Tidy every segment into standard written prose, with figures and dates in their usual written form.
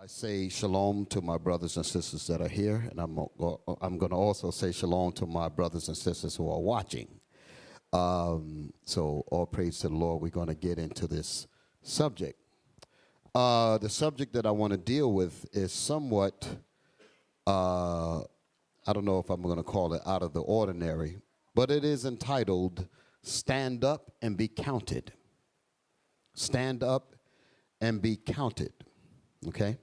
say shalom to my brothers and sisters that are here, and I'm going to also say shalom to my brothers and sisters who are watching. So all praise to the Lord. We're going to get into this subject. The subject that I want to deal with is somewhat, I don't know if I'm going to call it out of the ordinary, but it is entitled, Stand Up and Be Counted. Stand up and be counted. Okay?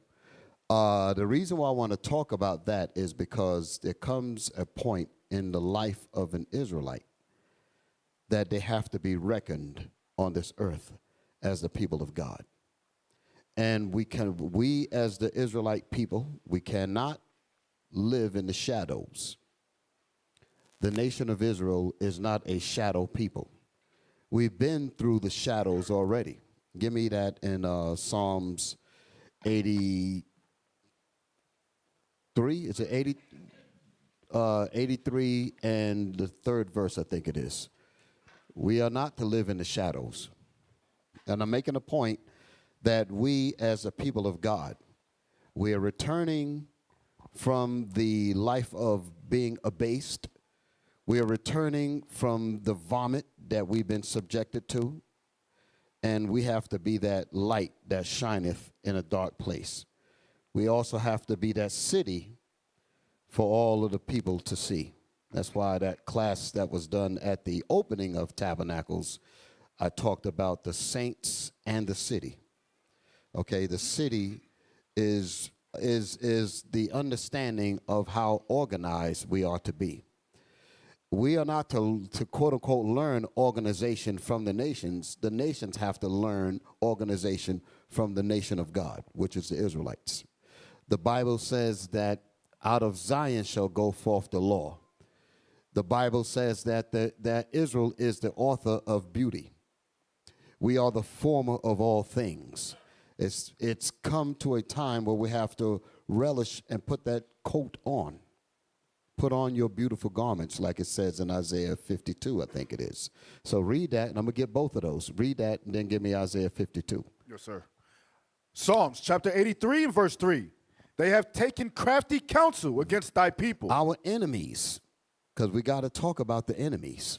The reason why I want to talk about that is because there comes a point in the life of an Israelite that they have to be reckoned on this earth as the people of God. And we as the Israelite people, we cannot live in the shadows. The nation of Israel is not a shadow people. We've been through the shadows already. Give me that in Psalms 83. Is it 80? 83 and the third verse, I think it is. We are not to live in the shadows. And I'm making a point that we as a people of God, we are returning from the life of being abased. We are returning from the vomit that we've been subjected to. And we have to be that light that shineth in a dark place. We also have to be that city for all of the people to see. That's why that class that was done at the opening of Tabernacles, I talked about the saints and the city. Okay, the city is the understanding of how organized we are to be. We are not to quote unquote learn organization from the nations. The nations have to learn organization from the nation of God, which is the Israelites. The Bible says that out of Zion shall go forth the law. The Bible says that Israel is the author of beauty. We are the former of all things. It's come to a time where we have to relish and put that coat on. Put on your beautiful garments, like it says in Isaiah 52, I think it is. So read that, and I'm going to get both of those. Read that, and then give me Isaiah 52. Yes, sir. Psalms chapter 83 and verse 3. They have taken crafty counsel against thy people. Our enemies, because we got to talk about the enemies.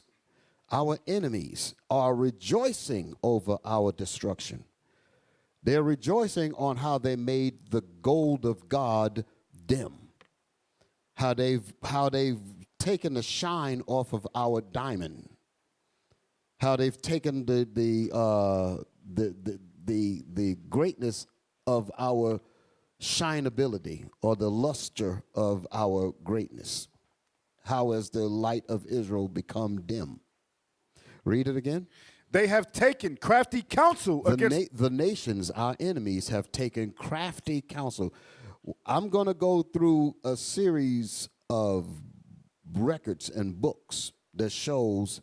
Our enemies are rejoicing over our destruction. They're rejoicing on how they made the gold of God dim. How they've taken the shine off of our diamond. How they've taken the greatness of our shineability or the luster of our greatness. How has the light of Israel become dim? Read it again. They have taken crafty counsel against the nations, our enemies, have taken crafty counsel. I'm going to go through a series of records and books that shows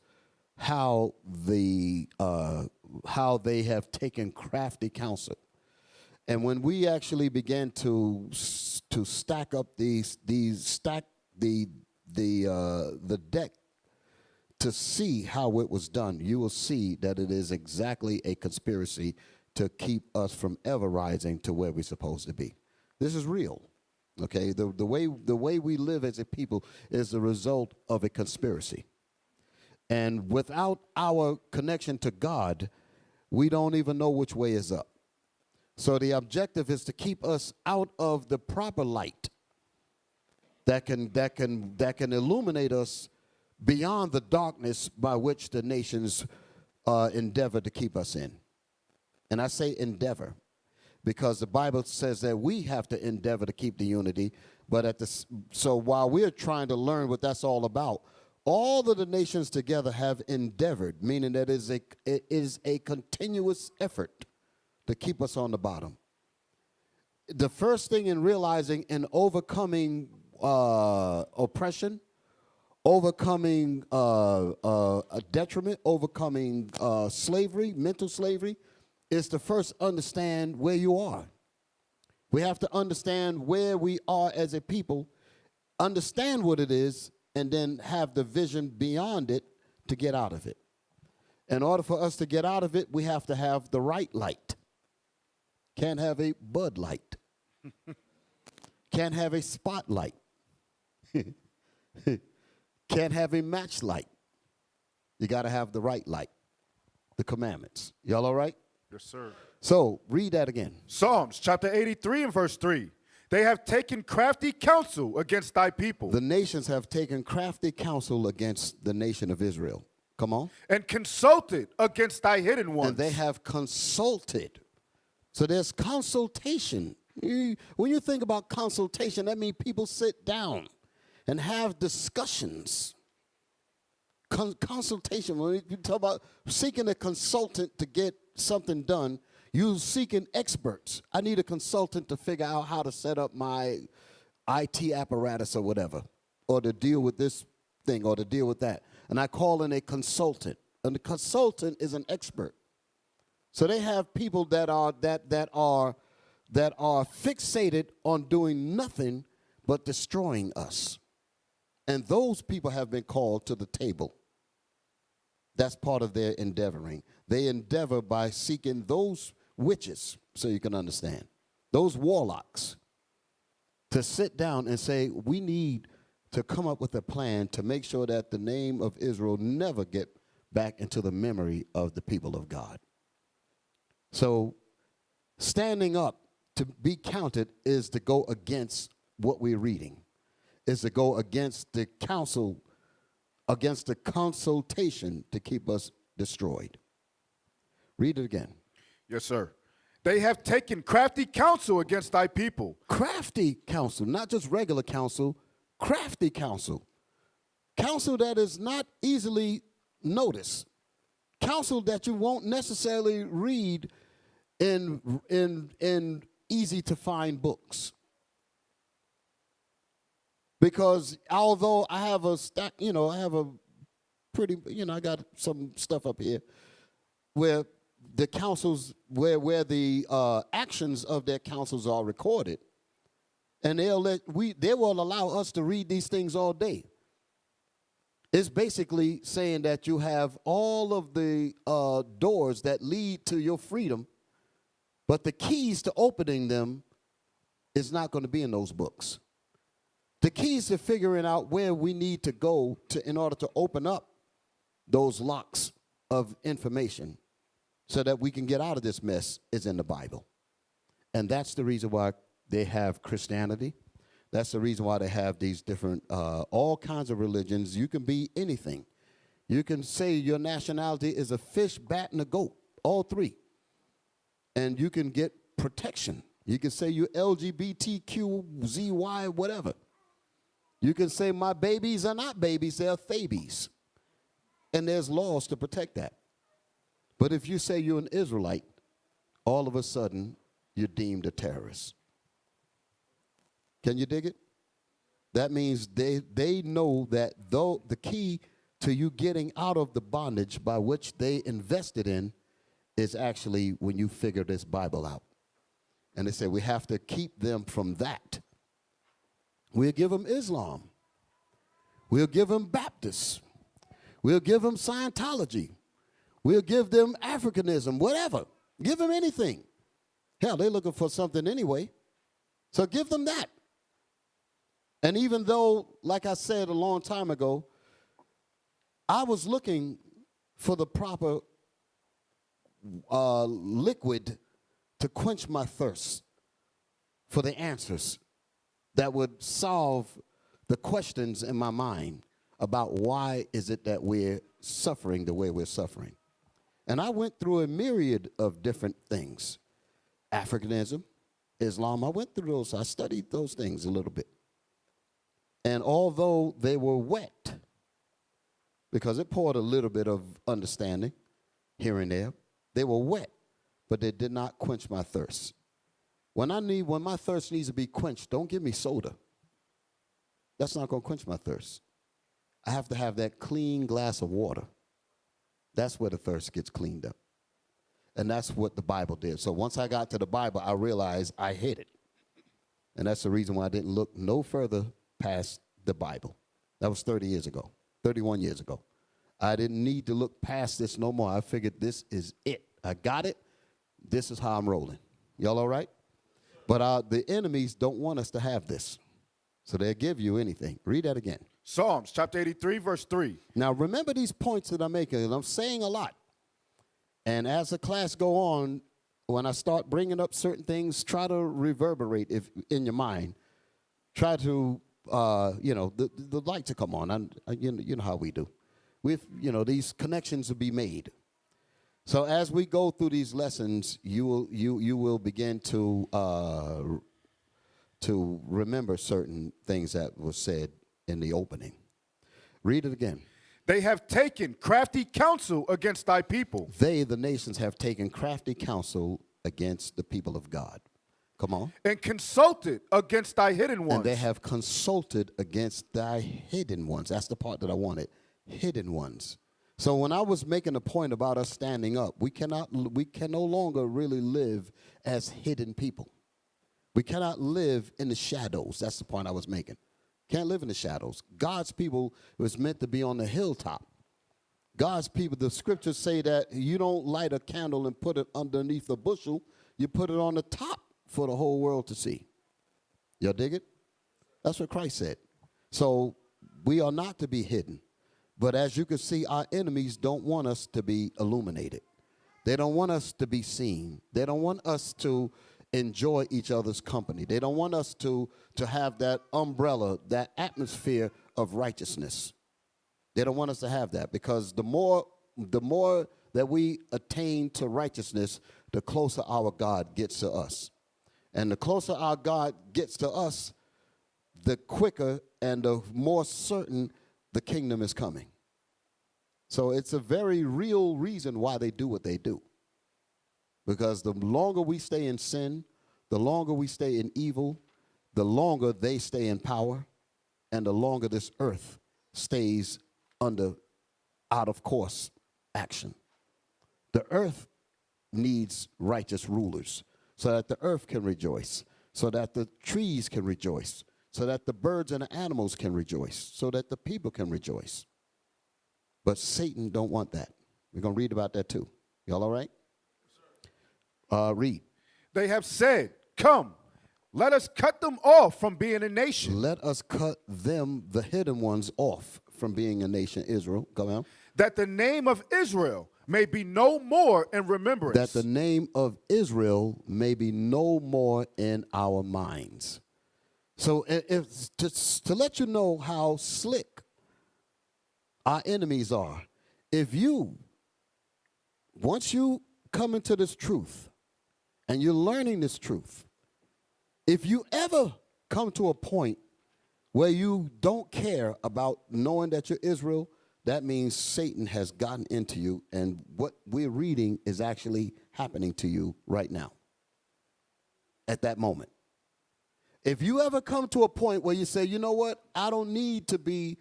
how they have taken crafty counsel. And when we actually began to stack up the deck to see how it was done, you will see that it is exactly a conspiracy to keep us from ever rising to where we're supposed to be. This is real, okay? The way we live as a people is the result of a conspiracy. And without our connection to God, we don't even know which way is up. So the objective is to keep us out of the proper light that can illuminate us beyond the darkness by which the nations endeavor to keep us in. And I say endeavor, because the Bible says that we have to endeavor to keep the unity. But so while we're trying to learn what that's all about, all of the nations together have endeavored, meaning that it is a continuous effort to keep us on the bottom. The first thing in realizing and overcoming oppression, overcoming a detriment, overcoming slavery, mental slavery, is to first understand where you are. We have to understand where we are as a people, understand what it is, and then have the vision beyond it to get out of it. In order for us to get out of it, we have to have the right light. Can't have a Bud Light. Can't have a spotlight. Can't have a match light. You got to have the right light, the commandments. Y'all all right? Yes, sir. So read that again. Psalms chapter 83 and verse 3. They have taken crafty counsel against thy people. The nations have taken crafty counsel against the nation of Israel. Come on. And consulted against thy hidden ones. And they have consulted. So there's consultation. When you think about consultation, that means people sit down and have discussions. Consultation, when you talk about seeking a consultant to get something done, you're seeking experts. I need a consultant to figure out how to set up my IT apparatus or whatever, or to deal with this thing or to deal with that. And I call in a consultant. And the consultant is an expert. So they have people that are fixated on doing nothing but destroying us. And those people have been called to the table. That's part of their endeavoring. They endeavor by seeking those witches, so you can understand, those warlocks, to sit down and say, we need to come up with a plan to make sure that the name of Israel never get back into the memory of the people of God. So standing up to be counted is to go against what we're reading, is to go against the counsel, against the consultation to keep us destroyed. Read it again. Yes, sir. They have taken crafty counsel against thy people. Crafty counsel, not just regular counsel, crafty counsel. Counsel that is not easily noticed. Counsel that you won't necessarily read in easy to find books. Because although I have a stack, I have a pretty, I got some stuff up here where the councils, where the actions of their councils are recorded, and they will allow us to read these things all day. It's basically saying that you have all of the doors that lead to your freedom, but the keys to opening them is not going to be in those books. The keys to figuring out where we need to go in order to open up those locks of information so that we can get out of this mess is in the Bible. And that's the reason why they have Christianity. That's the reason why they have these different, all kinds of religions. You can be anything. You can say your nationality is a fish, bat, and a goat, all three. And you can get protection. You can say you're LGBTQZY, whatever. You can say my babies are not babies, they're babies. And there's laws to protect that. But if you say you're an Israelite, all of a sudden you're deemed a terrorist. Can you dig it? That means they know that though the key to you getting out of the bondage by which they invested in is actually when you figure this Bible out. And they say we have to keep them from that. We'll give them Islam. We'll give them Baptists. We'll give them Scientology. We'll give them Africanism, whatever. Give them anything. Hell, they're looking for something anyway. So give them that. And even though, like I said a long time ago, I was looking for the proper liquid to quench my thirst for the answers that would solve the questions in my mind about why is it that we're suffering the way we're suffering. And I went through a myriad of different things. Africanism, Islam, I went through those. I studied those things a little bit. And although they were wet, because it poured a little bit of understanding here and there, they were wet, but they did not quench my thirst. When my thirst needs to be quenched, don't give me soda. That's not going to quench my thirst. I have to have that clean glass of water. That's where the thirst gets cleaned up. And that's what the Bible did. So once I got to the Bible, I realized I hid it. And that's the reason why I didn't look no further past the Bible. That was 30 years ago, 31 years ago. I didn't need to look past this no more. I figured this is it. I got it. This is how I'm rolling. Y'all all right? But the enemies don't want us to have this. So they'll give you anything. Read that again. Psalms chapter 83, verse 3. Now, remember these points that I'm making, and I'm saying a lot. And as the class go on, when I start bringing up certain things, try to reverberate in your mind. Try to, the light to come on. You know how we do. These connections will be made. So as we go through these lessons, you will begin to remember certain things that were said in the opening. Read it again. They have taken crafty counsel against thy people. They, the nations, have taken crafty counsel against the people of God. Come on. And consulted against thy hidden ones. And they have consulted against thy hidden ones. That's the part that I wanted. Hidden ones. So when I was making a point about us standing up, we can no longer really live as hidden people. We cannot live in the shadows. That's the point I was making. Can't live in the shadows. God's people was meant to be on the hilltop. God's people, the scriptures say that you don't light a candle and put it underneath a bushel. You put it on the top for the whole world to see. Y'all dig it? That's what Christ said. So we are not to be hidden. But as you can see, our enemies don't want us to be illuminated. They don't want us to be seen. They don't want us to enjoy each other's company. They don't want us to have that umbrella, that atmosphere of righteousness. They don't want us to have that, because the more that we attain to righteousness, the closer our God gets to us. And the closer our God gets to us, the quicker and the more certain the kingdom is coming. So it's a very real reason why they do what they do. Because the longer we stay in sin, the longer we stay in evil, the longer they stay in power, and the longer this earth stays under out of course action. The earth needs righteous rulers so that the earth can rejoice, so that the trees can rejoice, so that the birds and the animals can rejoice, so that the people can rejoice. But Satan don't want that. We're going to read about that too. Y'all all right? Read. They have said, come, let us cut them off from being a nation. Let us cut them, the hidden ones, off from being a nation, Israel. Come on. That the name of Israel may be no more in remembrance. That the name of Israel may be no more in our minds. So to let you know how slick our enemies are, once you come into this truth and you're learning this truth, if you ever come to a point where you don't care about knowing that you're Israel, that means Satan has gotten into you, and what we're reading is actually happening to you right now, at that moment. If you ever come to a point where you say, you know what, I don't need to be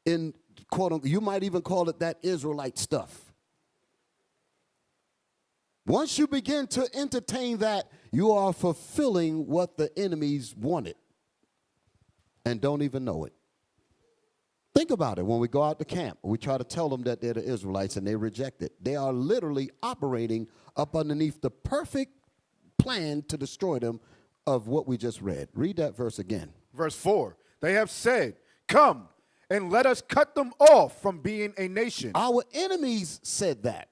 in, quote unquote, you might even call it that Israelite stuff. Once you begin to entertain that, you are fulfilling what the enemies wanted and don't even know it. Think about it. When we go out to camp, we try to tell them that they're the Israelites and they reject it. They are literally operating up underneath the perfect plan to destroy them of what we just read. Read that verse again. Verse 4, they have said, come and let us cut them off from being a nation. Our enemies said that.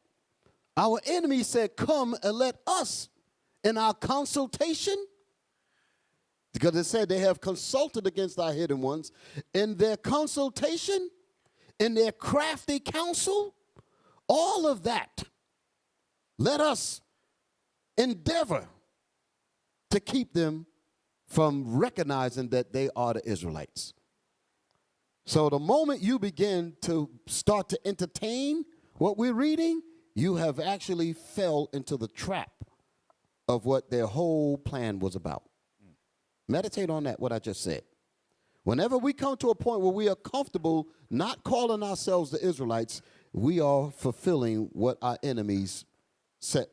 Our enemies said, come and let us, in our consultation, because it said they have consulted against our hidden ones. In their consultation, in their crafty counsel, all of that, let us endeavor to keep them from recognizing that they are the Israelites. So the moment you begin to start to entertain what we're reading, you have actually fell into the trap of what their whole plan was about. Meditate on that, what I just said. Whenever we come to a point where we are comfortable not calling ourselves the Israelites, we are fulfilling what our enemies set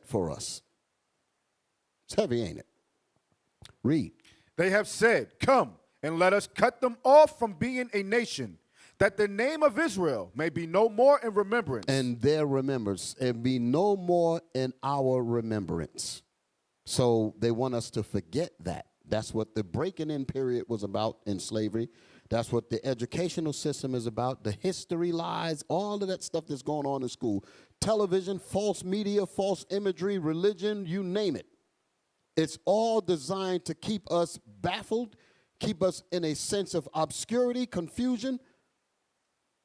for us. It's heavy, ain't it? Read. They have said, come and let us cut them off from being a nation, that the name of Israel may be no more in remembrance. And their remembrance, and be no more in our remembrance. So they want us to forget that. That's what the breaking in period was about in slavery. That's what the educational system is about. The history lies, all of that stuff that's going on in school. Television, false media, false imagery, religion, you name it. It's all designed to keep us baffled, keep us in a sense of obscurity, confusion,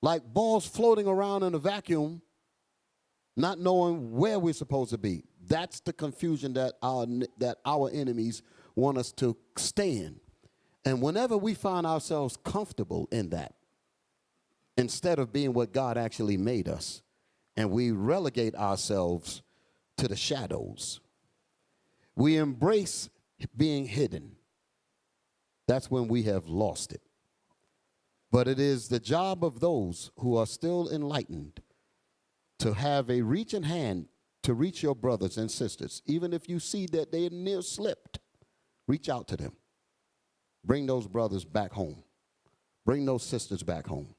like balls floating around in a vacuum, not knowing where we're supposed to be. That's the confusion that our enemies want us to stay in. And whenever we find ourselves comfortable in that, instead of being what God actually made us, and we relegate ourselves to the shadows, we embrace being hidden, that's when we have lost it. But it is the job of those who are still enlightened to have a reaching hand to reach your brothers and sisters. Even if you see that they're near slipped, reach out to them. Bring those brothers back home. Bring those sisters back home.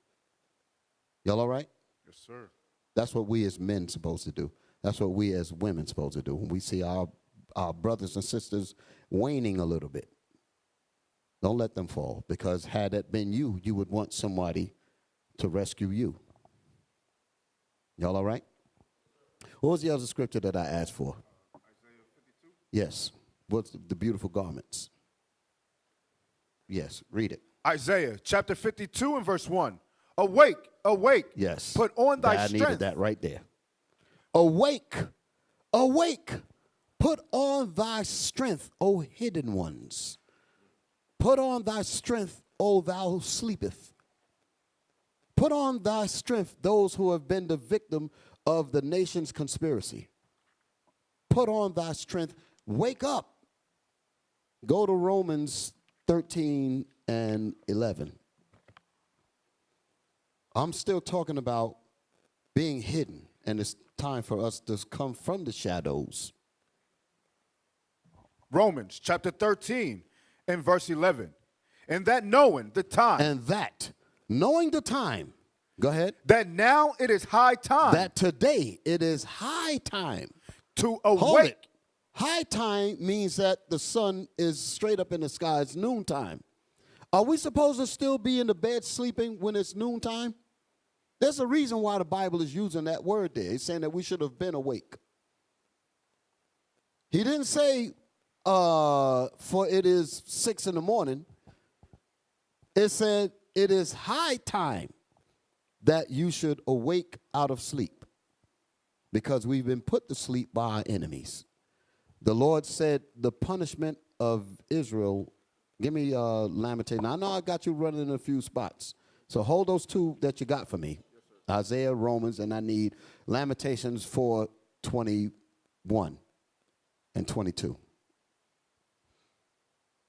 Y'all all right? Yes, sir. That's what we as men supposed to do. That's what we as women supposed to do. When we see our brothers and sisters waning a little bit, don't let them fall, because had it been you, you would want somebody to rescue you. Y'all all right? What was the other scripture that I asked for? Isaiah 52. Yes. What's the beautiful garments? Yes, read it. Isaiah chapter 52 and verse 1. Awake, awake. Yes. Put on thy I strength. needed that right there. Awake, awake. Put on thy strength, O hidden ones. Put on thy strength, O thou who sleepeth. Put on thy strength, those who have been the victim of the nation's conspiracy. Put on thy strength. Wake up. Go to Romans 13 and 11. I'm still talking about being hidden, and it's time for us to come from the shadows. Romans chapter 13 and verse 11. And that knowing the time. And that, knowing the time, go ahead. That now it is high time. That today it is high time. To Hold awake. it. High time means that the sun is straight up in the sky. It's noontime. Are we supposed to still be in the bed sleeping when it's noontime? There's a reason why the Bible is using that word there. It's saying that we should have been awake. He didn't say, for it is 6 in the morning. It said it is high time that you should awake out of sleep, because we've been put to sleep by our enemies. The Lord said the punishment of Israel. Give me Lamentation. I know I got you running in a few spots, so hold those two that you got for me. Yes, Isaiah, Romans, and I need Lamentations 4:21 and 22.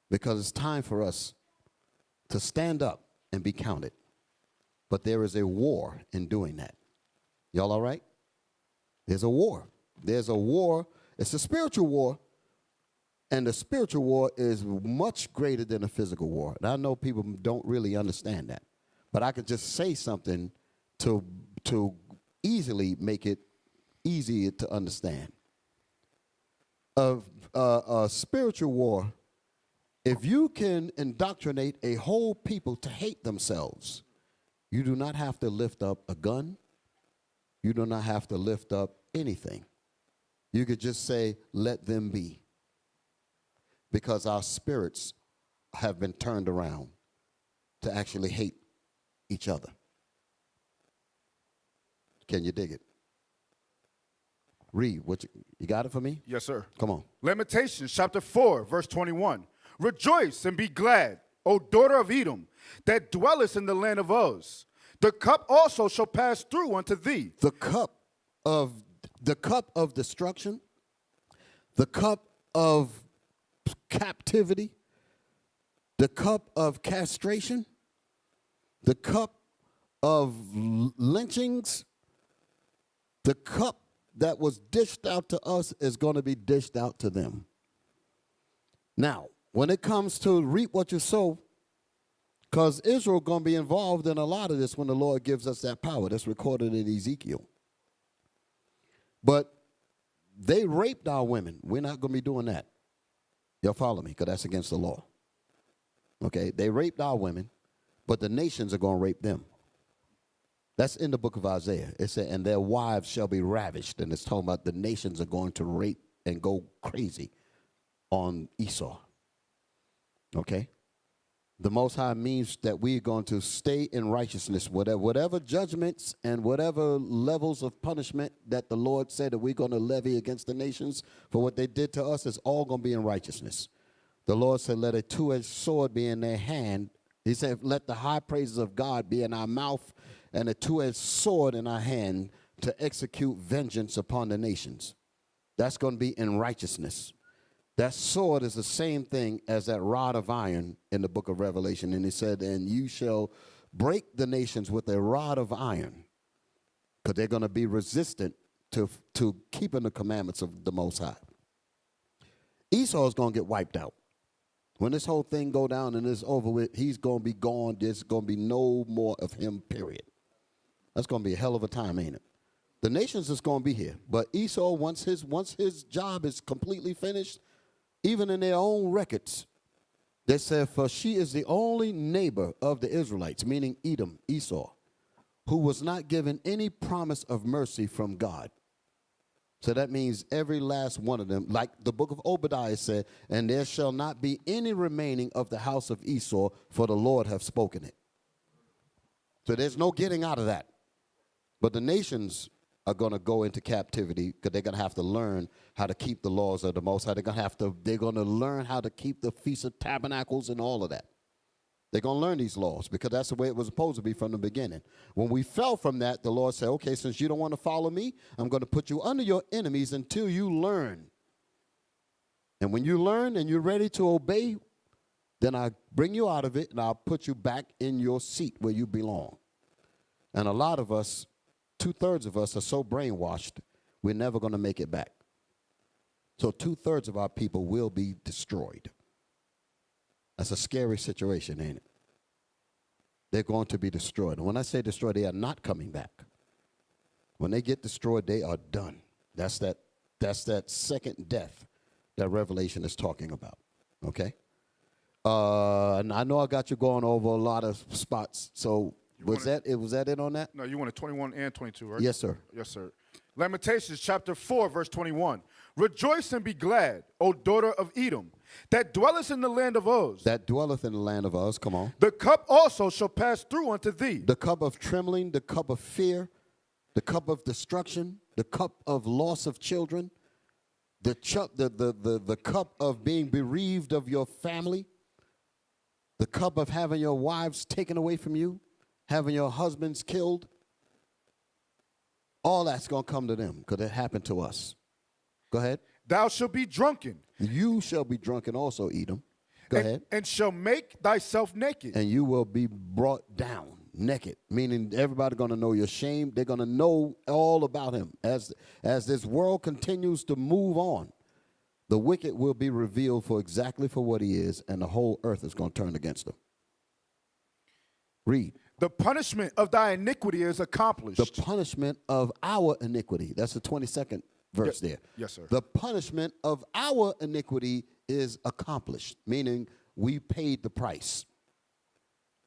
Because it's time for us to stand up and be counted. But there is a war in doing that. Y'all all right? There's a war. There's a war. It's a spiritual war. And the spiritual war is much greater than a physical war. And I know people don't really understand that. But I could just say something to easily make it easier to understand. A spiritual war, if you can indoctrinate a whole people to hate themselves, you do not have to lift up a gun. You do not have to lift up anything. You could just say, let them be. Because our spirits have been turned around to actually hate each other. Can you dig it? Read. You got it for me? Yes, sir. Come on. Lamentations chapter 4, verse 21. Rejoice and be glad, O daughter of Edom, that dwellest in the land of Uz. The cup also shall pass through unto thee. The cup of destruction, the cup of captivity, the cup of castration, the cup of lynchings, the cup that was dished out to us is going to be dished out to them. Now, when it comes to reap what you sow, because Israel going to be involved in a lot of this when the Lord gives us that power. That's recorded in Ezekiel. But they raped our women. We're not going to be doing that. Y'all follow me? Because that's against the law. Okay? They raped our women, but the nations are going to rape them. That's in the book of Isaiah. It said, and their wives shall be ravished. And it's talking about the nations are going to rape and go crazy on Esau. Okay? The Most High means that we're going to stay in righteousness. Whatever judgments and whatever levels of punishment that the Lord said that we're going to levy against the nations for what they did to us is all going to be in righteousness. The Lord said, let a two-edged sword be in their hand. He said, let the high praises of God be in our mouth and a two-edged sword in our hand to execute vengeance upon the nations. That's going to be in righteousness. That sword is the same thing as that rod of iron in the book of Revelation. And he said, and you shall break the nations with a rod of iron, because they're going to be resistant to keeping the commandments of the Most High. Esau is going to get wiped out. When this whole thing go down and it's over with, he's going to be gone. There's going to be no more of him, period. That's going to be a hell of a time, ain't it? The nations is going to be here. But Esau, once his job is completely finished, even in their own records, they said, for she is the only neighbor of the Israelites, meaning Edom, Esau, who was not given any promise of mercy from God. So that means every last one of them, like the book of Obadiah said, and there shall not be any remaining of the house of Esau, for the Lord hath spoken it. So there's no getting out of that. But the nations are going to go into captivity because they're going to have to learn how to keep the laws of the Most High. They're going to learn how to keep the Feast of Tabernacles and all of that. They're going to learn these laws because that's the way it was supposed to be from the beginning. When we fell from that, the Lord said, okay, since you don't want to follow me, I'm going to put you under your enemies until you learn. And when you learn and you're ready to obey, then I bring you out of it and I'll put you back in your seat where you belong. And a lot of us, 2/3 of us are so brainwashed, we're never going to make it back. So 2/3 of our people will be destroyed. That's a scary situation, ain't it? They're going to be destroyed. And when I say destroyed, they are not coming back. When they get destroyed, they are done. That's that second death that Revelation is talking about. Okay? And I know I got you going over a lot of spots. So was that it on that? No, you wanted 21 and 22, right? Yes, sir. Yes, sir. Lamentations chapter 4, verse 21. Rejoice and be glad, O daughter of Edom, that dwellest in the land of Uz. That dwelleth in the land of Uz. Come on. The cup also shall pass through unto thee. The cup of trembling, the cup of fear, the cup of destruction, the cup of loss of children, the cup of being bereaved of your family, the cup of having your wives taken away from you, having your husbands killed. All that's going to come to them because it happened to us. Go ahead. Thou shalt be drunken. You shall be drunken also, Edom. Go ahead. And shall make thyself naked. And you will be brought down naked, meaning everybody going to know your shame. They're going to know all about him. As this world continues to move on, the wicked will be revealed for exactly for what he is, and the whole earth is going to turn against him. Read. The punishment of thy iniquity is accomplished. The punishment of our iniquity. That's the 22nd verse there. Yes, sir. The punishment of our iniquity is accomplished, meaning we paid the price.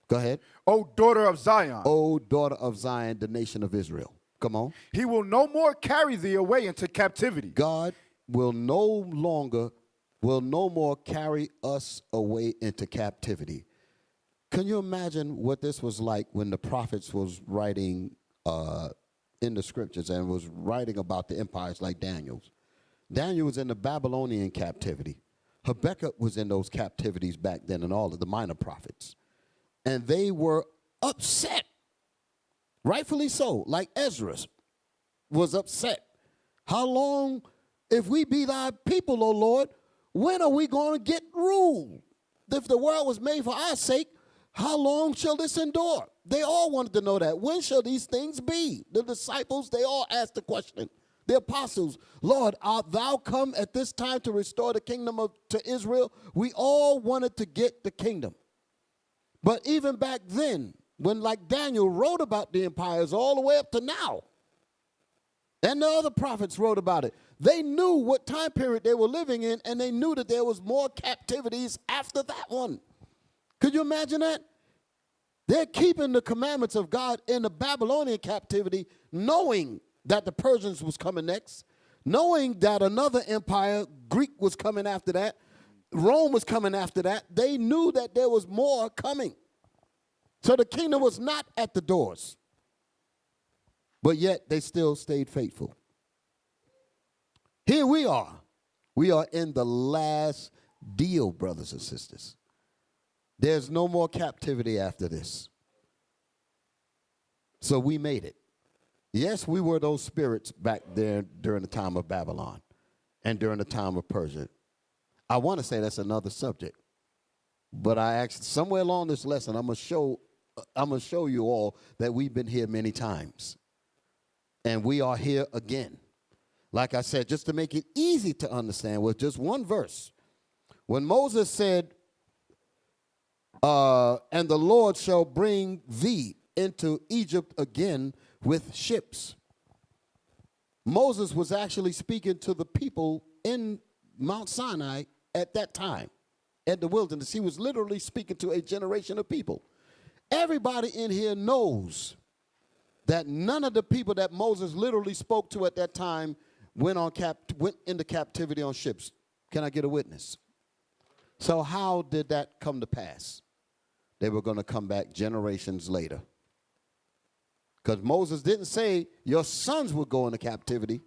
Go ahead. O daughter of Zion. O daughter of Zion, the nation of Israel. Come on. He will no more carry thee away into captivity. God will no more carry us away into captivity. Can you imagine what this was like when the prophets was writing in the scriptures and was writing about the empires like Daniel's? Daniel was in the Babylonian captivity. Habakkuk was in those captivities back then, and all of the minor prophets. And they were upset, rightfully so, like Ezra was upset. How long, if we be thy people, O Lord, when are we going to get rule? If the world was made for our sake, how long shall this endure? They all wanted to know that. When shall these things be? The disciples, they all asked the question. The apostles, Lord, art thou come at this time to restore the kingdom to Israel? We all wanted to get the kingdom. But even back then, when like Daniel wrote about the empires all the way up to now, and the other prophets wrote about it, They knew what time period they were living in, and they knew that there was more captivities after that one. Could you imagine that? They're keeping the commandments of God in the Babylonian captivity, knowing that the Persians was coming next, knowing that another empire, Greek, was coming after that, Rome was coming after that. They knew that there was more coming. So the kingdom was not at the doors. But yet they still stayed faithful. Here we are. We are in the last deal, brothers and sisters. There's no more captivity after this. So we made it. Yes, we were those spirits back there during the time of Babylon and during the time of Persia. I want to say that's another subject. But I actually, somewhere along this lesson, I'm gonna show you all that we've been here many times. And we are here again. Like I said, just to make it easy to understand with just one verse. When Moses said, and the Lord shall bring thee into Egypt again with ships. Moses was actually speaking to the people in Mount Sinai at that time, at the wilderness. He was literally speaking to a generation of people. Everybody in here knows that none of the people that Moses literally spoke to at that time went into captivity on ships. Can I get a witness? So how did that come to pass? They were going to come back generations later. Because Moses didn't say your sons will go into captivity.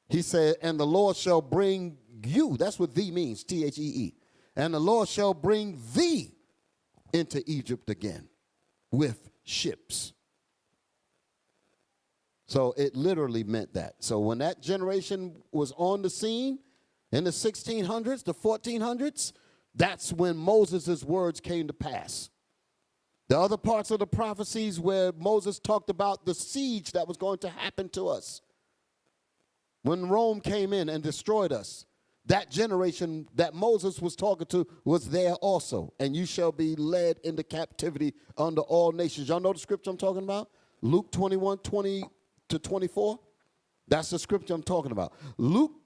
He said, and the Lord shall bring you. That's what thee means, T-H-E-E. And the Lord shall bring thee into Egypt again with ships. So it literally meant that. So when that generation was on the scene in the 1600s, the 1400s, that's when Moses' words came to pass. The other parts of the prophecies where Moses talked about the siege that was going to happen to us when Rome came in and destroyed us, that generation that Moses was talking to was there also. And you shall be led into captivity under all nations. Y'all know the scripture I'm talking about? Luke 21:20-24. That's the scripture I'm talking about. Luke,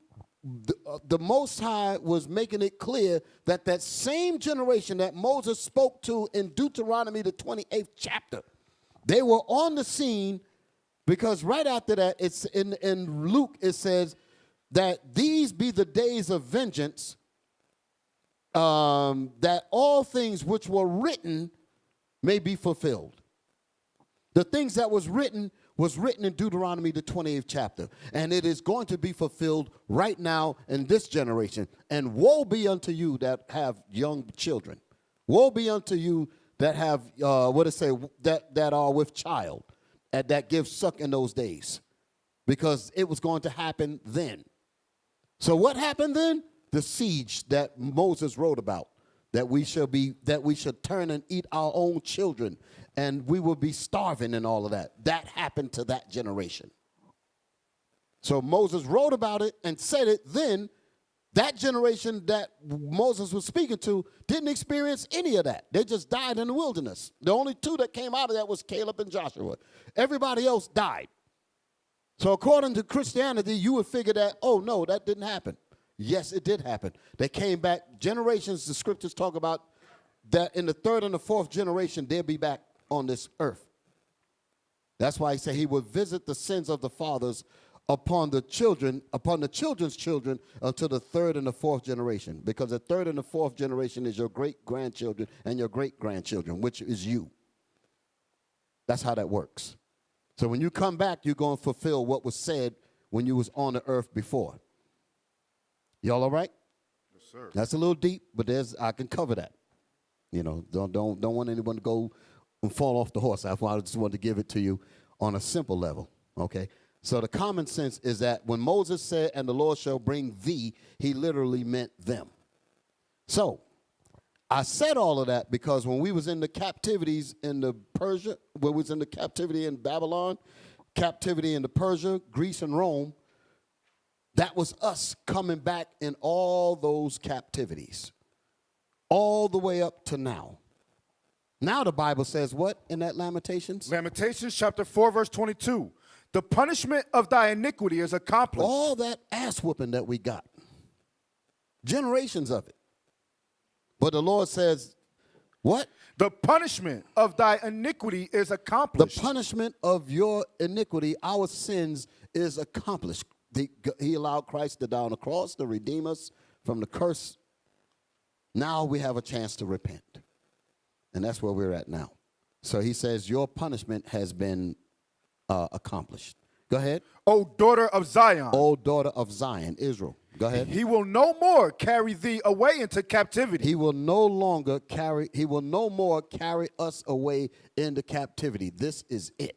the Most High was making it clear that that same generation that Moses spoke to in Deuteronomy, the 28th chapter, they were on the scene because right after that, it's in Luke, it says that these be the days of vengeance, that all things which were written may be fulfilled. The things that was written in Deuteronomy, the 28th chapter. And it is going to be fulfilled right now in this generation. And woe be unto you that have young children. Woe be unto you that have, that are with child, and that give suck in those days. Because it was going to happen then. So what happened then? The siege that Moses wrote about. That we should turn and eat our own children, and we will be starving and all of that. That happened to that generation. So Moses wrote about it and said it then. That generation that Moses was speaking to didn't experience any of that. They just died in the wilderness. The only two that came out of that was Caleb and Joshua. Everybody else died. So according to Christianity, you would figure that, oh, no, that didn't happen. Yes, it did happen. They came back. Generations, the scriptures talk about that in the third and the fourth generation, they'll be back on this earth. That's why he said he would visit the sins of the fathers upon the children, upon the children's children, until the third and the fourth generation. Because the third and the fourth generation is your great-grandchildren and your great-grandchildren, which is you. That's how that works. So when you come back, you're going to fulfill what was said when you was on the earth before. Y'all all right? Yes, sir. That's a little deep, but I can cover that. You know, don't want anyone to go and fall off the horse. That's why I just wanted to give it to you on a simple level, okay? So the common sense is that when Moses said, and the Lord shall bring thee, he literally meant them. So I said all of that because when we was in the captivities in the Persia, when we was in the captivity in Babylon, captivity in the Persia, Greece, and Rome, that was us coming back in all those captivities, all the way up to now. Now the Bible says what in that Lamentations? Lamentations chapter 4, verse 22. The punishment of thy iniquity is accomplished. All that ass whooping that we got, generations of it. But the Lord says, what? The punishment of thy iniquity is The accomplished. punishment of your iniquity, our sins, is accomplished. He allowed Christ to die on the cross to redeem us from the curse. Now we have a chance to repent. And that's where we're at now. So he says, your punishment has been accomplished. Go ahead. O daughter of Zion, O daughter of Zion, Israel. Go ahead. he will no more carry thee away into captivity. He will no more carry us away into captivity. This is it.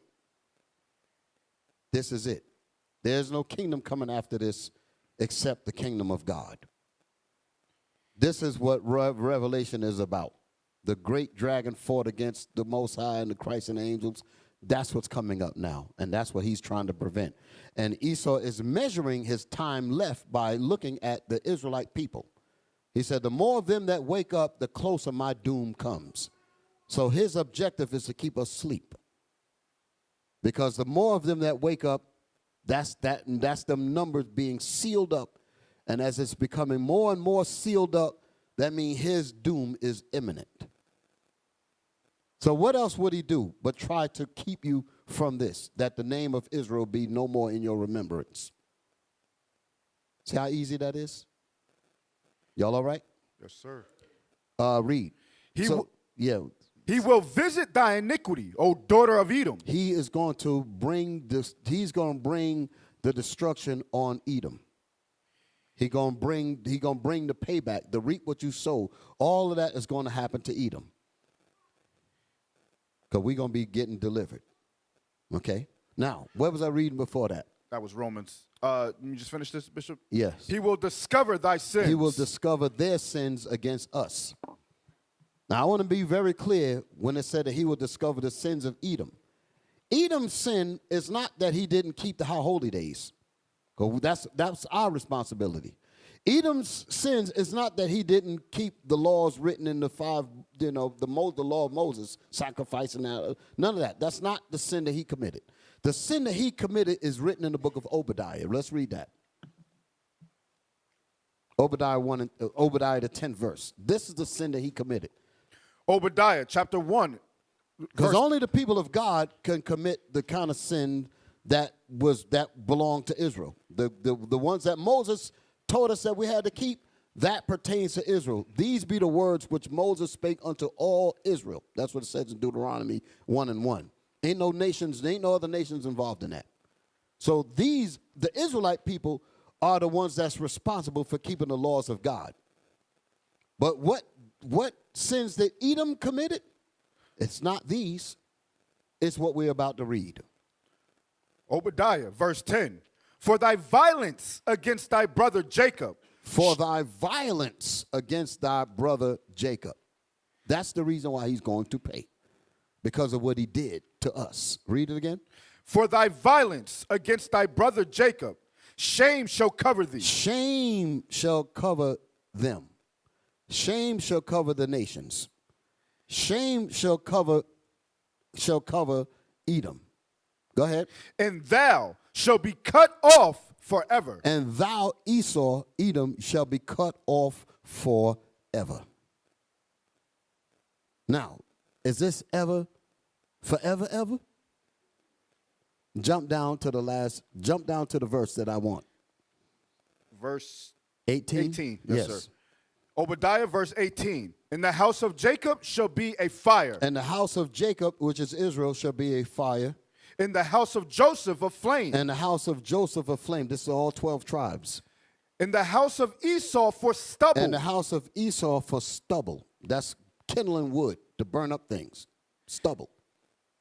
This is it. There's no kingdom coming after this except the kingdom of God. This is what Revelation is about. The great dragon fought against the Most High and the Christ and the angels. That's what's coming up now, and that's what he's trying to prevent. And Esau is measuring his time left by looking at the Israelite people. He said, the more of them that wake up, the closer my doom comes. So his objective is to keep us asleep. Because the more of them that wake up, that's the numbers being sealed up. And as it's becoming more and more sealed up, that means his doom is imminent. So what else would he do but try to keep you from this, that the name of Israel be no more in your remembrance? See how easy that is? Y'all all right? Yes, sir. Read. He will visit thy iniquity, O daughter of Edom. He is going to bring this. He's going to bring the destruction on Edom. He's going to bring the payback, the reap what you sow. All of that is going to happen to Edom. Because we're going to be getting delivered. Okay? Now, what was I reading before that? That was Romans. Let me just finish this, Bishop. Yes. He will discover thy sins. He will discover their sins against us. Now, I want to be very clear when it said that he will discover the sins of Edom. Edom's sin is not that he didn't keep the high holy days. Because that's our responsibility. Edom's sins is not that he didn't keep the laws written in the the law of Moses, sacrificing that. None of that. That's not the sin that he committed. The sin that he committed is written in the book of Obadiah. Let's read that. Obadiah the 10th verse. This is the sin that he committed. Obadiah chapter 1. Because only the people of God can commit the kind of sin that belonged to Israel. The ones that Moses told us that we had to keep, that pertains to Israel. These be the words which Moses spake unto all Israel. That's what it says in Deuteronomy 1:1. Ain't no other nations involved in that. So the Israelite people are the ones that's responsible for keeping the laws of God. But what sins that Edom committed? It's not these. It's what we're about to read. Obadiah, verse 10. For thy violence against thy brother Jacob. For thy violence against thy brother Jacob. That's the reason why he's going to pay. Because of what he did to us. Read it again. For thy violence against thy brother Jacob, shame shall cover thee. Shame shall cover them. Shame shall cover the nations. Shame shall cover Edom. Go ahead. And thou shalt be cut off forever. And thou, Esau, Edom, shall be cut off forever. Now, is this ever, forever, ever? Jump down to the verse that I want. Verse 18? 18. Yes, sir. Obadiah, verse 18. In the house of Jacob shall be a fire. And the house of Jacob, which is Israel, shall be a fire. In the house of Joseph a flame. And the house of Joseph a flame. This is all 12 tribes. In the house of Esau for stubble. And the house of Esau for stubble. That's kindling wood to burn up things. Stubble.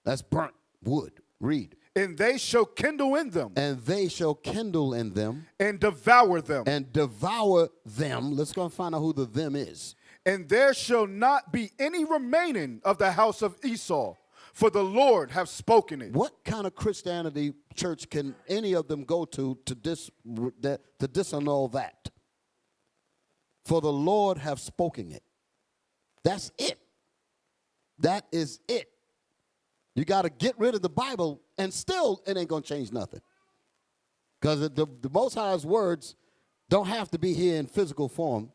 That's burnt wood. Read. And they shall kindle in them. And they shall kindle in them. And devour them. And devour them. Let's go and find out who the them is. And there shall not be any remaining of the house of Esau, for the Lord have spoken it. What kind of Christianity church can any of them go to disannul that? For the Lord have spoken it. That's it. That is it. You got to get rid of the Bible, and still it ain't going to change nothing. Because the Most High's words don't have to be here in physical form.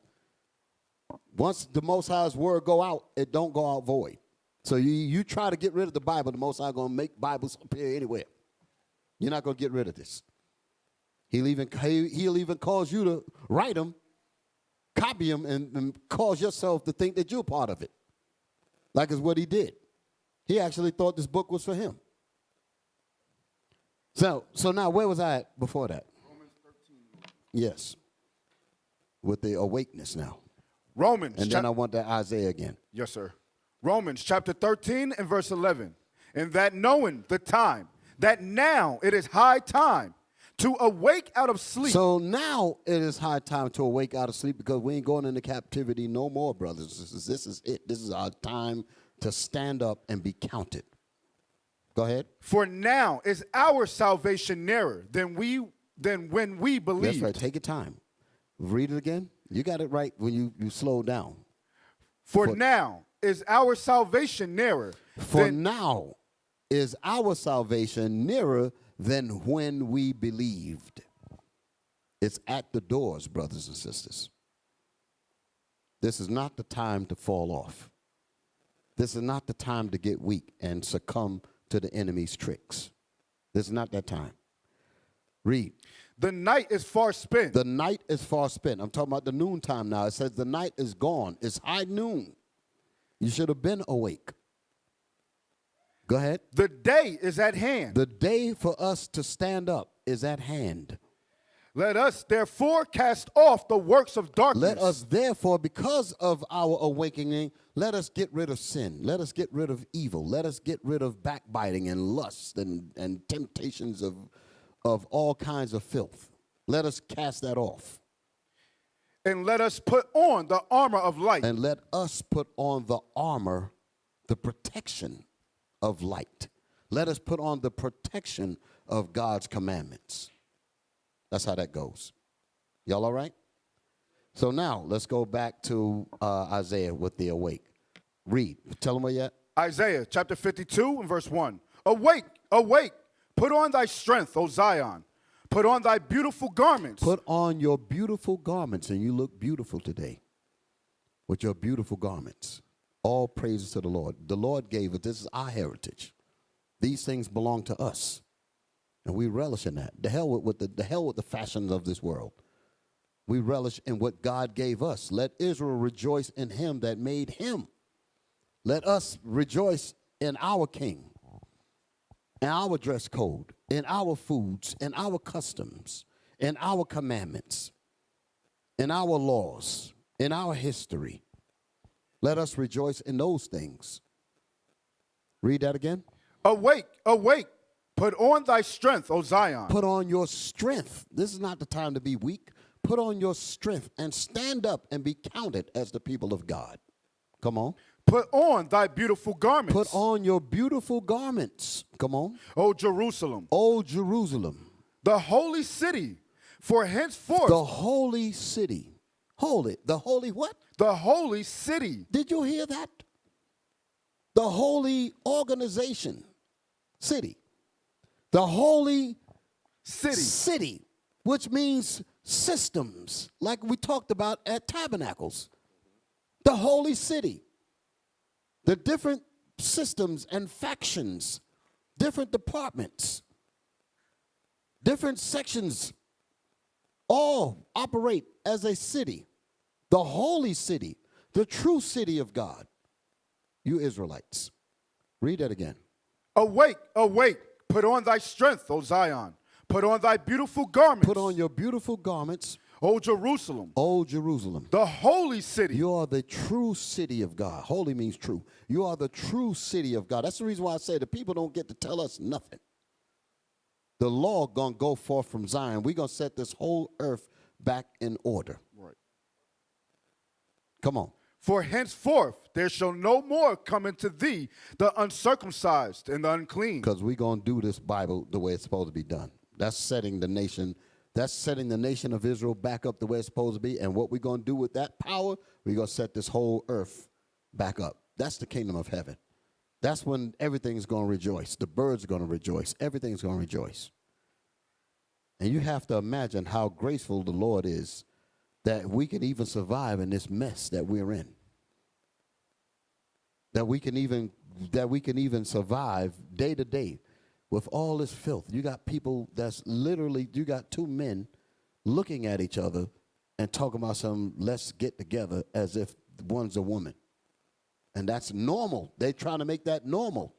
Once the Most High's word go out, it don't go out void. So you try to get rid of the Bible, the Most High going to make Bibles appear anywhere. You're not going to get rid of this. He'll even cause you to write them, copy them, and cause yourself to think that you're part of it. Like it's what he did. He actually thought this book was for him. So now where was I at before that? Romans 13. Yes. With the awakeness now. Romans. And then I want that Isaiah again. Yes, sir. Romans chapter 13 and verse 11. And that knowing the time, that now it is high time to awake out of sleep. So now it is high time to awake out of sleep, because we ain't going into captivity no more, brothers. This is it. This is our time to stand up and be counted. Go ahead. For now is our salvation nearer than when we believe. That's right. Take your time. Read it again. You got it right when you slow down. For now is our salvation nearer. For now is our salvation nearer than when we believed. It's at the doors, brothers and sisters. This is not the time to fall off. This is not the time to get weak and succumb to the enemy's tricks. This is not that time. Read. The night is far spent. The night is far spent. I'm talking about the noontime now. It says the night is gone. It's high noon. You should have been awake. Go ahead. The day is at hand. The day for us to stand up is at hand. Let us therefore cast off the works of darkness. Let us therefore, because of our awakening, let us get rid of sin. Let us get rid of evil. Let us get rid of backbiting and lust and temptations of all kinds of filth. Let us cast that off. And let us put on the armor of light. And let us put on the armor, the protection of light. Let us put on the protection of God's commandments. That's how that goes. Y'all all right? So now let's go back to Isaiah with the awake. Read. Tell them where you at. Isaiah chapter 52 and verse 1. Awake, awake, put on thy strength, O Zion. Put on thy beautiful garments. Put on your beautiful garments, and you look beautiful today with your beautiful garments. All praises to the Lord. The Lord gave it. This is our heritage. These things belong to us, and we relish in that. The hell with the fashions of this world. We relish in what God gave us. Let Israel rejoice in him that made him. Let us rejoice in our king, in our dress code, in our foods, in our customs, in our commandments, in our laws, in our history. Let us rejoice in those things. Read that again. Awake, awake, put on thy strength, O Zion. Put on your strength. This is not the time to be weak. Put on your strength and stand up and be counted as the people of God. Come on. Put on thy beautiful garments. Put on your beautiful garments. Come on. O Jerusalem. O Jerusalem. The holy city. For henceforth. The holy city. Holy. The holy what? The holy city. Did you hear that? The holy organization. City. The holy city, which means systems, like we talked about at Tabernacles. The holy city. The different systems and factions, different departments, different sections, all operate as a city. The holy city, the true city of God. You Israelites. Read that again. Awake, awake, put on thy strength, O Zion. Put on thy beautiful garments. Put on your beautiful garments. O Jerusalem. O Jerusalem. The holy city. You are the true city of God. Holy means true. You are the true city of God. That's the reason why I say the people don't get to tell us nothing. The law going to go forth from Zion. We're going to set this whole earth back in order. Right. Come on. For henceforth there shall no more come into thee the uncircumcised and the unclean. Because we're going to do this Bible the way it's supposed to be done. That's setting the nation of Israel back up the way it's supposed to be. And what we're going to do with that power, we're going to set this whole earth back up. That's the kingdom of heaven. That's when everything's going to rejoice. The birds are going to rejoice. Everything's going to rejoice. And you have to imagine how graceful the Lord is that we can even survive in this mess that we're in. That we can even survive day to day with all this filth. You got people that's literally, you got two men looking at each other and talking about some, let's get together, as if one's a woman. And that's normal. They're trying to make that normal.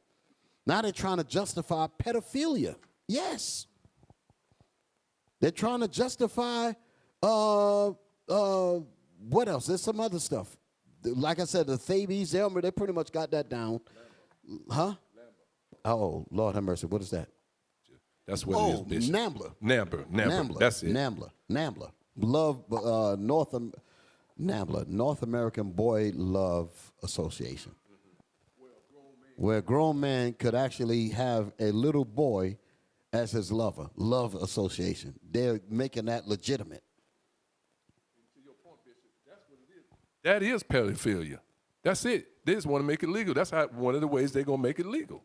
Now they're trying to justify pedophilia. Yes. They're trying to justify, what else? There's some other stuff. Like I said, the Thabies, Elmer, they pretty much got that down. Huh? Oh, Lord have mercy. What is that? That's what it is, Bishop. NAMBLA. That's it. NAMBLA. North American Boy Love Association. Where a grown man could actually have a little boy as his lover. Love Association. They're making that legitimate. That is pedophilia. That's it. They just want to make it legal. That's one of the ways they're going to make it legal.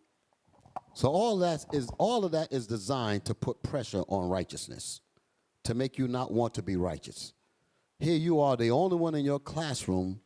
So all of that is designed to put pressure on righteousness, to make you not want to be righteous. Here you are, the only one in your classroom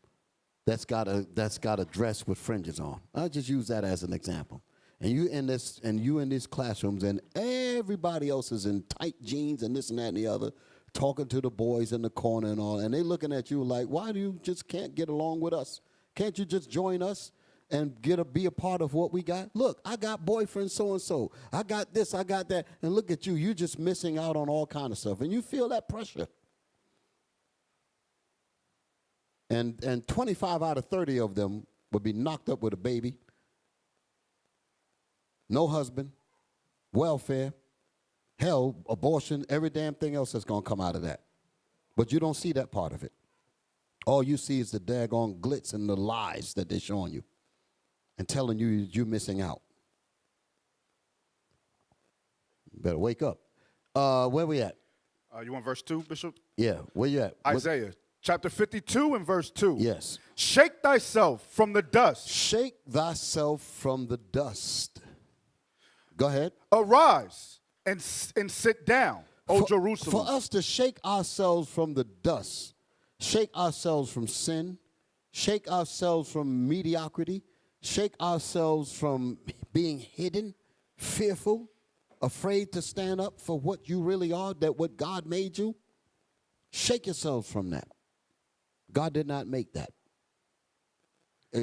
that's got a dress with fringes on. I'll just use that as an example. And you in these classrooms, and everybody else is in tight jeans and this and that and the other, talking to the boys in the corner and all, and they looking at you like, why do you just can't get along with us? Can't you just join us and be a part of what we got? Look, I got boyfriend so-and-so. I got this, I got that. And look at you. You just missing out on all kind of stuff. And you feel that pressure. And 25 out of 30 of them would be knocked up with a baby, no husband, welfare, hell, abortion, every damn thing else that's going to come out of that. But you don't see that part of it. All you see is the daggone glitz and the lies that they're showing you and telling you you're missing out. Better wake up. Where we at? You want verse 2, Bishop? Yeah, where you at? Isaiah chapter 52 and verse 2. Yes. Shake thyself from the dust. Shake thyself from the dust. Go ahead. Arise and sit down, O Jerusalem. For us to shake ourselves from the dust, shake ourselves from sin, shake ourselves from mediocrity, shake ourselves from being hidden, fearful, afraid to stand up for what you really are, that what God made you. Shake yourselves from that. God did not make that.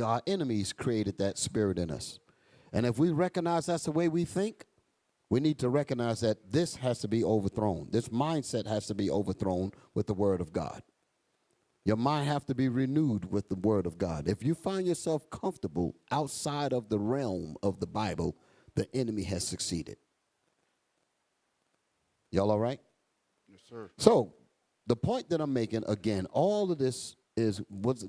Our enemies created that spirit in us. And if we recognize that's the way we think, we need to recognize that this has to be overthrown. This mindset has to be overthrown with the word of God. Your mind have to be renewed with the word of God. If you find yourself comfortable outside of the realm of the Bible, the enemy has succeeded. Y'all all right? Yes, sir. So the point that I'm making, again, all of this is,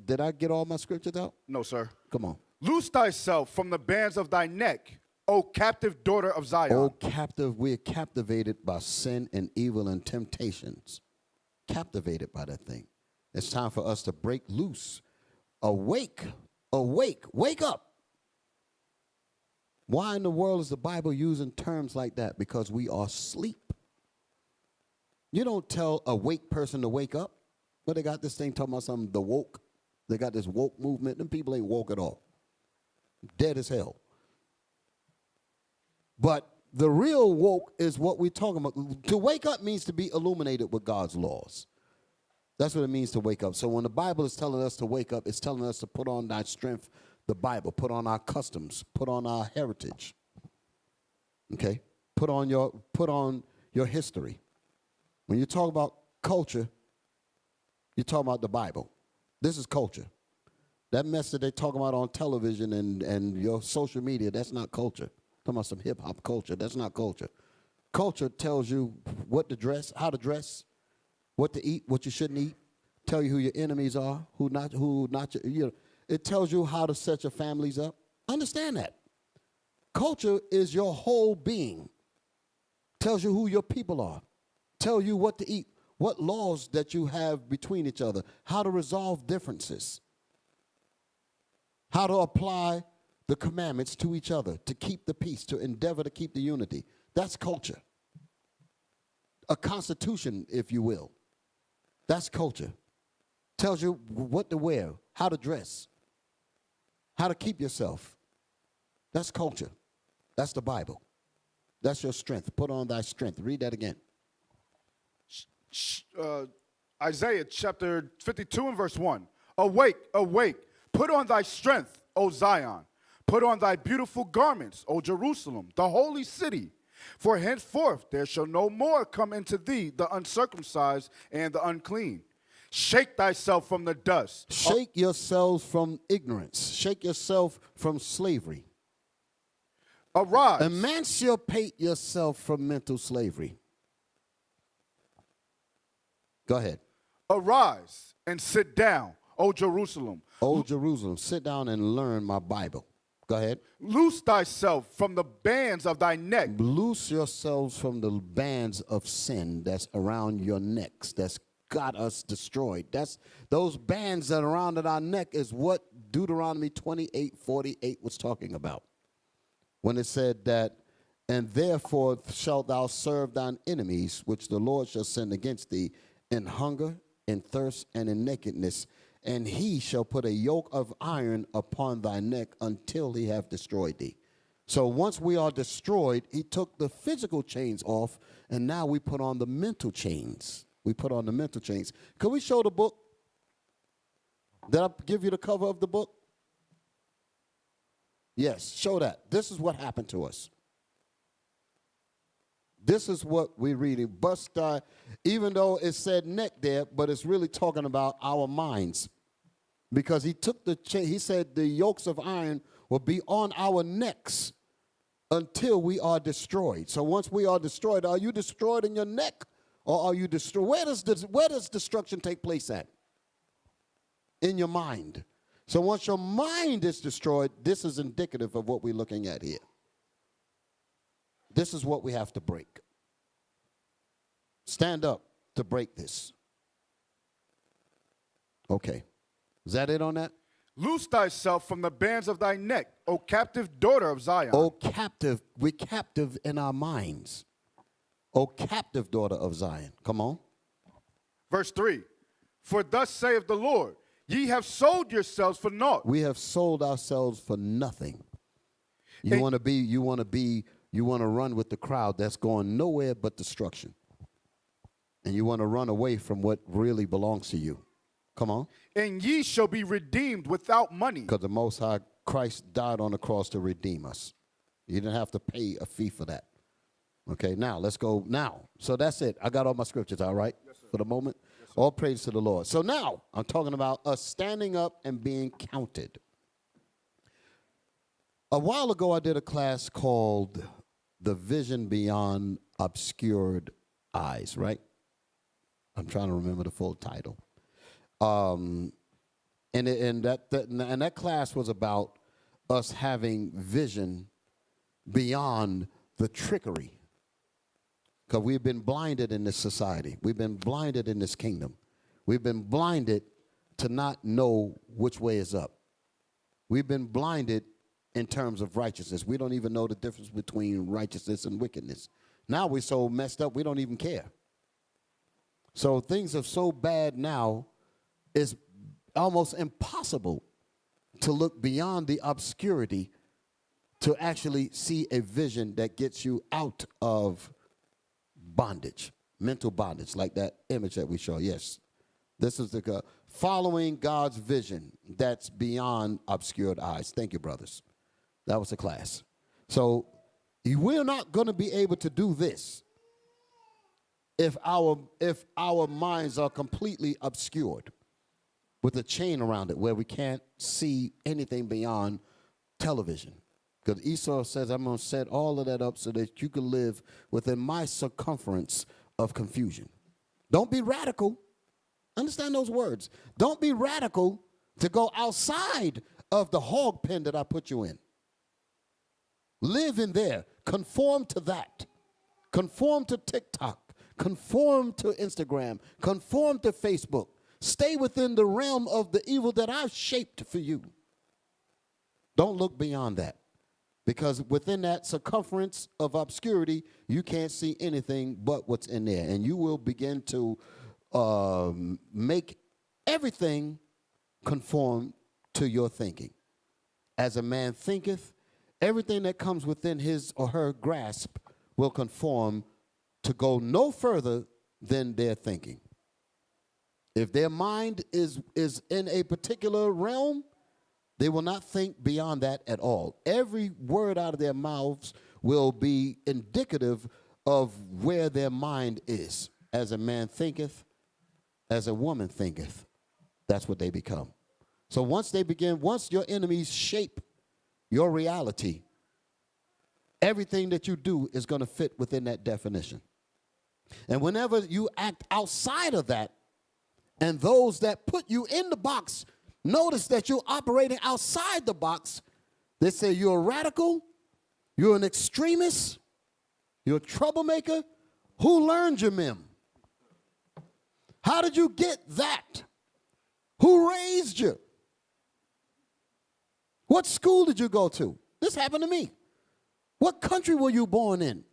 did I get all my scriptures out? No, sir. Come on. Loose thyself from the bands of thy neck, O captive daughter of Zion. O captive, we're captivated by sin and evil and temptations. Captivated by that thing. It's time for us to break loose. Awake, awake, wake up. Why in the world is the Bible using terms like that? Because we are asleep. You don't tell a awake person to wake up. But they got this thing talking about something, the woke. They got this woke movement. Them people ain't woke at all. Dead as hell. But the real woke is what we're talking about. To wake up means to be illuminated with God's laws. That's what it means to wake up. So when the Bible is telling us to wake up, it's telling us to put on thy strength, the Bible, put on our customs, put on our heritage. Okay? Put on your history. When you talk about culture, you're talking about the Bible. This is culture. That mess that they talk about on television and your social media, that's not culture. Talking about some hip-hop culture, that's not culture. Culture tells you what to dress, how to dress, what to eat, what you shouldn't eat, tell you who your enemies are, who not it tells you how to set your families up. Understand that. Culture is your whole being. Tells you who your people are. Tell you what to eat, what laws that you have between each other, how to resolve differences, how to apply the commandments to each other, to keep the peace, to endeavor to keep the unity. That's culture. A constitution, if you will. That's culture. Tells you what to wear, how to dress, how to keep yourself. That's culture. That's the Bible. That's your strength. Put on thy strength. Read that again. Isaiah chapter 52 and verse 1. Awake, awake, put on thy strength, O Zion. Put on thy beautiful garments, O Jerusalem, the holy city. For henceforth there shall no more come into thee the uncircumcised and the unclean. Shake thyself from the dust. Shake yourselves from ignorance. Shake yourself from slavery. Arise. Emancipate yourself from mental slavery. Go ahead. Arise and sit down, O Jerusalem. O Jerusalem, sit down and learn my Bible. Go ahead. Loose thyself from the bands of thy neck. Loose yourselves from the bands of sin that's around your necks, that's got us destroyed. That's those bands that are around our neck is what Deuteronomy 28:48 was talking about. When it said that, and therefore shalt thou serve thine enemies, which the Lord shall send against thee, in hunger, in thirst, and in nakedness, and he shall put a yoke of iron upon thy neck until he have destroyed thee. So once we are destroyed, he took the physical chains off, and now we put on the mental chains. We put on the mental chains. Can we show the book? Did I give you the cover of the book? Yes, show that. This is what happened to us. This is what we're reading. Bust even though it said neck there, but it's really talking about our minds. Because he took he said the yokes of iron will be on our necks until we are destroyed. So once we are destroyed, are you destroyed in your neck or are you destroyed? Where does destruction take place at? In your mind. So once your mind is destroyed, this is indicative of what we're looking at here. This is what we have to break. Stand up to break this. Okay. Is that it on that? Loose thyself from the bands of thy neck, O captive daughter of Zion. O captive, we're captive in our minds. O captive daughter of Zion. Come on. Verse 3. For thus saith the Lord, ye have sold yourselves for naught. We have sold ourselves for nothing. You want to run with the crowd that's going nowhere but destruction. And you want to run away from what really belongs to you. Come on. And ye shall be redeemed without money. Because the Most High Christ died on the cross to redeem us. You didn't have to pay a fee for that. Okay, now let's go now. So that's it. I got all my scriptures, all right, yes, for the moment. Yes, all praise to the Lord. So now I'm talking about us standing up and being counted. A while ago, I did a class called The Vision Beyond Obscured Eyes, right? I'm trying to remember the full title. And that class was about us having vision beyond the trickery. Because we've been blinded in this society. We've been blinded in this kingdom. We've been blinded to not know which way is up. We've been blinded in terms of righteousness. We don't even know the difference between righteousness and wickedness. Now we're so messed up, we don't even care. So things are so bad now, it's almost impossible to look beyond the obscurity to actually see a vision that gets you out of bondage, mental bondage, like that image that we show. Yes, this is the following God's vision that's beyond obscured eyes. Thank you, brothers. That was the class. So we're not going to be able to do this if our minds are completely obscured with a chain around it where we can't see anything beyond television. Because Esau says, I'm going to set all of that up so that you can live within my circumference of confusion. Don't be radical. Understand those words. Don't be radical to go outside of the hog pen that I put you in. Live in there. Conform to that. Conform to TikTok. Conform to Instagram. Conform to Facebook. Stay within the realm of the evil that I've shaped for you. Don't look beyond that. Because within that circumference of obscurity, you can't see anything but what's in there. And you will begin to make everything conform to your thinking. As a man thinketh, everything that comes within his or her grasp will conform to go no further than their thinking. If their mind is in a particular realm, they will not think beyond that at all. Every word out of their mouths will be indicative of where their mind is. As a man thinketh, as a woman thinketh, that's what they become. So once your enemies shape your reality, everything that you do is going to fit within that definition. And whenever you act outside of that, and those that put you in the box notice that you're operating outside the box, they say you're a radical, you're an extremist, you're a troublemaker. Who learned your mem? How did you get that? Who raised you? What school did you go to? This happened to me. What country were you born in?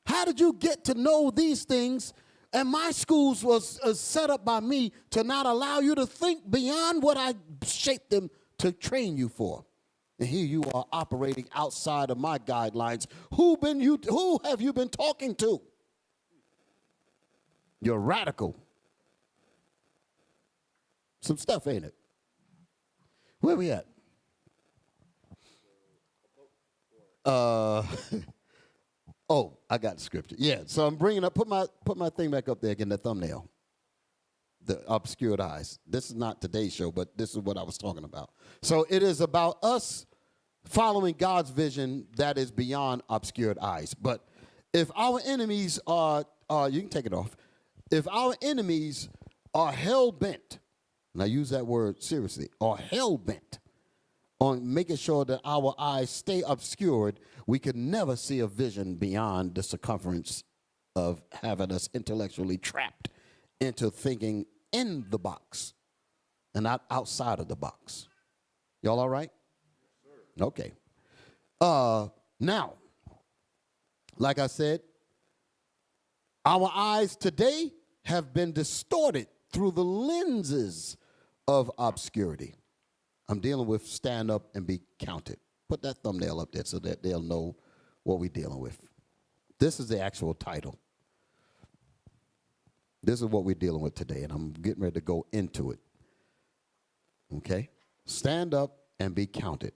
How did you get to know these things? And my schools was set up by me to not allow you to think beyond what I shaped them to train you for. And here you are operating outside of my guidelines. Who have you been talking to? You're radical. Some stuff, ain't it? Where we at? Oh, I got the scripture. Yeah, so I'm bringing up, put my thing back up there again, the thumbnail. The obscured eyes. This is not today's show, but this is what I was talking about. So it is about us following God's vision that is beyond obscured eyes. But if our enemies are you can take it off. If our enemies are hell-bent, and I use that word seriously, are hell-bent on making sure that our eyes stay obscured, we could never see a vision beyond the circumference of having us intellectually trapped into thinking in the box and not outside of the box. Y'all all right? Yes, okay. Now, like I said, our eyes today have been distorted through the lenses of obscurity. I'm dealing with stand up and be counted. Put that thumbnail up there so that they'll know what we're dealing with. This is the actual title. This is what we're dealing with today, and I'm getting ready to go into it. Okay? Stand up and be counted.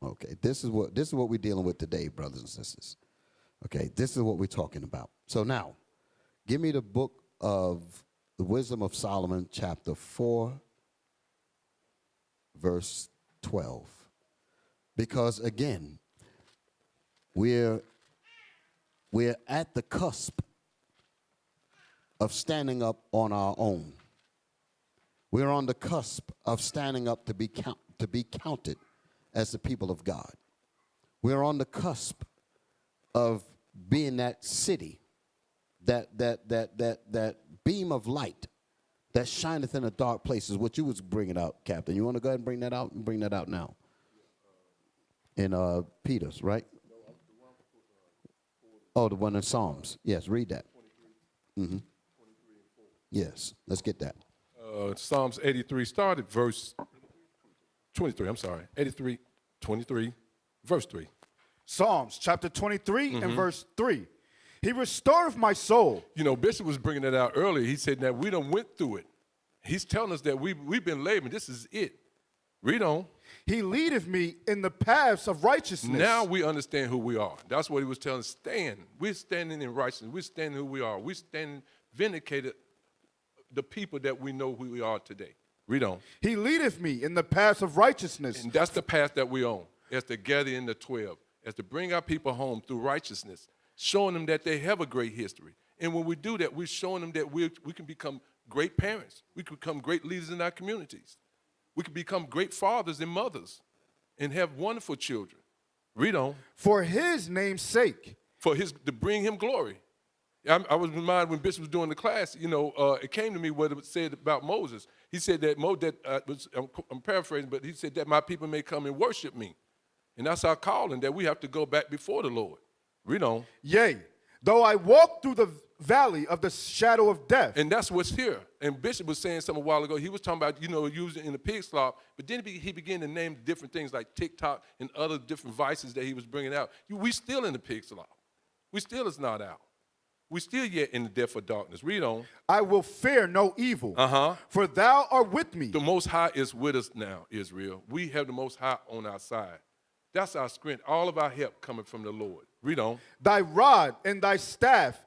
Okay, this is what we're dealing with today, brothers and sisters. Okay, this is what we're talking about. So now, give me the book of the Wisdom of Solomon, chapter 4, verse 12. Because again, we're at the cusp of standing up on our own. We're on the cusp of standing up to be counted as the people of God. We're on the cusp of being that city, that beam of light that shineth in the dark places, what you was bringing out, Captain. You want to go ahead and bring that out? And bring that out now. In Peter's, right? Oh, the one in Psalms. Yes, read that. Mm-hmm. Yes, let's get that. Psalms 83, start at verse 23. I'm sorry. 83, 23, verse 3. Psalms chapter 23 and verse 3. He restoreth my soul. You know, Bishop was bringing that out earlier. He said that we done went through it. He's telling us that we've been laboring. This is it. Read on. He leadeth me in the paths of righteousness. Now we understand who we are. That's what he was telling us. Stand. We're standing in righteousness. We're standing who we are. We're standing vindicated the people that we know who we are today. Read on. He leadeth me in the paths of righteousness. And that's the path that we on, as to gather in the 12, as to bring our people home through righteousness, showing them that they have a great history. And when we do that, we're showing them that we can become great parents. We can become great leaders in our communities. We can become great fathers and mothers and have wonderful children. Read on. For his name's sake. To bring him glory. I was reminded when Bishop was doing the class, it came to me what it said about Moses. He said that, I'm paraphrasing, but he said that my people may come and worship me. And that's our calling, that we have to go back before the Lord. Read on. Yea, though I walk through the valley of the shadow of death. And that's what's here. And Bishop was saying something a while ago. He was talking about, using in the pig slop, but then he began to name different things like TikTok and other different vices that he was bringing out. We still in the pig slop. We still is not out. We still yet in the depth of darkness. Read on. I will fear no evil, for thou art with me. The Most High is with us now, Israel. We have the Most High on our side. That's our strength. All of our help coming from the Lord. Read on. Thy rod and thy staff,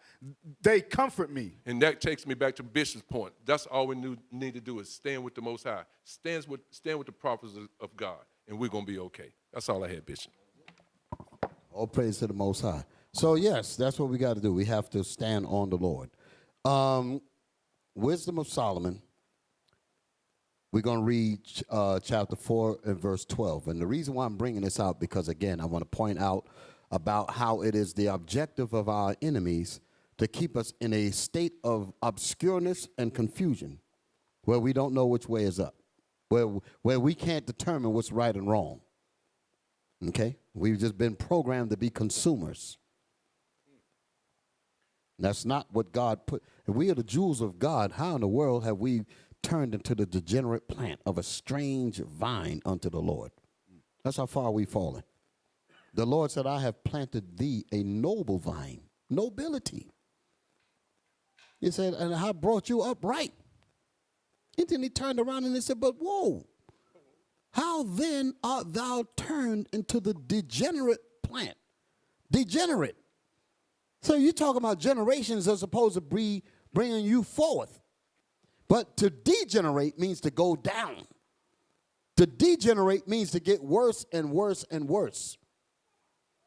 they comfort me. And that takes me back to Bishop's point. That's all we need to do is stand with the Most High. Stand with the prophets of God, and we're going to be okay. That's all I had, Bishop. All praise to the Most High. So, yes, that's what we got to do. We have to stand on the Lord. Wisdom of Solomon, we're going to read chapter 4 and verse 12. And the reason why I'm bringing this out, because, again, I want to point out about how it is the objective of our enemies to keep us in a state of obscureness and confusion, where we don't know which way is up, where we can't determine what's right and wrong. Okay? We've just been programmed to be consumers. That's not what God put. If we are the jewels of God, how in the world have we turned into the degenerate plant of a strange vine unto the Lord? That's how far we've fallen. The Lord said, I have planted thee a noble vine, nobility. He said, and I brought you upright. And then he turned around and he said, but whoa, how then art thou turned into the degenerate plant? Degenerate. So you're talking about generations are supposed to be bringing you forth. But to degenerate means to go down. To degenerate means to get worse and worse and worse.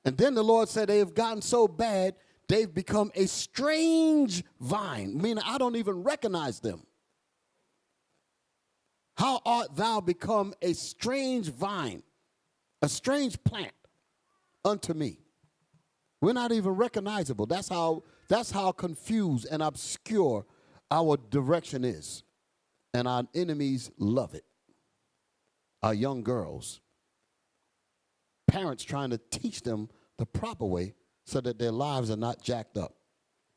And then the Lord said they have gotten so bad, they've become a strange vine, meaning I don't even recognize them. How art thou become a strange vine, a strange plant unto me? We're not even recognizable. That's how confused and obscure our direction is. And our enemies love it. Our young girls, parents trying to teach them the proper way so that their lives are not jacked up.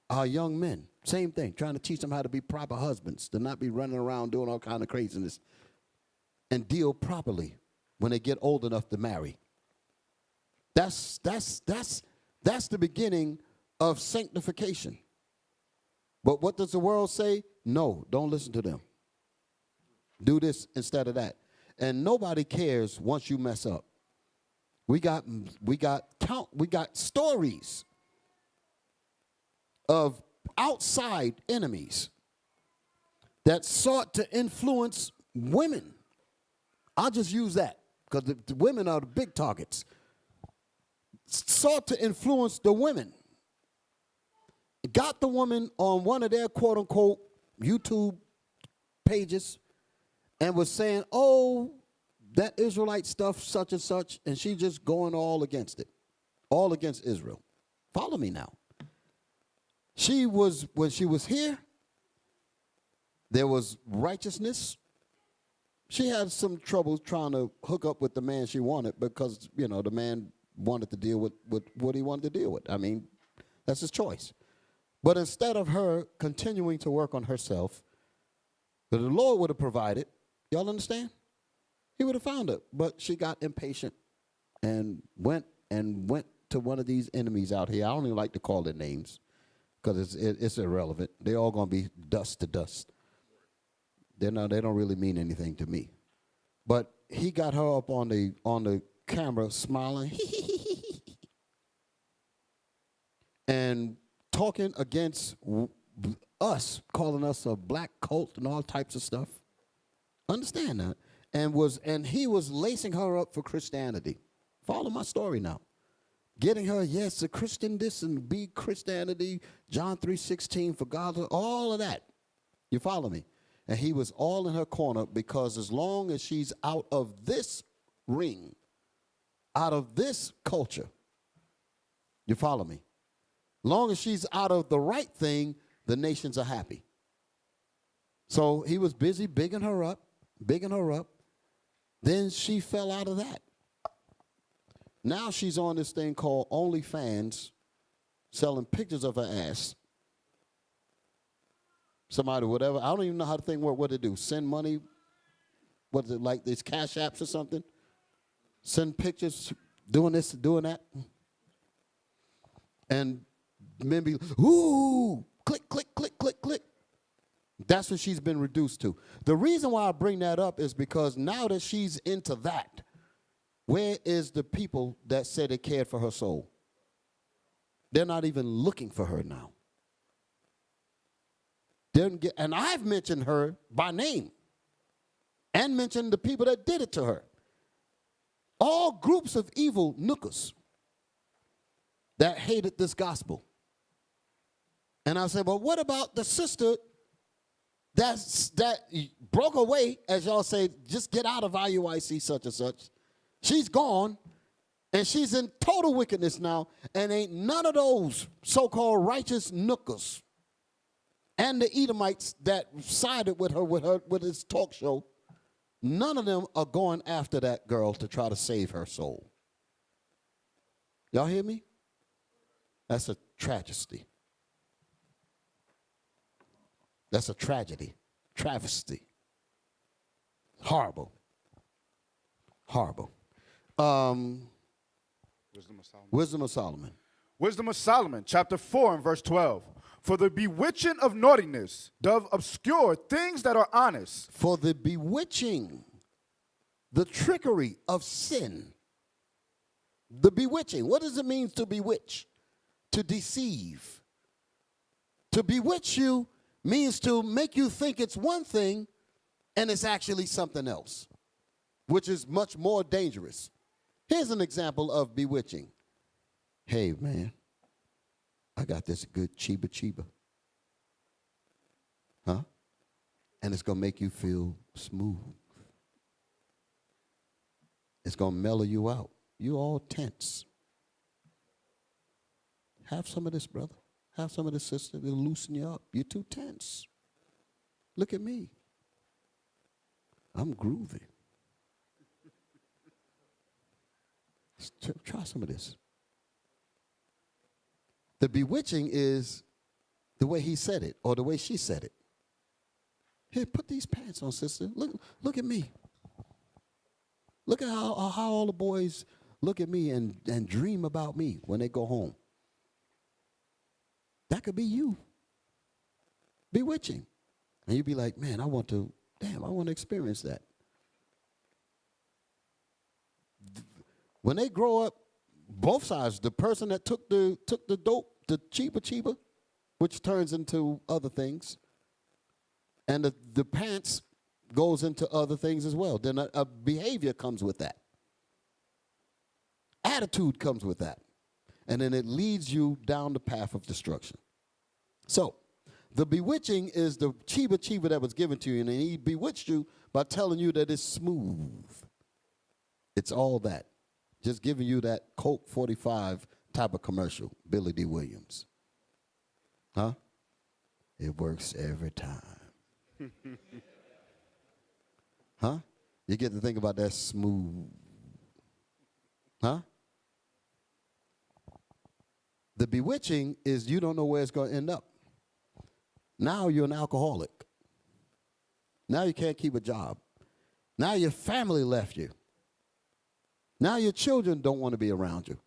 Our young men, same thing, trying to teach them how to be proper husbands, to not be running around doing all kind of craziness, and deal properly when they get old enough to marry. That's the beginning of sanctification. But what does the world say? No, don't listen to them. Do this instead of that. And nobody cares once you mess up. We got stories of outside enemies that sought to influence women. I'll just use that because the women are the big targets. Sought to influence the women. Got the woman on one of their quote unquote YouTube pages and was saying, oh, that Israelite stuff, such and such, and she just going all against it, all against Israel. Follow me now. When she was here, there was righteousness. She had some trouble trying to hook up with the man she wanted because, the man wanted to deal with what he wanted to deal with. I mean, that's his choice. But instead of her continuing to work on herself, that the Lord would have provided, y'all understand? He would have found her. But she got impatient and went to one of these enemies out here. I don't even like to call their names because it's irrelevant. They're all going to be dust to dust. They don't really mean anything to me. But he got her up on the camera smiling and talking against us, calling us a black cult and all types of stuff. Understand that? And he was lacing her up for Christianity. Follow my story now. Getting her, yes, a Christian this and be Christianity, John 3:16 for God, all of that. You follow me? And he was all in her corner because as long as she's out of this ring, out of this culture, you follow me? Long as she's out of the right thing, the nations are happy. So he was busy bigging her up. Then she fell out of that. Now she's on this thing called OnlyFans, selling pictures of her ass. Somebody, whatever. I don't even know how the thing works, what to do. Send money, what is it, like these cash apps or something? Send pictures, doing this, doing that. And men be, ooh, click, click, click, click, click. That's what she's been reduced to. The reason why I bring that up is because now that she's into that, where is the people that said they cared for her soul? They're not even looking for her now. And I've mentioned her by name and mentioned the people that did it to her. All groups of evil nookers that hated this gospel. And I said, but what about the sister that broke away, as y'all say, just get out of IUIC such and such. She's gone, and she's in total wickedness now, and ain't none of those so-called righteous nookers and the Edomites that sided with her with his talk show, none of them are going after that girl to try to save her soul. Y'all hear me? That's a tragedy. That's a tragedy, travesty. Horrible. Horrible. Wisdom of Solomon. Wisdom of Solomon. Wisdom of Solomon, chapter 4 and verse 12. For the bewitching of naughtiness doth obscure things that are honest. For the bewitching, the trickery of sin. The bewitching. What does it mean to bewitch? To deceive. To bewitch you means to make you think it's one thing and it's actually something else, which is much more dangerous. Here's an example of bewitching. Hey, man, I got this good chiba. Huh? And it's going to make you feel smooth. It's going to mellow you out. You all tense. Have some of this, brother. Have some of this, sister. It'll loosen you up. You're too tense. Look at me. I'm groovy. Try some of this. The bewitching is the way he said it or the way she said it. Here, put these pants on, sister. Look at me. Look at how all the boys look at me and dream about me when they go home. That could be you. Bewitching. And you'd be like, man, I want to experience that. When they grow up, both sides, the person that took the dope, the chiba, which turns into other things, and the pants goes into other things as well. Then a behavior comes with that. Attitude comes with that. And then it leads you down the path of destruction. So, the bewitching is the chiba that was given to you, and he bewitched you by telling you that it's smooth. It's all that. Just giving you that Coke 45 type of commercial, Billy D. Williams. Huh? It works every time. Huh? You get to think about that smooth. Huh? The bewitching is you don't know where it's going to end up. Now you're an alcoholic. Now you can't keep a job. Now your family left you. Now your children don't want to be around you.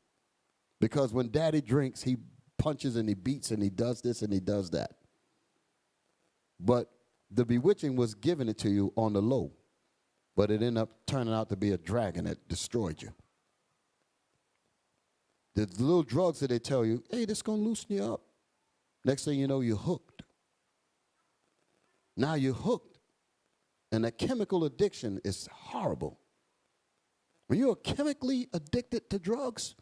Because when daddy drinks, he punches and he beats and he does this and he does that. But the bewitching was giving it to you on the low. But it ended up turning out to be a dragon that destroyed you. The little drugs that they tell you, hey, this is going to loosen you up. Next thing you know, you're hooked. Now you're hooked. And that chemical addiction is horrible. When you're chemically addicted to drugs,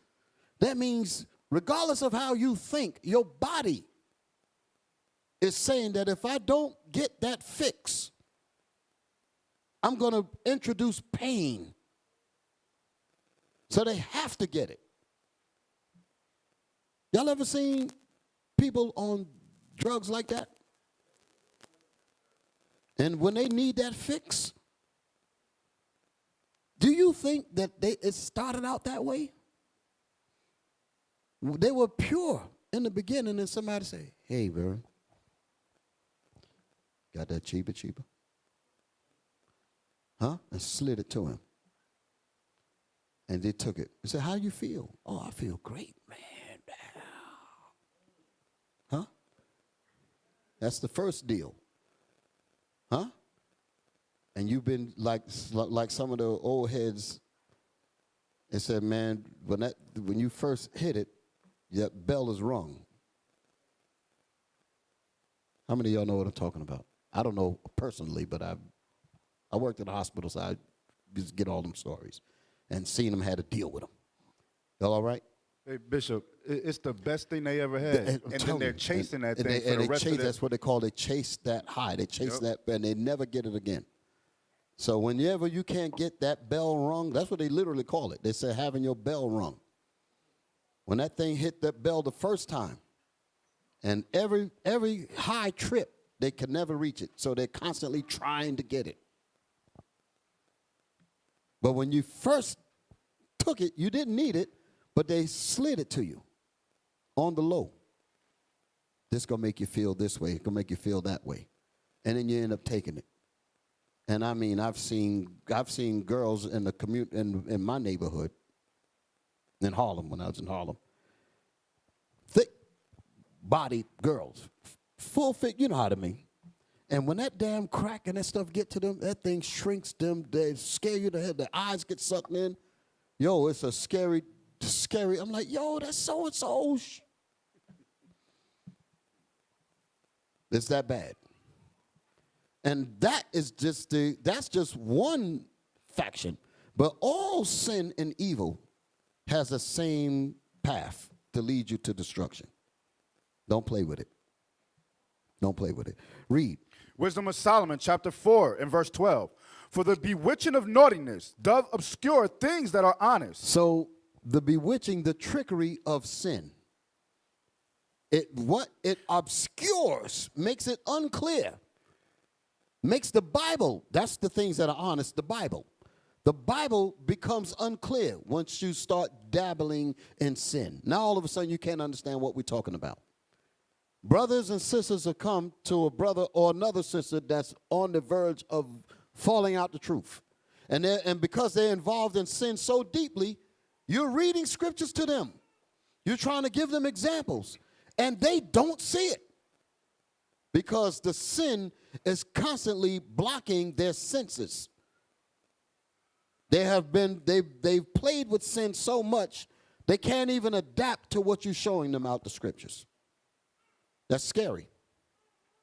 that means regardless of how you think, your body is saying that if I don't get that fix, I'm going to introduce pain. So they have to get it. Y'all ever seen people on drugs like that? And when they need that fix, do you think that it started out that way? They were pure in the beginning, and somebody say, hey, Vernon, got that cheaper? Huh? And slid it to him. And they took it. He said, how do you feel? Oh, I feel great, man. Huh? That's the first deal. Huh? And you've been like some of the old heads. They said, man, when you first hit it, that bell is rung. How many of y'all know what I'm talking about? I don't know personally, but I worked at a hospital, so I just get all them stories and seen them had to deal with them. Y'all all right? Hey, Bishop, it's the best thing they ever had. And then they're chasing that thing for the rest of their... That's what they call, they chase that high. They chase that, and they never get it again. So whenever you can't get that bell rung, that's what they literally call it. They say having your bell rung. When that thing hit that bell the first time, and every high trip, they can never reach it. So they're constantly trying to get it. But when you first took it, you didn't need it, but they slid it to you on the low. This is going to make you feel this way. It's going to make you feel that way. And then you end up taking it. And I mean, I've seen girls in the in my neighborhood, in Harlem, when I was in Harlem, thick-bodied girls, full fit, you know how to mean. And when that damn crack and that stuff get to them, that thing shrinks them. They scare you to head. Their eyes get sucked in. Yo, it's a scary. I'm like, yo, that's so-and-so. It's that bad. And that's just one faction. But all sin and evil has the same path to lead you to destruction. Don't play with it. Don't play with it. Read. Wisdom of Solomon, chapter 4, and verse 12. For the bewitching of naughtiness doth obscure things that are honest. So the bewitching, the trickery of sin, it obscures, makes it unclear, makes the Bible, that's the things that are honest, the Bible. The Bible becomes unclear once you start dabbling in sin. Now all of a sudden you can't understand what we're talking about. Brothers and sisters have come to a brother or another sister that's on the verge of falling out the truth. And because they're involved in sin so deeply, you're reading scriptures to them. You're trying to give them examples. And they don't see it. Because the sin is constantly blocking their senses. They've played with sin so much, they can't even adapt to what you're showing them out the scriptures. That's scary.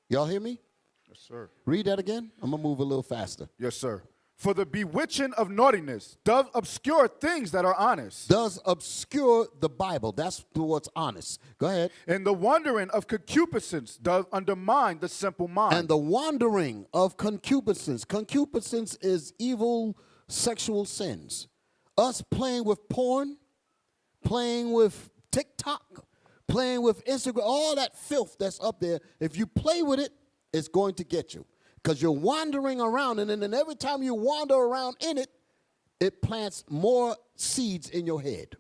Y'all hear me? Yes, sir. Read that again. I'm going to move a little faster. Yes, sir. For the bewitching of naughtiness doth obscure things that are honest. Does obscure the Bible. That's what's honest. Go ahead. And the wandering of concupiscence doth undermine the simple mind. And the wandering of concupiscence. Concupiscence is evil sexual sins. Us playing with porn, playing with TikTok, playing with Instagram, all that filth that's up there, if you play with it, it's going to get you. Because you're wandering around, and then every time you wander around in it, it plants more seeds in your head.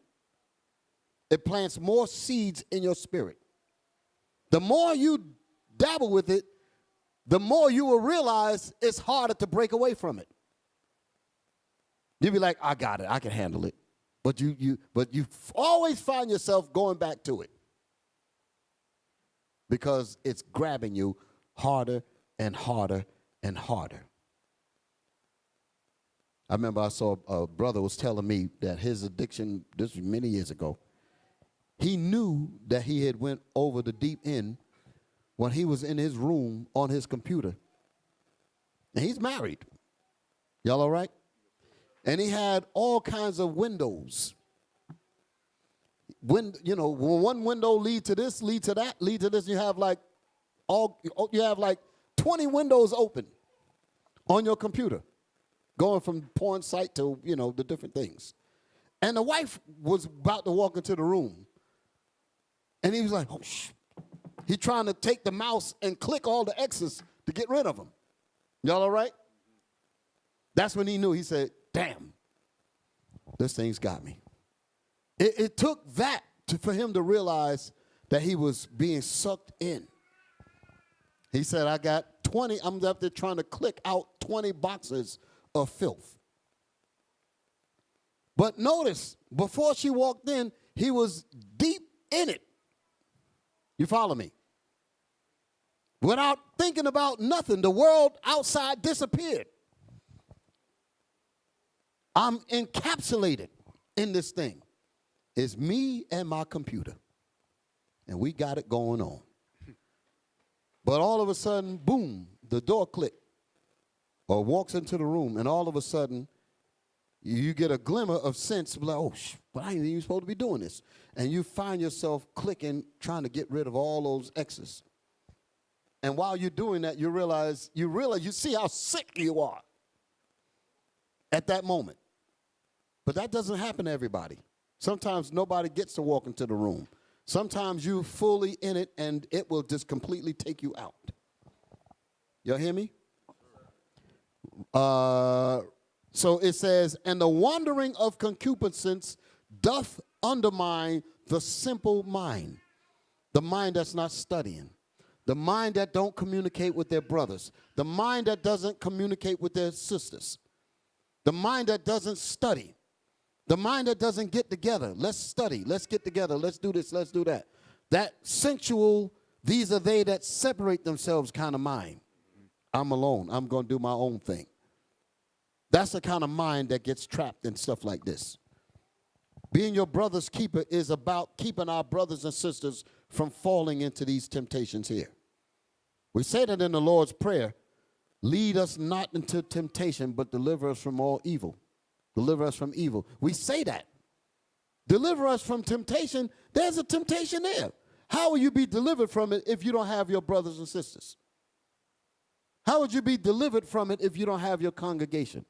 It plants more seeds in your spirit. The more you dabble with it, the more you will realize it's harder to break away from it. You'll be like, I got it, I can handle it. But you always find yourself going back to it. Because it's grabbing you harder and harder and harder. I remember I saw a brother was telling me that his addiction, this was many years ago, he knew that he had went over the deep end when he was in his room on his computer. And he's married. Y'all all right? And he had all kinds of windows. When one window lead to this, lead to that, lead to this, you have like 20 windows open on your computer, going from porn site to, the different things. And the wife was about to walk into the room. And he was like, oh, shh. He trying to take the mouse and click all the X's to get rid of them. Y'all all right? That's when he knew. He said, damn, this thing's got me. It took that for him to realize that he was being sucked in. He said, I got 20, I'm up there trying to click out 20 boxes of filth. But notice, before she walked in, he was deep in it. You follow me? Without thinking about nothing, the world outside disappeared. I'm encapsulated in this thing. It's me and my computer. And we got it going on. But all of a sudden, boom, the door clicked or walks into the room, and all of a sudden, you get a glimmer of sense, like, oh, but I ain't even supposed to be doing this. And you find yourself clicking, trying to get rid of all those X's. And while you're doing that, you realize, you see how sick you are at that moment. But that doesn't happen to everybody. Sometimes nobody gets to walk into the room. Sometimes you're fully in it, and it will just completely take you out. Y'all hear me? So it says, and the wandering of concupiscence doth undermine the simple mind, the mind that's not studying, the mind that don't communicate with their brothers, the mind that doesn't communicate with their sisters, the mind that doesn't study, the mind that doesn't get together. Let's study, let's get together, let's do this, let's do that. That sensual, these are they that separate themselves kind of mind. I'm alone, I'm going to do my own thing. That's the kind of mind that gets trapped in stuff like this. Being your brother's keeper is about keeping our brothers and sisters from falling into these temptations here. We say that in the Lord's Prayer, lead us not into temptation, but deliver us from all evil. Deliver us from evil. We say that. Deliver us from temptation. There's a temptation there. How will you be delivered from it if you don't have your brothers and sisters? How would you be delivered from it if you don't have your congregation?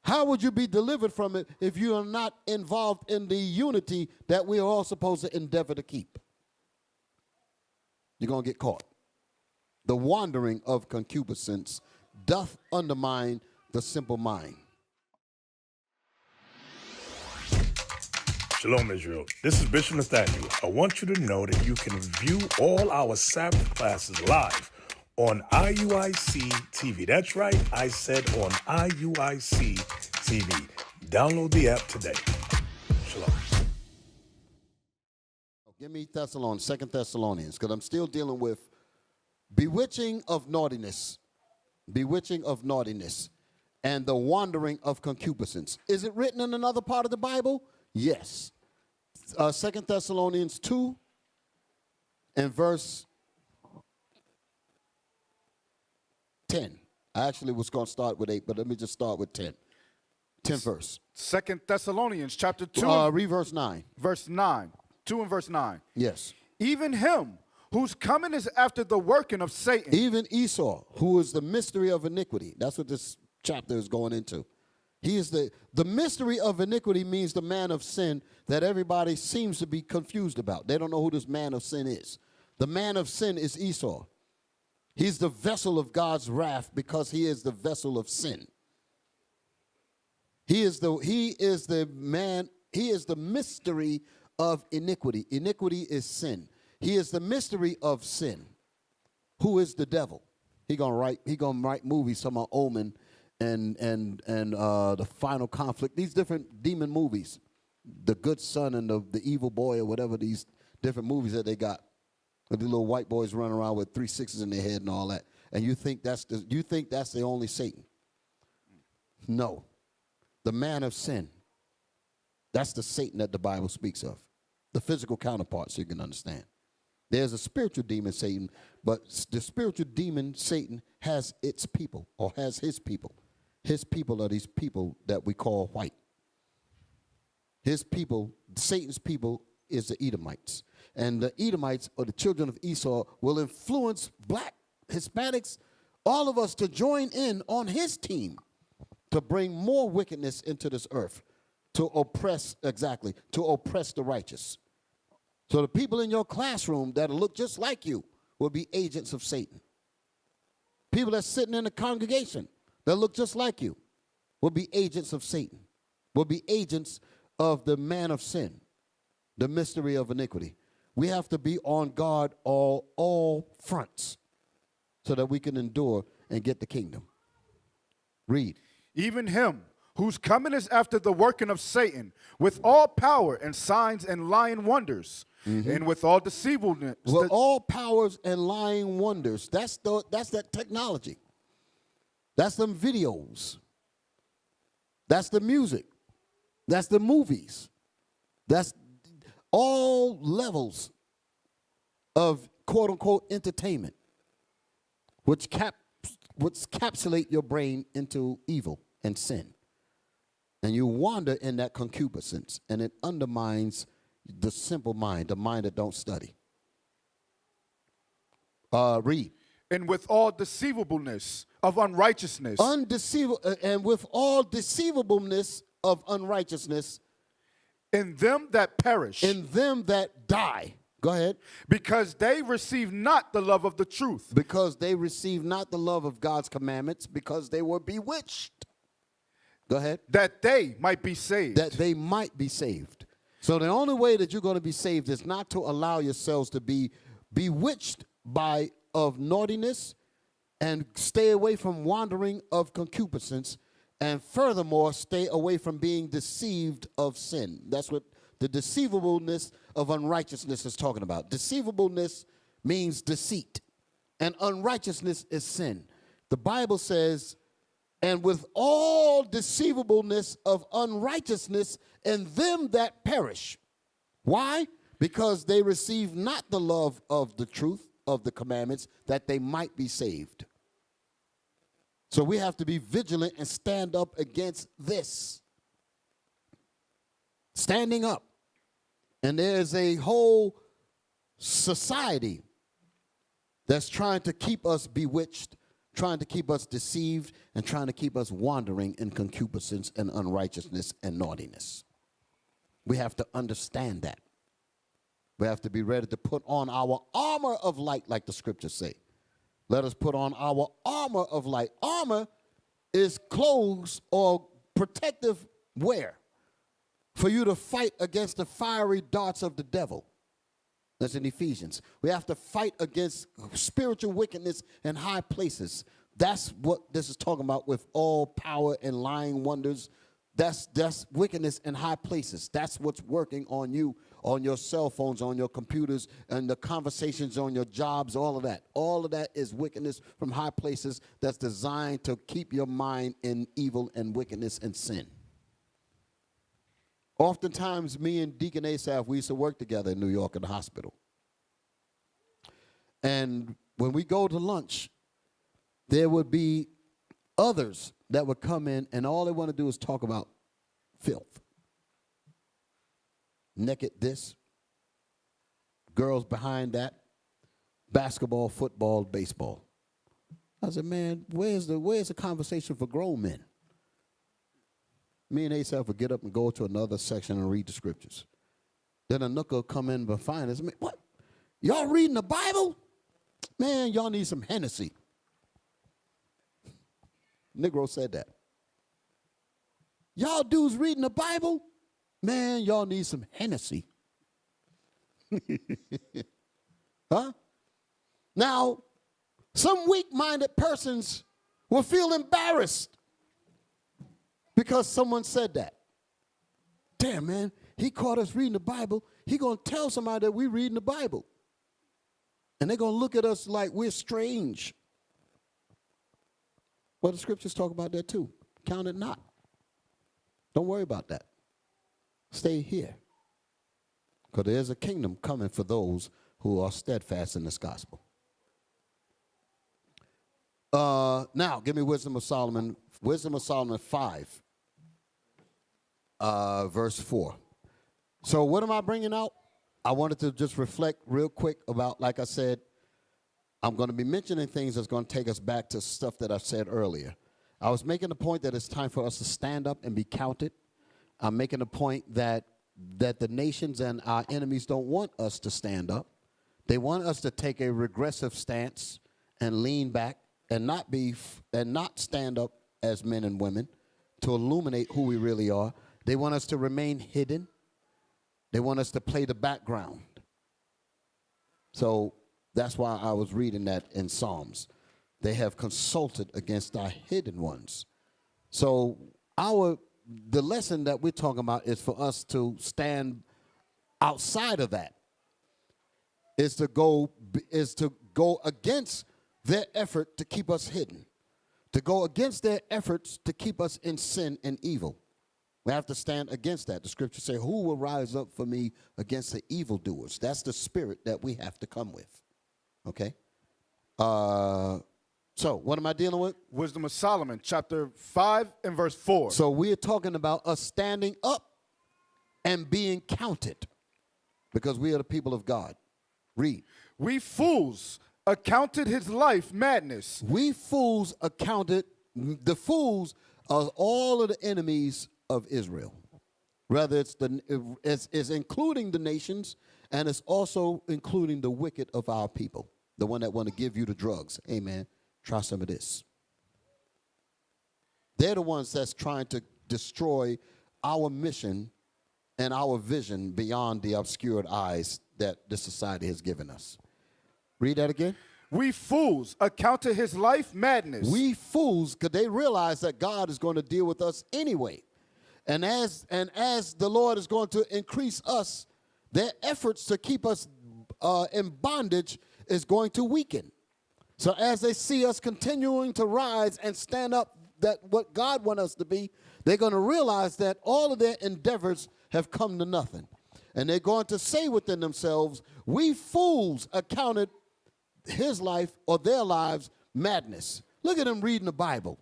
How would you be delivered from it if you are not involved in the unity that we are all supposed to endeavor to keep? You're going to get caught. The wandering of concupiscence doth undermine the simple mind. Shalom, Israel. This is Bishop Nathaniel. I want you to know that you can view all our Sabbath classes live on IUIC TV. That's right, I said on IUIC TV. Download the app today. Shalom. Give me Thessalonians, 2 Thessalonians, because I'm still dealing with bewitching of naughtiness, and the wandering of concupiscence. Is it written in another part of the Bible? Yes. 2 Thessalonians 2 and verse 10. I actually was going to start with 8, but let me just start with 10. 10th verse. 2 Thessalonians chapter 2. Read verse 9. Verse 9. 2 and verse 9. Yes. Even him whose coming is after the working of Satan. Even Esau, who is the mystery of iniquity. That's what this chapter is going into. He is the mystery of iniquity means the man of sin that everybody seems to be confused about. They don't know who this man of sin is. The man of sin is Esau. He's the vessel of God's wrath because he is the vessel of sin. He is the mystery of iniquity. Iniquity is sin. He is the mystery of sin. Who is the devil? He gonna write movies talking about Omen and the final conflict. These different demon movies, the good son and the evil boy or whatever, these different movies that they got. With the little white boys running around with 3 6s in their head and all that. And you think that's the only Satan. No. The man of sin. That's the Satan that the Bible speaks of. The physical counterpart, so you can understand. There's a spiritual demon, Satan, but the spiritual demon, Satan, has its people, or has his people. His people are these people that we call white. His people, Satan's people, is the Edomites. And the Edomites, or the children of Esau, will influence black, Hispanics, all of us to join in on his team to bring more wickedness into this earth, to oppress the righteous. So the people in your classroom that look just like you will be agents of Satan. People that's sitting in the congregation that look just like you will be agents of Satan, will be agents of the man of sin, the mystery of iniquity. We have to be on guard all fronts so that we can endure and get the kingdom. Read. Even him whose coming is after the working of Satan, with all power and signs and lying wonders, and with all deceivableness. With all powers and lying wonders. That's that technology. That's them videos. That's the music. That's the movies. That's all levels of quote unquote entertainment, which capsulate your brain into evil and sin. And you wander in that concupiscence, and it undermines the simple mind, the mind that don't study. Read. And with all deceivableness of unrighteousness. And with all deceivableness of unrighteousness. In them that perish. In them that die. Go ahead. Because they receive not the love of the truth. Because they receive not the love of God's commandments, because they were bewitched. Go ahead. That they might be saved. That they might be saved. So the only way that you're going to be saved is not to allow yourselves to be bewitched of naughtiness, and stay away from wandering of concupiscence, and furthermore, stay away from being deceived of sin. That's what the deceivableness of unrighteousness is talking about. Deceivableness means deceit, and unrighteousness is sin. The Bible says, and with all deceivableness of unrighteousness in them that perish. Why? Because they receive not the love of the truth of the commandments, that they might be saved. So we have to be vigilant and stand up against this. Standing up. And there's a whole society that's trying to keep us bewitched, trying to keep us deceived, and trying to keep us wandering in concupiscence and unrighteousness and naughtiness. We have to understand that. We have to be ready to put on our armor of light, like the scriptures say. Let us put on our armor of light. Armor is clothes or protective wear for you to fight against the fiery darts of the devil. That's in Ephesians. We have to fight against spiritual wickedness in high places. That's what this is talking about with all power and lying wonders. That's wickedness in high places. That's what's working on you, on your cell phones, on your computers, and the conversations on your jobs, all of that. All of that is wickedness from high places that's designed to keep your mind in evil and wickedness and sin. Oftentimes, me and Deacon Asaph, we used to work together in New York in the hospital. And when we go to lunch, there would be others that would come in, and all they want to do is talk about filth. Naked this, girls behind that, basketball, football, baseball. I said, man, where's the conversation for grown men? Me and Asaph would get up and go to another section and read the scriptures. Then a nook will come in behind us. What? Y'all reading the Bible? Man, y'all need some Hennessy. Negro said that. Y'all dudes reading the Bible? Man, y'all need some Hennessy. Huh? Now, some weak-minded persons will feel embarrassed because someone said that. Damn, man, he caught us reading the Bible. He going to tell somebody that we reading the Bible. And they're going to look at us like we're strange. Well, the scriptures talk about that too. Count it not. Don't worry about that. Stay here. Because there's a kingdom coming for those who are steadfast in this gospel. Now, give me Wisdom of Solomon. Wisdom of Solomon 5, verse 4. So what am I bringing out? I wanted to just reflect real quick about, like I said, I'm going to be mentioning things that's going to take us back to stuff that I said earlier. I was making the point that it's time for us to stand up and be counted. I'm making the point that the nations and our enemies don't want us to stand up They want us to take a regressive stance and lean back and not stand up as men and women to illuminate who we really are. They want us to remain hidden. They want us to play the background. So that's why I was reading that in Psalms. They have consulted against our hidden ones. So the lesson that we're talking about is for us to stand outside of that. Is to go against their effort to keep us hidden, to go against their efforts to keep us in sin and evil. We have to stand against that. The scripture says, who will rise up for me against the evildoers? That's the spirit that we have to come with. Okay? So what am I dealing with? Wisdom of Solomon, chapter 5 and verse 4. So we're talking about us standing up and being counted because we are the people of God. Read. We fools accounted his life madness. We fools accounted, the fools are all of the enemies of Israel. Rather, it's including the nations, and it's also including the wicked of our people, the one that want to give you the drugs. Hey, man, try some of this. They're the ones that's trying to destroy our mission and our vision beyond the obscured eyes that this society has given us. Read that again. We fools accounted his life madness. We fools, because they realize that God is going to deal with us anyway. And as the Lord is going to increase us, their efforts to keep us in bondage is going to weaken. So as they see us continuing to rise and stand up that what God wants us to be, they're going to realize that all of their endeavors have come to nothing. And they're going to say within themselves, we fools accounted his life or their lives madness. Look at him reading the Bible.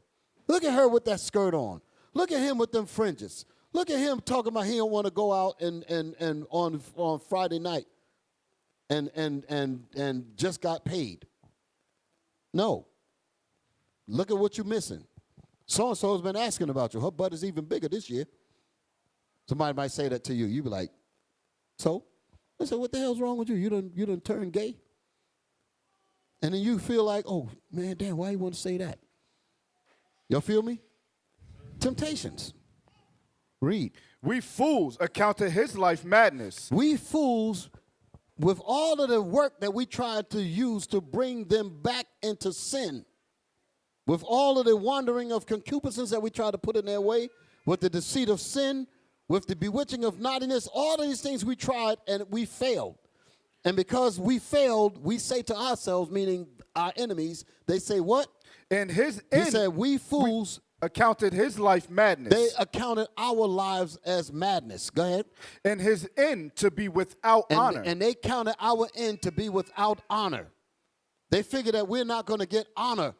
Look at her with that skirt on. Look at him with them fringes. Look at him talking about he don't want to go out and on Friday night and just got paid. No. Look at what you're missing. So-and-so has been asking about you. Her butt is even bigger this year. Somebody might say that to you. You be like, so? I said, what the hell's wrong with you? You done turned gay? And then you feel like, oh, man, damn, why you want to say that? Y'all feel me? Temptations. Read. We fools accounted his life madness. We fools, with all of the work that we tried to use to bring them back into sin, with all of the wandering of concupiscence that we tried to put in their way, with the deceit of sin, with the bewitching of naughtiness, all of these things we tried and we failed. And because we failed, we say to ourselves, meaning our enemies, they say what? And his He end, said, we fools accounted his life madness. They accounted our lives as madness. Go ahead. And his end to be without honor. And they counted our end to be without honor. They figured that we're not going to get honor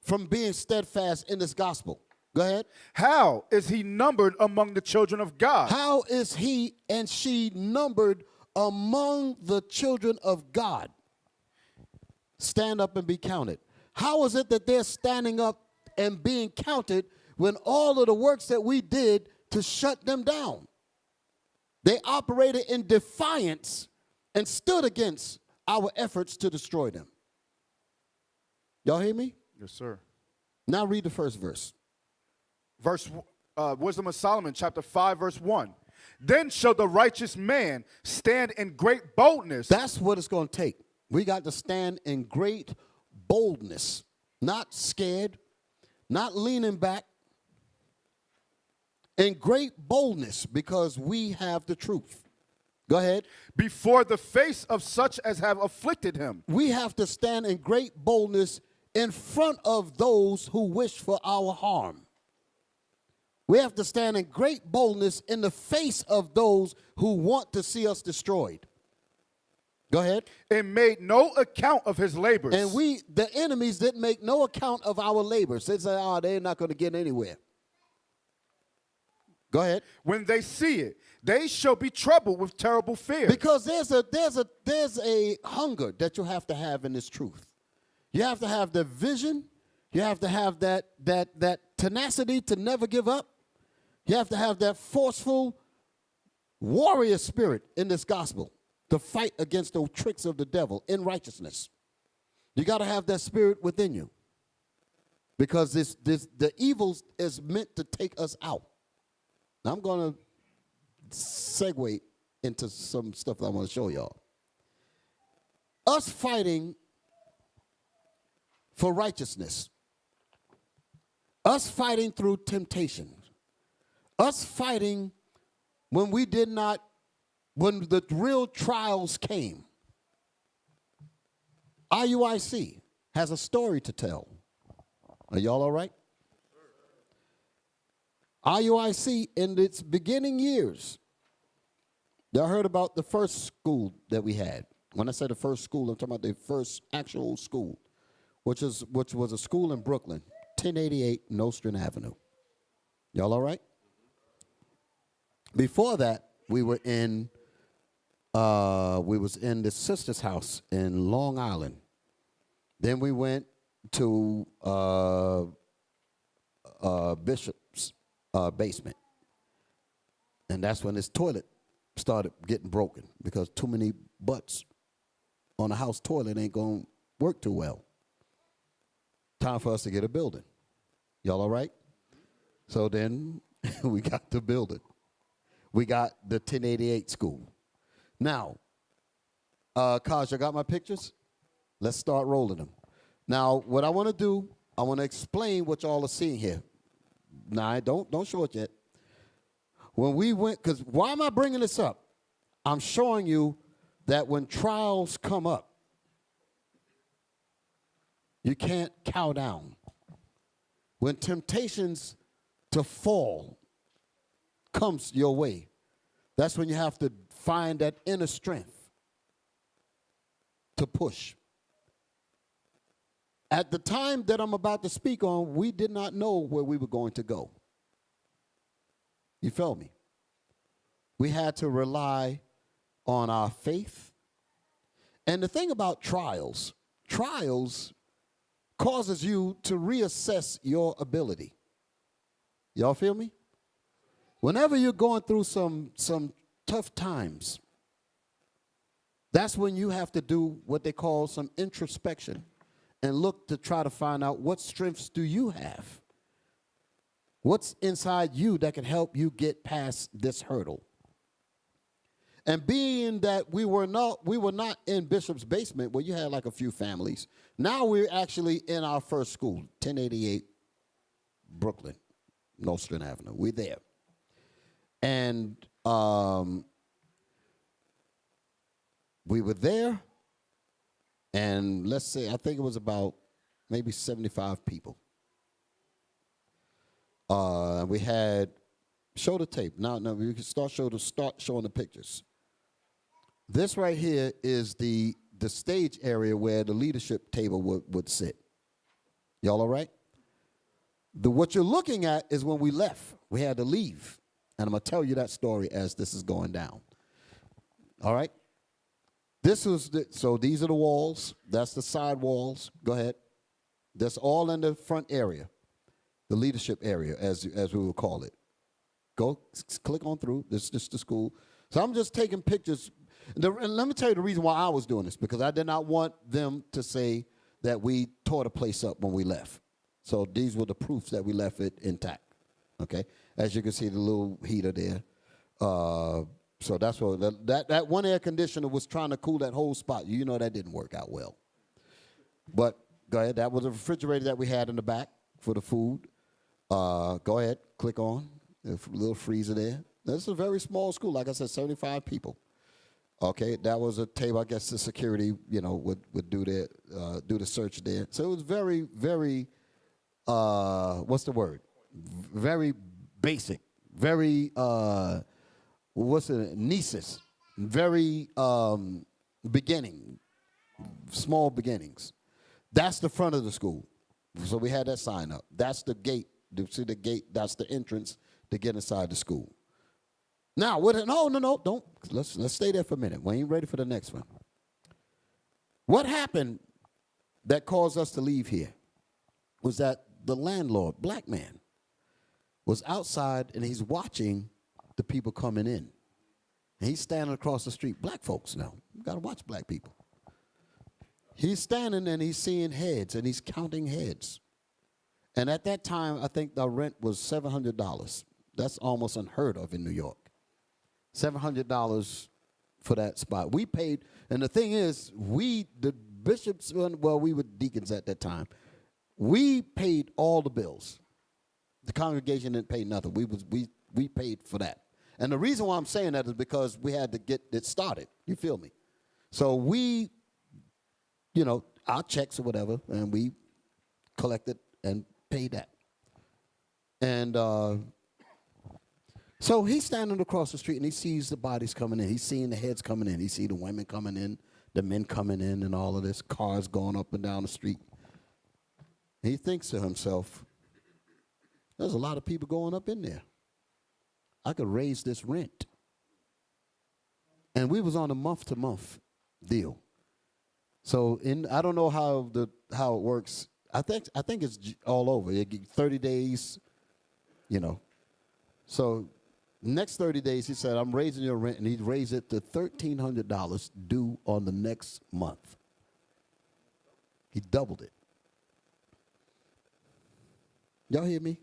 from being steadfast in this gospel. Go ahead. How is he numbered among the children of God? How is he and she numbered among the children of God? Stand up and be counted. How is it that they're standing up and being counted when all of the works that we did to shut them down? They operated in defiance and stood against our efforts to destroy them. Y'all hear me? Yes, sir. Now read the first verse. Wisdom of Solomon, chapter 5, verse 1. Then shall the righteous man stand in great boldness. That's what it's going to take. We got to stand in great boldness, not scared, not leaning back, in great boldness because we have the truth. Go ahead. Before the face of such as have afflicted him. We have to stand in great boldness in front of those who wish for our harm. We have to stand in great boldness in the face of those who want to see us destroyed. Go ahead. And made no account of his labors. And the enemies, didn't make no account of our labors. They said, oh, they're not going to get anywhere. Go ahead. When they see it, they shall be troubled with terrible fear. Because there's a hunger that you have to have in this truth. You have to have the vision. You have to have that tenacity to never give up. You have to have that forceful warrior spirit in this gospel. to fight against the tricks of the devil in righteousness. You got to have that spirit within you, because the evil is meant to take us out. Now I'm going to segue into some stuff that I want to show y'all. Us fighting for righteousness, us fighting through temptation, us fighting when when the real trials came. IUIC has a story to tell. Are y'all all right? IUIC, in its beginning years, y'all heard about the first school that we had. When I say the first school, I'm talking about the first actual school, which was a school in Brooklyn, 1088 Nostrand Avenue. Y'all all right? Before that, we was in the sister's house in Long Island. Then we went to Bishop's basement. And that's when his toilet started getting broken, because too many butts on a house toilet ain't going to work too well. Time for us to get a building. Y'all all right? So then we got the building. We got the 1088 school. Now, Kaj, you got my pictures? Let's start rolling them. Now, what I want to do, I want to explain what y'all are seeing here. Now, don't show it yet. When we went, because why am I bringing this up? I'm showing you that when trials come up, you can't cow down. When temptations to fall comes your way, that's when you have to find that inner strength to push. At the time that I'm about to speak on, we did not know where we were going to go. You feel me? We had to rely on our faith. And the thing about trials causes you to reassess your ability. Y'all feel me? Whenever you're going through some tough times, that's when you have to do what they call some introspection and look to try to find out what strengths do you have. What's inside you that can help you get past this hurdle? And being that we were not in Bishop's basement where you had like a few families. Now we're actually in our first school, 1088 Brooklyn, Nostrand Avenue. We're there. And we were there, and let's say, I think it was about maybe 75 people. We had, show the tape. Now we can start showing the pictures. This right here is the stage area where the leadership table would sit. Y'all all right? What you're looking at is when we left. We had to leave. And I'm going to tell you that story as this is going down. All right? So these are the walls. That's the side walls. Go ahead. That's all in the front area, the leadership area, as we will call it. Go, click on through. This is just the school. So I'm just taking pictures. And let me tell you the reason why I was doing this, because I did not want them to say that we tore the place up when we left. So these were the proofs that we left it intact. Okay? As you can see, the little heater there. So that's what that one air conditioner was trying to cool that whole spot. You know that didn't work out well. But go ahead. That was a refrigerator that we had in the back for the food. Go ahead. Click on. A little freezer there. This is a very small school. Like I said, 75 people. Okay, that was a table. I guess the security, would do the search there. So it was very, very, what's the word? Very basic. Very, Nieces. Very beginning, small beginnings. That's the front of the school. So we had that sign up. That's the gate. You see the gate? That's the entrance to get inside the school. Now, no, don't. Let's stay there for a minute. We ain't ready for the next one. What happened that caused us to leave here was that the landlord, black man, was outside and he's watching the people coming in. He's standing across the street. Black folks now. You got to watch black people. He's standing and he's seeing heads and he's counting heads. And at that time, I think the rent was $700. That's almost unheard of in New York. $700 for that spot. We paid, and the thing is, the bishops, well, we were deacons at that time. We paid all the bills. The congregation didn't pay nothing. We paid for that. And the reason why I'm saying that is because we had to get it started. You feel me? So we, our checks or whatever, and we collected and paid that. And so he's standing across the street and he sees the bodies coming in. He's seeing the heads coming in. He sees the women coming in, the men coming in, and all of this, cars going up and down the street. He thinks to himself, there's a lot of people going up in there. I could raise this rent. And we was on a month-to-month deal. So I don't know how it works. I think it's all over. 30 days, So next 30 days, he said, I'm raising your rent, and he raised it to $1,300 due on the next month. He doubled it. Y'all hear me?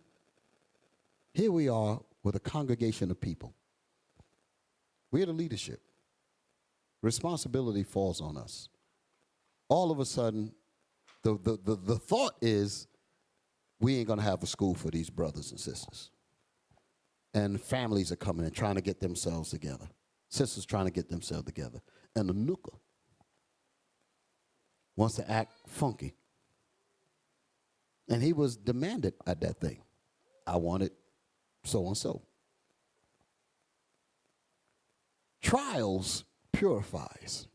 Here we are with a congregation of people. We're the leadership. Responsibility falls on us. All of a sudden, the thought is we ain't going to have a school for these brothers and sisters. And families are coming and trying to get themselves together. Sisters trying to get themselves together. And the nooker wants to act funky. And he was demanded at that thing. I want it so and so. Trials purifies.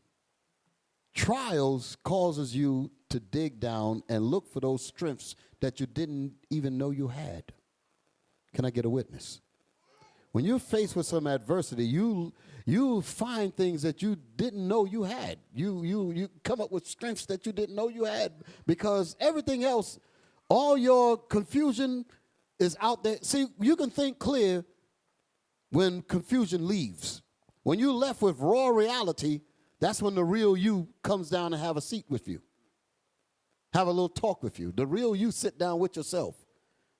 Trials causes you to dig down and look for those strengths that you didn't even know you had. Can I get a witness? When you're faced with some adversity, you find things that you didn't know you had. You come up with strengths that you didn't know you had, because everything else, all your confusion is out there. See, you can think clear when confusion leaves. When you're left with raw reality, that's when the real you comes down and have a seat with you. Have a little talk with you. The real you sit down with yourself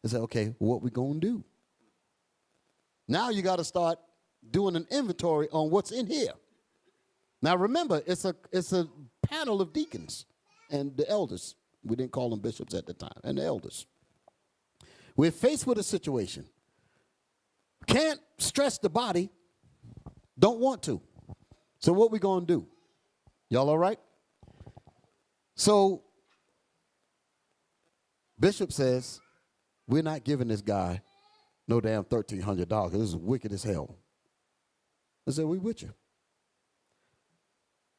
and say, okay, what we gonna do? Now you got to start doing an inventory on what's in here. Now remember, it's a panel of deacons and the elders. We didn't call them bishops at the time, and the elders. We're faced with a situation. Can't stress the body. Don't want to. So what we going to do? Y'all all right? So Bishop says, we're not giving this guy no damn $1,300. This is wicked as hell. I said, we with you.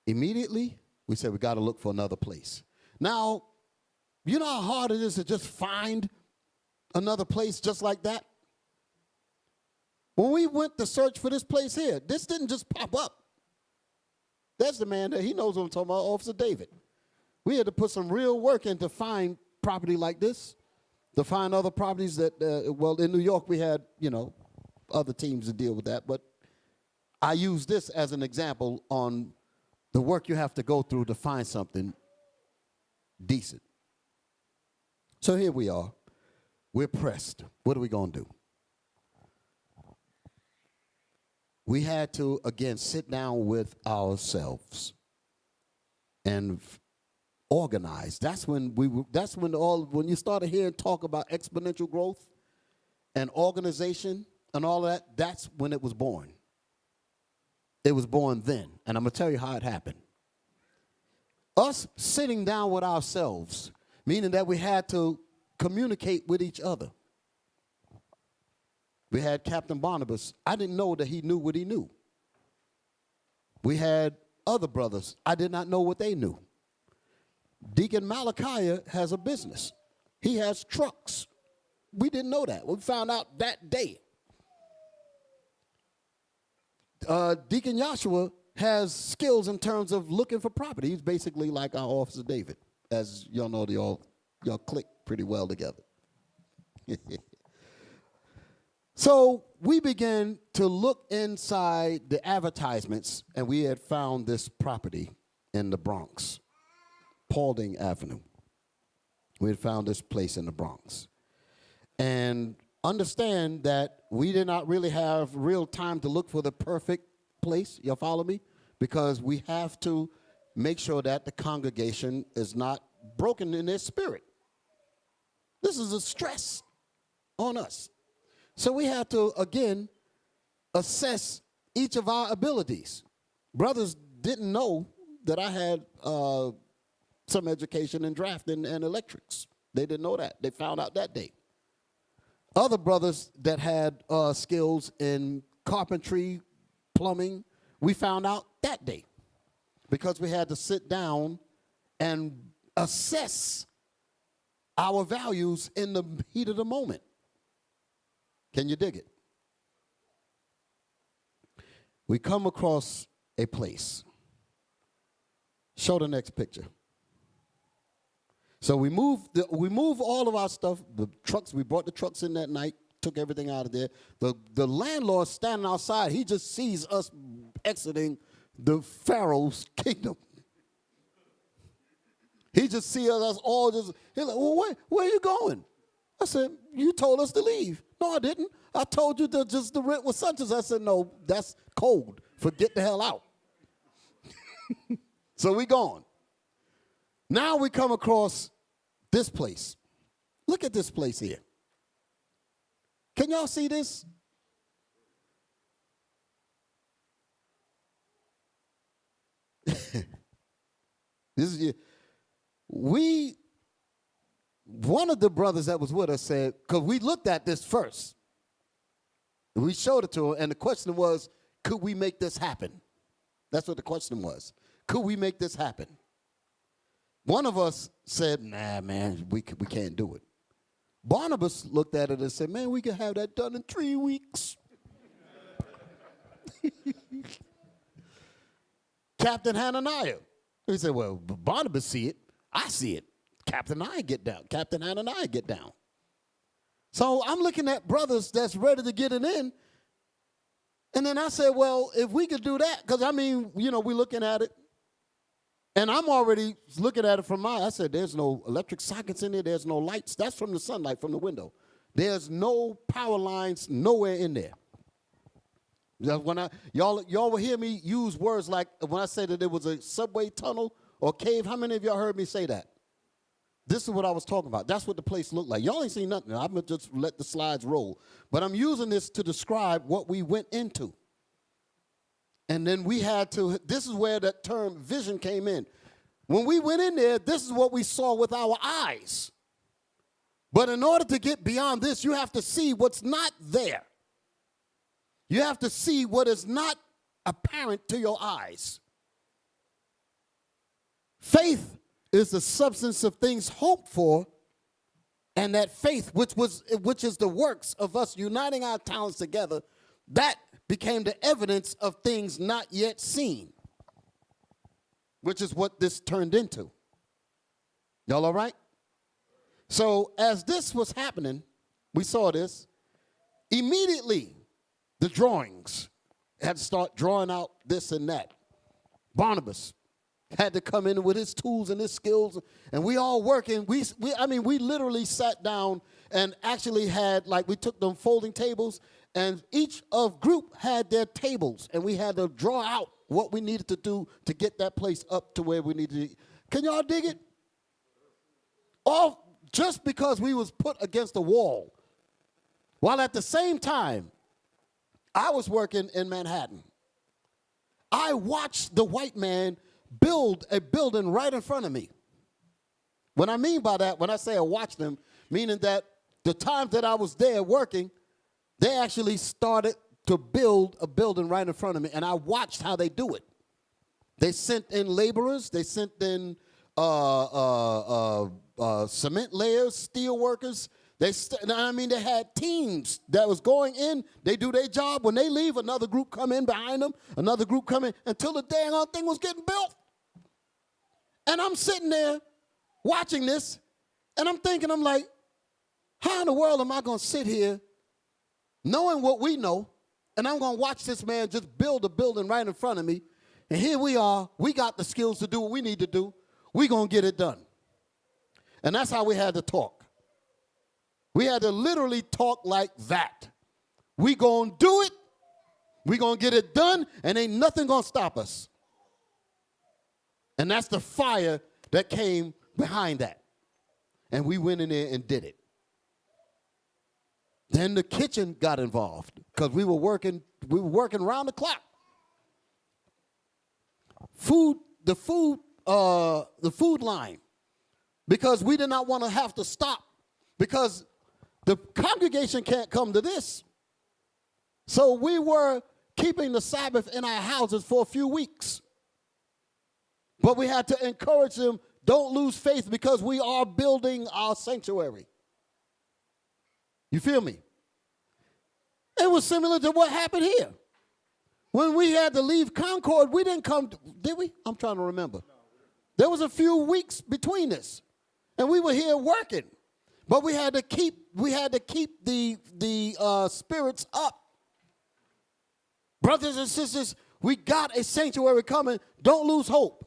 Immediately, we said, we got to look for another place. Now, you know how hard it is to just find another place just like that? When we went to search for this place here, this didn't just pop up. That's the man that he knows what I'm talking about, Officer David. We had to put some real work in to find property like this, to find other properties that, well, in New York we had, other teams to deal with that, but I use this as an example on the work you have to go through to find something decent. So here we are. We're pressed. What are we going to do? We had to, again, sit down with ourselves and organize. That's when when you started hearing talk about exponential growth and organization and all of that, that's when it was born. It was born then. And I'm going to tell you how it happened. Us sitting down with ourselves, meaning that we had to communicate with each other. We had Captain Barnabas. I didn't know that he knew what he knew. We had other brothers. I did not know what they knew. Deacon Malachi has a business. He has trucks. We didn't know that. We found out that day. Deacon Joshua has skills in terms of looking for property. He's basically like our Officer David. As y'all know, y'all click pretty well together. So we began to look inside the advertisements, and we had found this property in the Bronx, Paulding Avenue. We had found this place in the Bronx. And understand that we did not really have real time to look for the perfect place. Y'all follow me? Because we have to make sure that the congregation is not broken in their spirit. This is a stress on us. So we have to, again, assess each of our abilities. Brothers didn't know that I had some education in drafting and electrics. They didn't know that. They found out that day. Other brothers that had skills in carpentry, plumbing, we found out that day because we had to sit down and assess our values in the heat of the moment. Can you dig it? We come across a place. Show the next picture. So we move all of our stuff, the trucks, we brought the trucks in that night, took everything out of there. The landlord standing outside, he just sees us exiting the Pharaoh's kingdom. He just sees us all just, he's like, well, where are you going? I said, you told us to leave. No, I didn't. I told you that just the rent was such as. I said, no, that's cold. Get the hell out. So we gone. Now we come across this place. Look at this place here. Can y'all see this? This is one of the brothers that was with us said, because we looked at this first. We showed it to him, and the question was, could we make this happen? That's what the question was. Could we make this happen? One of us said, nah, man, we can't do it. Barnabas looked at it and said, man, we can have that done in 3 weeks. Captain Hananiah. He said, well, Barnabas see it. I see it. Captain Hananiah get down. So I'm looking at brothers that's ready to get it in. And then I said, well, if we could do that, because, I mean, we're looking at it. And I'm already looking at it from I said, there's no electric sockets in there. There's no lights. That's from the sunlight from the window. There's no power lines nowhere in there. When y'all will hear me use words like when I say that there was a subway tunnel or cave. How many of y'all heard me say that? This is what I was talking about. That's what the place looked like. Y'all ain't seen nothing. I'm going to just let the slides roll. But I'm using this to describe what we went into. And then we had to, this is where that term vision came in. When we went in there, this is what we saw with our eyes. But in order to get beyond this, you have to see what's not there. You have to see what is not apparent to your eyes. Faith is the substance of things hoped for, and that faith, which is the works of us uniting our talents together, that became the evidence of things not yet seen, which is what this turned into. Y'all all right? So as this was happening, we saw this, immediately the drawings had to start drawing out this and that. Barnabas had to come in with his tools and his skills, and we all working. We literally sat down and actually had, we took them folding tables, and each of group had their tables, and we had to draw out what we needed to do to get that place up to where we needed to. Can y'all dig it? All just because we was put against a wall, while at the same time, I was working in Manhattan. I watched the white man build a building right in front of me. What I mean by that, when I say I watched them, meaning that the times that I was there working, they actually started to build a building right in front of me, and I watched how they do it. They sent in laborers. They sent in cement layers, steel workers. They had teams that was going in. They do their job. When they leave, another group come in behind them, another group come in, until the dang on thing was getting built. And I'm sitting there watching this, and I'm thinking, I'm like, how in the world am I going to sit here knowing what we know, and I'm going to watch this man just build a building right in front of me, and here we are. We got the skills to do what we need to do. We're going to get it done. And that's how we had to talk. We had to literally talk like that. We going to do it. We going to get it done, and ain't nothing going to stop us. And that's the fire that came behind that. And we went in there and did it. Then the kitchen got involved because we were working around the clock. The food line, because we did not want to have to stop, because the congregation can't come to this. So we were keeping the Sabbath in our houses for a few weeks. But we had to encourage them, don't lose faith, because we are building our sanctuary. You feel me? It was similar to what happened here. When we had to leave Concord, we didn't come, did we? I'm trying to remember. There was a few weeks between this, and we were here working. But we had to keep the spirits up. Brothers and sisters, we got a sanctuary coming. Don't lose hope.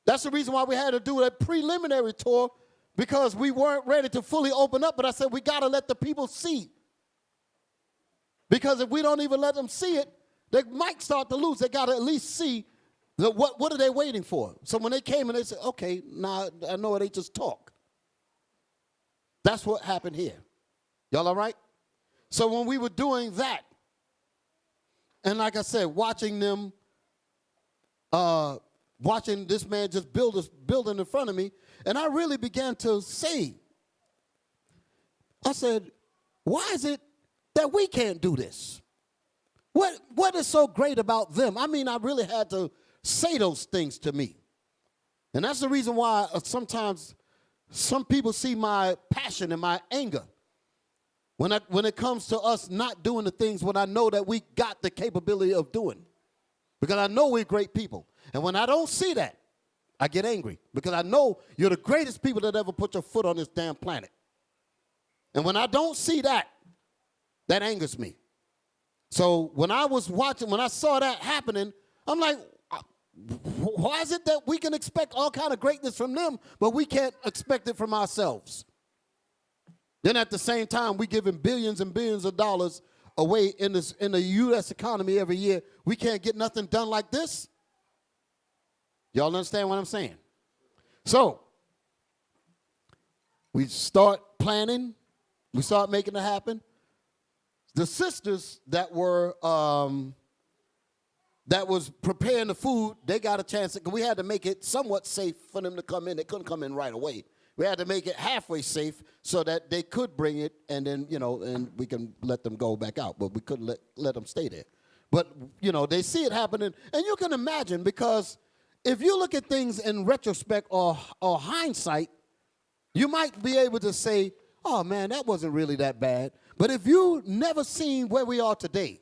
That's the reason why we had to do a preliminary tour, because we weren't ready to fully open up. But I said we got to let the people see. Because if we don't even let them see it, they might start to lose. They got to at least see what are they waiting for. So when they came and they said, okay, now I know it ain't just talk. That's what happened here. Y'all all right? So when we were doing that, and like I said, watching them, watching this man just build this building in front of me, and I really began to say, I said, why is it that we can't do this? What is so great about them? I mean, I really had to say those things to me. And that's the reason why sometimes some people see my passion and my anger when it comes to us not doing the things when I know that we got the capability of doing. Because I know we're great people. And when I don't see that, I get angry. Because I know you're the greatest people that ever put your foot on this damn planet. And when I don't see that, that angers me. So when I was watching, when I saw that happening, I'm like, why is it that we can expect all kind of greatness from them, but we can't expect it from ourselves? Then at the same time, we giving billions and billions of dollars away in the U.S. economy every year. We can't get nothing done like this. Y'all understand what I'm saying? So we start planning. We start making it happen. The sisters that were that was preparing the food, they got a chance. We had to make it somewhat safe for them to come in. They couldn't come in right away. We had to make it halfway safe so that they could bring it, and then, and we can let them go back out. But we couldn't let them stay there. But, they see it happening. And you can imagine, because if you look at things in retrospect or hindsight, you might be able to say, oh, man, that wasn't really that bad. But if you never seen where we are today,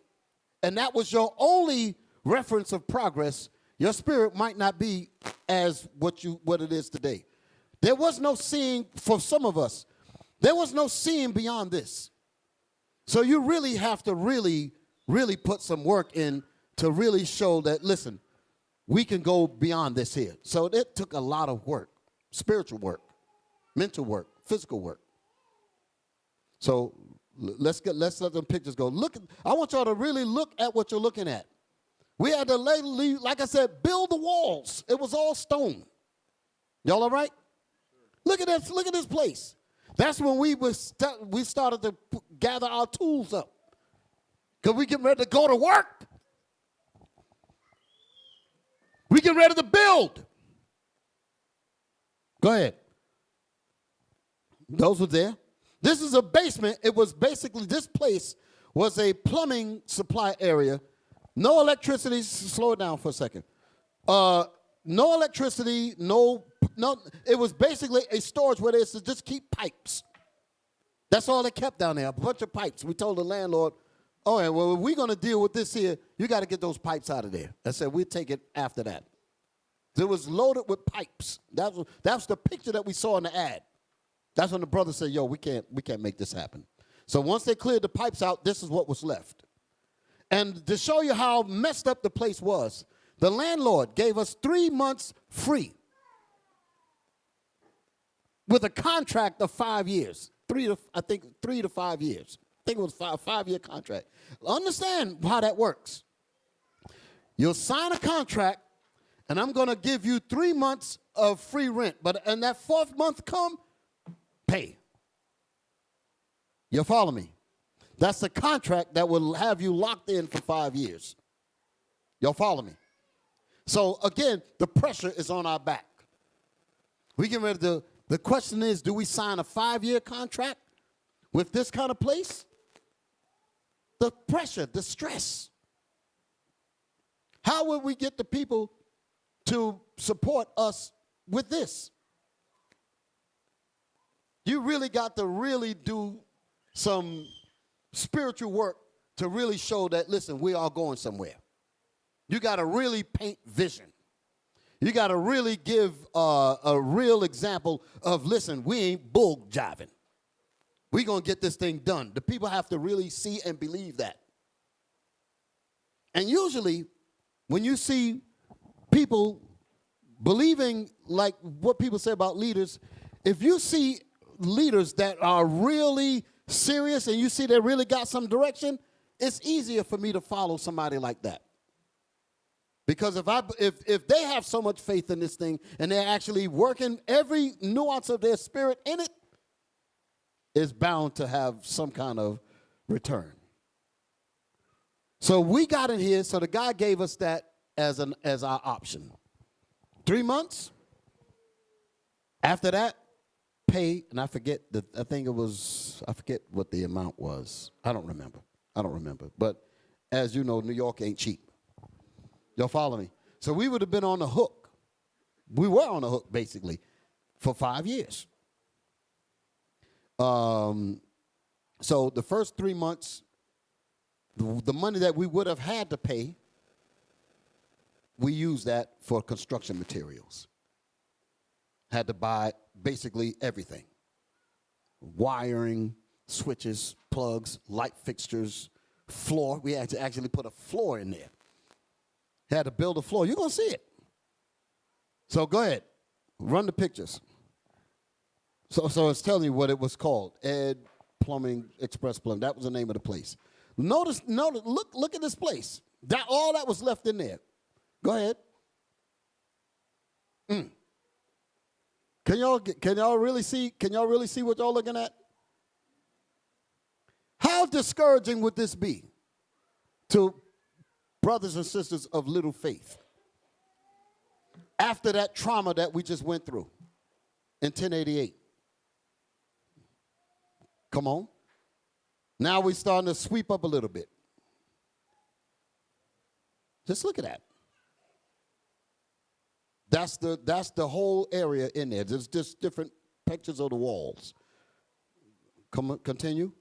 and that was your only reference of progress, your spirit might not be as what it is today. There was no seeing, for some of us, there was no seeing beyond this. So you really have to really put some work in to really show that, listen, we can go beyond this here. So it took a lot of work, spiritual work, mental work, physical work. So let's let them pictures go. I want y'all to really look at what you're looking at. We had to, like I said, build the walls. It was all stone. Y'all all right? Look at this. Look at this place. That's when we started to gather our tools up, because we getting ready to go to work. We getting ready to build. Go ahead. Those were there. This is a basement. It was basically, this place was a plumbing supply area. No electricity. Slow it down for a second. No electricity, no. It was basically a storage where they used to just keep pipes. That's all they kept down there, a bunch of pipes. We told the landlord, oh, yeah, well, if we're going to deal with this here, you got to get those pipes out of there. I said, we'll take it after that. It was loaded with pipes. That was the picture that we saw in the ad. That's when the brother said, yo, we can't make this happen. So once they cleared the pipes out, this is what was left. And to show you how messed up the place was, the landlord gave us 3 months free with a contract of 5 years. 3 to 5 years. I think it was a 5-year contract. Understand how that works. You'll sign a contract, and I'm going to give you 3 months of free rent. And that 4th month come, pay. You follow me? That's the contract that will have you locked in for 5 years. Y'all follow me? So, again, the pressure is on our back. We get ready to, the question is, do we sign a 5-year contract with this kind of place? The pressure, the stress. How would we get the people to support us with this? You really got to really do some spiritual work to really show that, listen, we are going somewhere. You got to really paint vision. You got to really give a real example of, listen, we ain't bull jiving. We're going to get this thing done. The people have to really see and believe that. And usually, when you see people believing like what people say about leaders, if you see leaders that are really serious and you see they really got some direction, it's easier for me to follow somebody like that. Because if they have so much faith in this thing and they're actually working every nuance of their spirit in it, it's bound to have some kind of return. So we got in here, so the guy gave us that as our option. 3 months. After that, pay, and I forget what the amount was. I don't remember. But as you know, New York ain't cheap. Y'all follow me? So we would have been on the hook. We were on the hook, basically, for 5 years. So the first 3 months, the money that we would have had to pay, we used that for construction materials. Had to buy basically everything. Wiring, switches, plugs, light fixtures, floor. We had to actually put a floor in there. Had to build a floor. You're going to see it. So go ahead. Run the pictures. So it's telling you what it was called. Ed Plumbing, Express Plumbing. That was the name of the place. Notice, look at this place. All that was left in there. Go ahead. Can y'all really see what y'all looking at? How discouraging would this be to brothers and sisters of little faith after that trauma that we just went through in 1088? Come on. Now we're starting to sweep up a little bit. Just look at that. That's the whole area in there. There's just different pictures of the walls. Continue.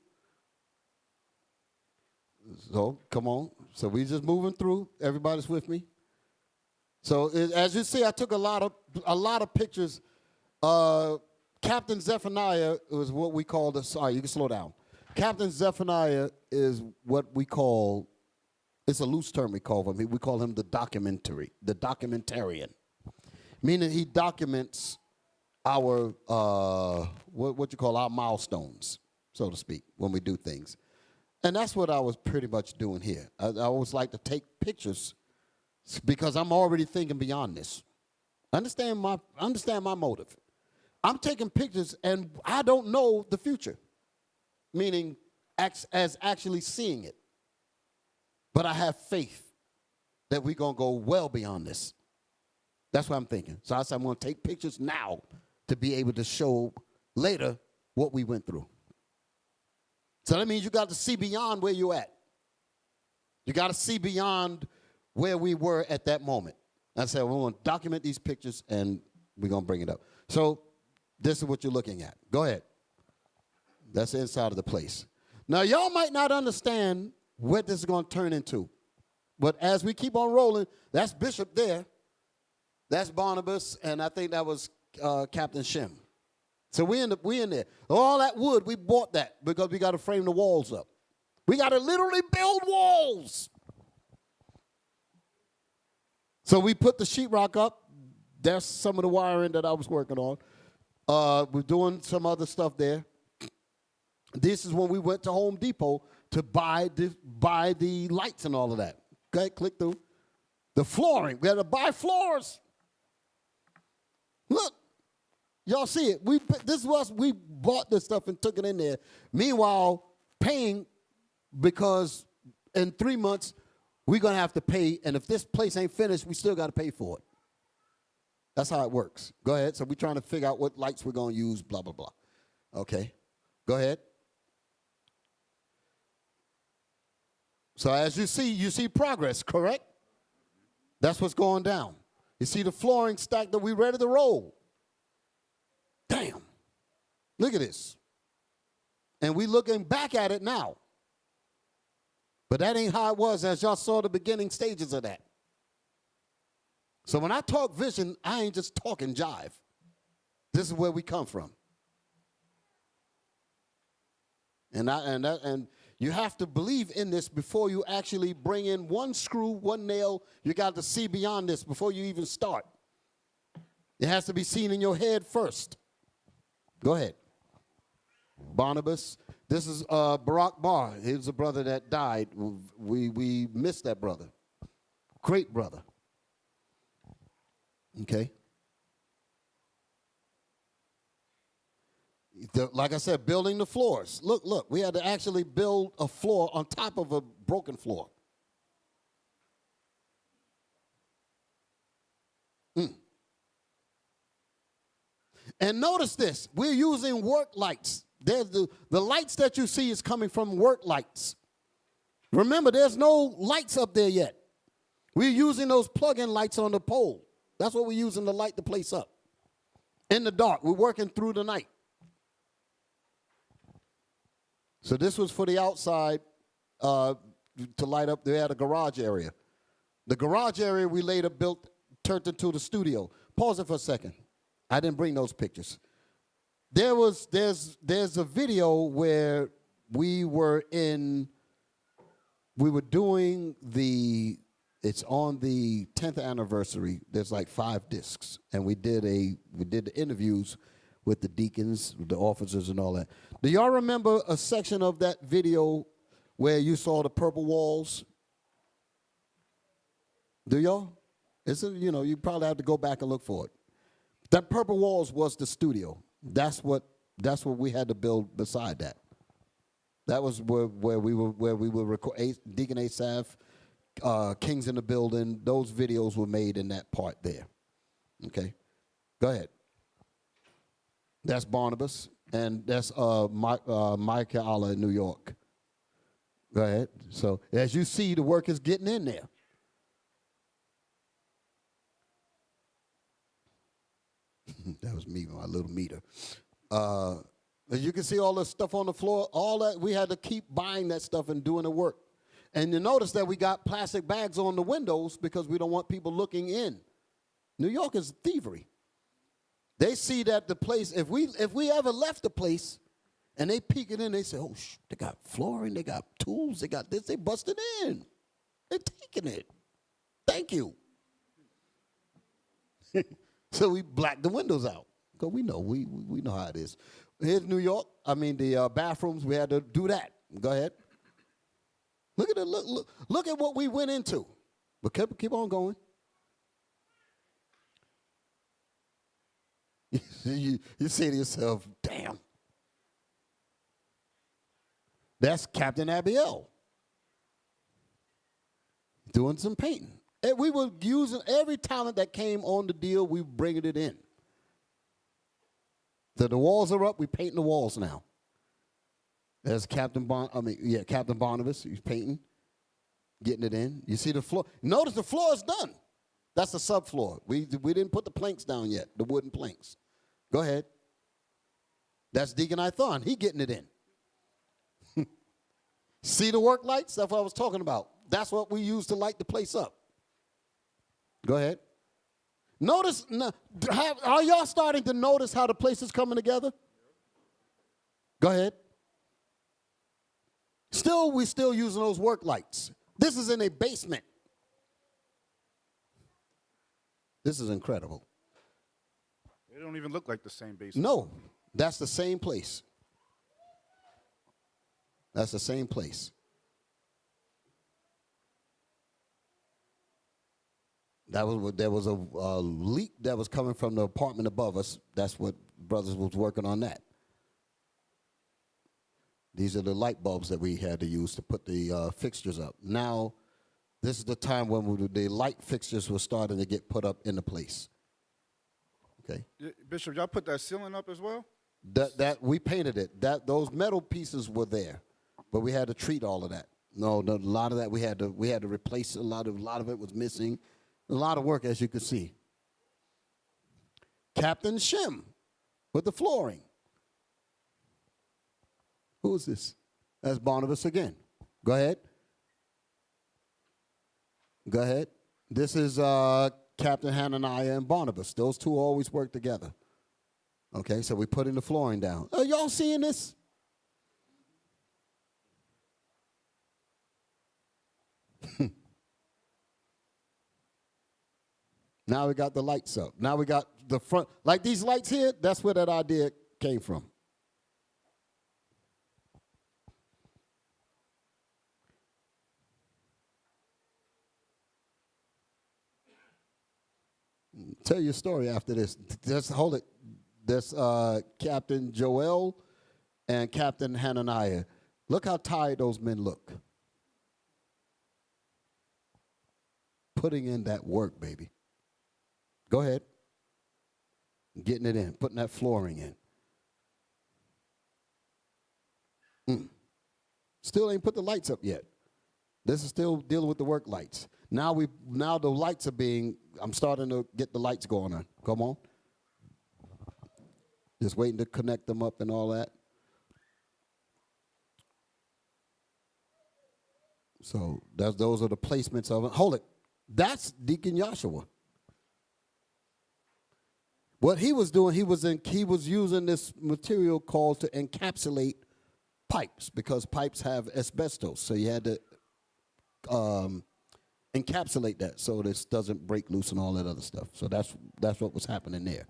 So, come on. So we just moving through. Everybody's with me. So as you see, I took a lot of pictures. Captain Zephaniah was what we call you can slow down. Captain Zephaniah is what we call, it's a loose term we call him. We call him the documentarian. Meaning he documents our, what you call our milestones, so to speak, when we do things. And that's what I was pretty much doing here. I always like to take pictures because I'm already thinking beyond this. Understand my motive. I'm taking pictures and I don't know the future, meaning as actually seeing it. But I have faith that we're going to go well beyond this. That's what I'm thinking. So I said I'm going to take pictures now to be able to show later what we went through. So that means you got to see beyond where you're at. You got to see beyond where we were at that moment. I said, we're going to document these pictures and we're going to bring it up. So this is what you're looking at. Go ahead. That's the inside of the place. Now, y'all might not understand what this is going to turn into. But as we keep on rolling, that's Bishop there. That's Barnabas, and I think that was Captain Shem. So we in there. All that wood, we bought that because we got to frame the walls up. We got to literally build walls. So we put the sheetrock up. That's some of the wiring that I was working on. We're doing some other stuff there. This is when we went to Home Depot to buy the lights and all of that. Okay, click through. The flooring. We had to buy floors. Look. Y'all see it. This was we bought this stuff and took it in there. Meanwhile, paying because in 3 months, we're going to have to pay. And if this place ain't finished, we still got to pay for it. That's how it works. Go ahead. So we're trying to figure out what lights we're going to use, blah, blah, blah. Okay. Go ahead. So as you see progress, correct? That's what's going down. You see the flooring stacked that we ready to roll. Damn. Look at this. And we looking back at it now. But that ain't how it was as y'all saw the beginning stages of that. So when I talk vision, I ain't just talking jive. This is where we come from. And you have to believe in this before you actually bring in one screw, one nail. You got to see beyond this before you even start. It has to be seen in your head first. Go ahead. Barnabas. This is Barack Barr. He was a brother that died. We missed that brother. Great brother. Okay. Like I said, building the floors. Look. We had to actually build a floor on top of a broken floor. And notice this. We're using work lights. There's the lights that you see is coming from work lights. Remember, there's no lights up there yet. We're using those plug-in lights on the pole. That's what we're using to light the place up. In the dark. We're working through the night. So this was for the outside to light up. They had a garage area. The garage area we later built, turned into the studio. Pause it for a second. I didn't bring those pictures. There's a video where we were doing it's on the 10th anniversary. There's like 5 discs, and we did the interviews with the deacons, with the officers, and all that. Do y'all remember a section of that video where you saw the purple walls? Do y'all? You probably have to go back and look for it. That purple walls was the studio. That's what we had to build beside that. That was where we were record Deacon Asaph, Kings in the Building. Those videos were made in that part there. Okay, go ahead. That's Barnabas, and that's Micah Allah in New York. Go ahead. So as you see, the work is getting in there. That was me, my little meter. As you can see all the stuff on the floor, all that, we had to keep buying that stuff and doing the work. And you notice that we got plastic bags on the windows because we don't want people looking in. New York is thievery. They see that the place, if we ever left the place and they peek it in, they say, oh, they got flooring, they got tools, they got this, they busted in. They're taking it. Thank you. So we blacked the windows out because we know how it is. Here's New York. The bathrooms, we had to do that. Go ahead. Look at it. Look at what we went into. But keep on going. You say to yourself, damn. That's Captain Abiel doing some painting. And we were using every talent that came on the deal, we were bringing it in. So the walls are up, we painting the walls now. There's Captain Barnabas, he's painting, getting it in. You see the floor. Notice the floor is done. That's the subfloor. We didn't put the planks down yet, the wooden planks. Go ahead. That's Deacon Ithon. He getting it in. See the work lights? That's what I was talking about. That's what we use to light the place up. Go ahead. Notice, are y'all starting to notice how the place is coming together? Go ahead. We're still using those work lights. This is in a basement. This is incredible. They don't even look like the same basement. No, that's the same place. That's the same place. There was a leak that was coming from the apartment above us. That's what brothers was working on that. These are the light bulbs that we had to use to put the fixtures up. Now, this is the time when the light fixtures were starting to get put up into place. Okay. Bishop, y'all put that ceiling up as well? That we painted it. Those metal pieces were there, but we had to treat all of that. No, a lot of that we had to replace. A lot of it was missing. A lot of work, as you can see. Captain Shim with the flooring. Who is this? That's Barnabas again. Go ahead. Go ahead. This is Captain Hananiah and Barnabas. Those two always work together. Okay, so we're putting the flooring down. Are y'all seeing this? Now we got the lights up. Now we got the front. Like these lights here, that's where that idea came from. Tell your story after this. Just hold it. That's Captain Joel and Captain Hananiah. Look how tired those men look. Putting in that work, baby. Go ahead. Getting it in, putting that flooring in. Still ain't put the lights up yet. This is still dealing with the work lights. Now the lights are I'm starting to get the lights going on. Come on. Just waiting to connect them up and all that. So those are the placements of it. Hold it. That's Deacon Joshua. What he was doing, he was using this material called to encapsulate pipes, because pipes have asbestos. So you had to encapsulate that so this doesn't break loose and all that other stuff. So that's what was happening there.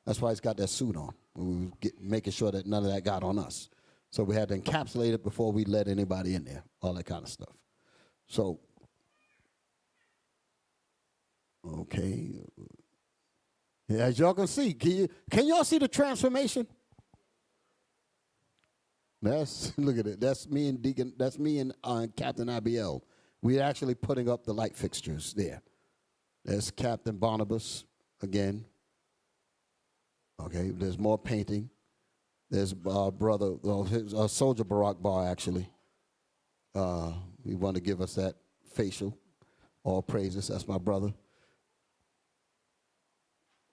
That's why he's got that suit on. We were making sure that none of that got on us. So we had to encapsulate it before we let anybody in there, all that kind of stuff. So, okay. As y'all can see, can y'all see the transformation? Look at it. That's me and Deacon. That's me and Captain Abiel. We're actually putting up the light fixtures there. There's Captain Barnabas again. Okay, there's more painting. There's brother, Soldier Barack Bar actually. He wanted to give us that facial. All praises. That's my brother.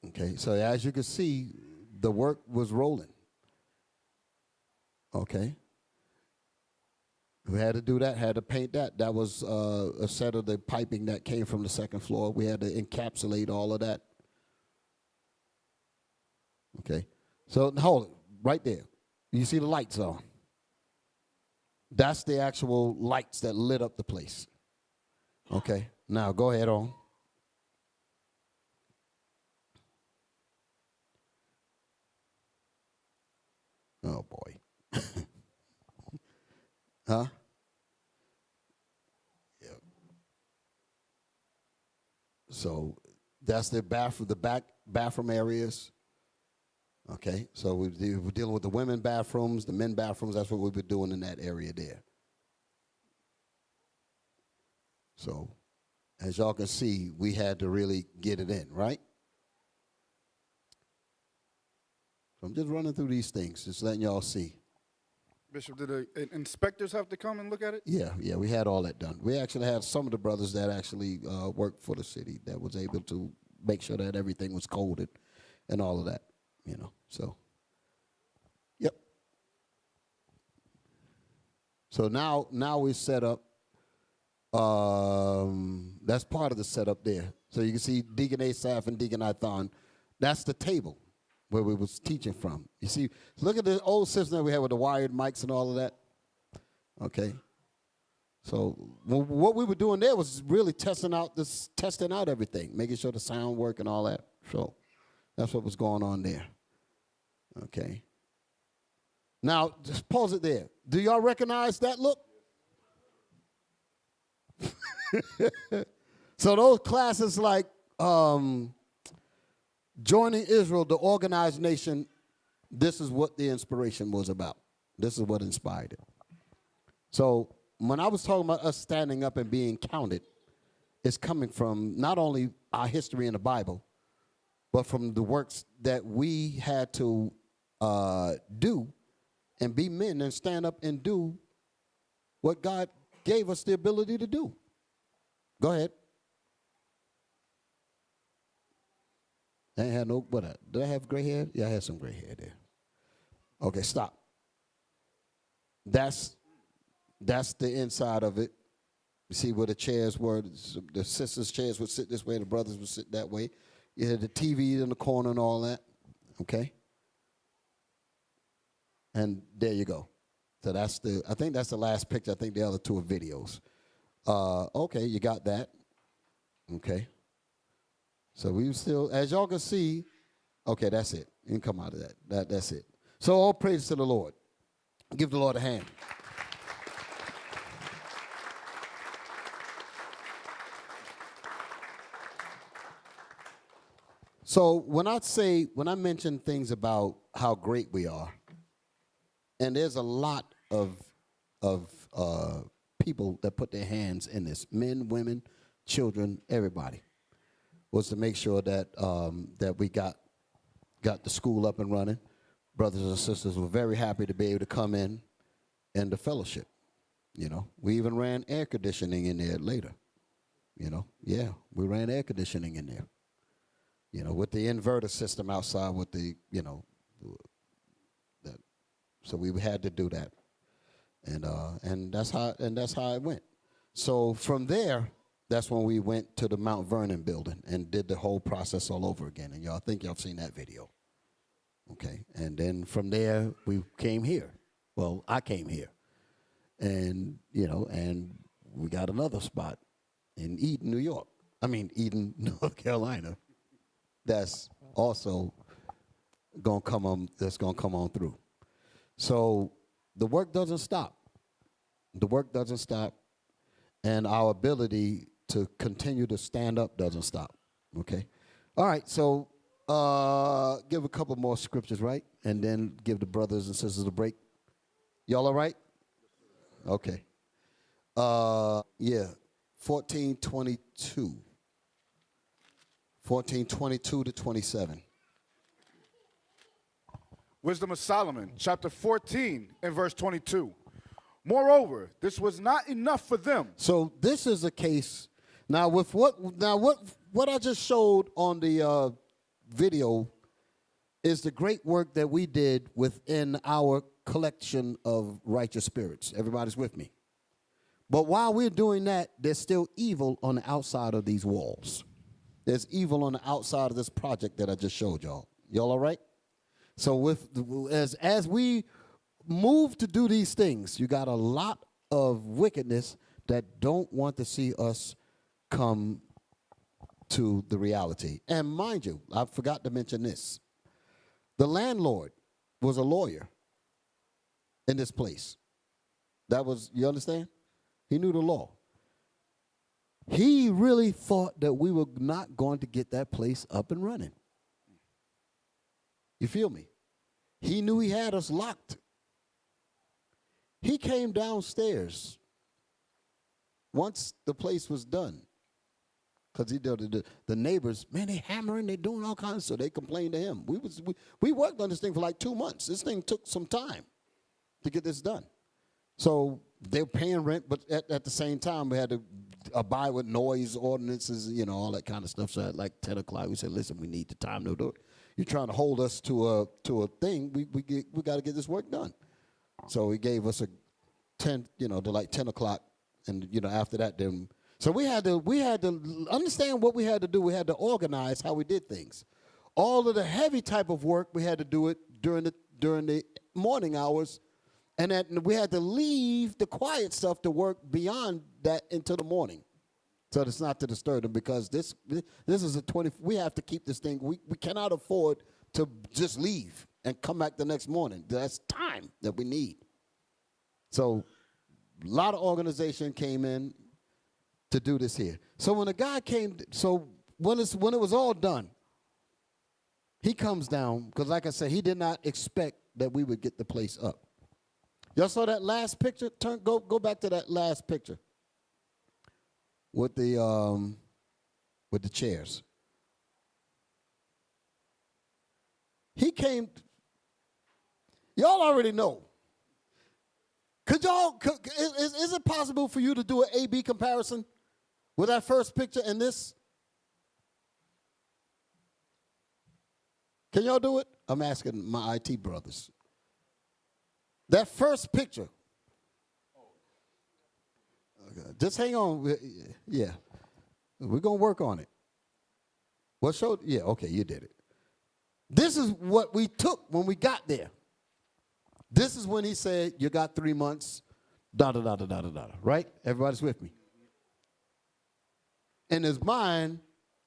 Okay, so as you can see, the work was rolling. Okay. We had to do that, had to paint that. That was a set of the piping that came from the second floor. We had to encapsulate all of that. Okay. So hold it, right there. You see the lights on. That's the actual lights that lit up the place. Okay. Now go ahead on. Oh, boy. Huh? Yeah. So that's the bathroom, the back bathroom areas. Okay, so we're dealing with the women bathrooms, the men bathrooms. That's what we've been doing in that area there. So as y'all can see, we had to really get it in, right? So I'm just running through these things, just letting y'all see. Bishop, did the inspectors have to come and look at it? Yeah, we had all that done. We actually had some of the brothers that actually worked for the city that was able to make sure that everything was coded and all of that, so. Yep. So now we set up, that's part of the setup there. So you can see Deacon Asaph and Deacon Ithon. That's the table. where we was teaching from. You see, look at the old system that we had with the wired mics and all of that. Okay. So what we were doing there was really testing out everything, making sure the sound worked and all that. So that's what was going on there. Okay. Now, just pause it there. Do y'all recognize that look? So those classes like joining Israel, the organized nation, this is what the inspiration was about. This is what inspired it. So when I was talking about us standing up and being counted, it's coming from not only our history in the Bible, but from the works that we had to do and be men and stand up and do what God gave us the ability to do. Go ahead. I ain't had no, did I have gray hair? Yeah, I had some gray hair there. Okay, stop. That's the inside of it. You see where the chairs were. The sisters' chairs would sit this way, the brothers would sit that way. You had the TV in the corner and all that. Okay? And there you go. So I think that's the last picture. I think the other two are videos. Okay, you got that. Okay. So we still, as y'all can see, okay, that's it. You can come out of that. That's it. So all praise to the Lord. Give the Lord a hand. So when I mention things about how great we are, and there's a lot of people that put their hands in this, men, women, children, everybody, was to make sure that that we got the school up and running. Brothers and sisters were very happy to be able to come in and the fellowship. You know, we even ran air conditioning in there later. You know, yeah, we ran air conditioning in there. You know, with the inverter system outside with the, you know, that. So we had to do that. And that's how it went. So from there, that's when we went to the Mount Vernon building and did the whole process all over again. And I think y'all seen that video. Okay. And then from there, we came here. Well, I came here. And, you know, and we got another spot in Eden, New York. I mean, Eden, North Carolina. That's also going to come on through. So the work doesn't stop. The work doesn't stop. And our ability to continue to stand up doesn't stop. Okay? All right, so give a couple more scriptures, right? And then give the brothers and sisters a break. Y'all all right? Okay. Yeah, 14:22. 14:22 to 27. Wisdom of Solomon, chapter 14 and verse 22. Moreover, this was not enough for them. So this is a case. Now with what I just showed on the video is the great work that we did within our collection of righteous spirits. Everybody's with me. But while we're doing that, there's still evil on the outside of these walls. There's evil on the outside of this project that I just showed y'all. Y'all all right? So as we move to do these things, you got a lot of wickedness that don't want to see us come to the reality. And mind you, I forgot to mention this. The landlord was a lawyer in this place. You understand? He knew the law. He really thought that we were not going to get that place up and running. You feel me? He knew he had us locked. He came downstairs once the place was done. Because the neighbors, man, they hammering, they doing all kinds, so they complained to him. We worked on this thing for like 2 months. This thing took some time to get this done. So they were paying rent, but at the same time, we had to abide with noise ordinances, you know, all that kind of stuff. So at like 10 o'clock, we said, listen, we need the time to do it. You're trying to hold us to a thing. We got to get this work done. So he gave us a 10, you know, to like 10 o'clock, and you know, after that, then. So we had to understand what we had to do. We had to organize how we did things. All of the heavy type of work, we had to do it during the morning hours, and that we had to leave the quiet stuff to work beyond that into the morning. So it's not to disturb them, because this is a 20. We have to keep this thing. We cannot afford to just leave and come back the next morning. That's time that we need. So a lot of organization came in to do this here. So when the guy came, so when it was all done, he comes down, because like I said, he did not expect that we would get the place up. Y'all saw that last picture? Go back to that last picture with the chairs. He came. Y'all already know. Is it possible for you to do an A/B comparison with that first picture and this? Can y'all do it? I'm asking my IT brothers. That first picture. Okay, just hang on. Yeah. We're going to work on it. What showed? Yeah, okay, you did it. This is what we took when we got there. This is when he said, you got 3 months, da-da-da-da-da-da-da, right? Everybody's with me. In his mind,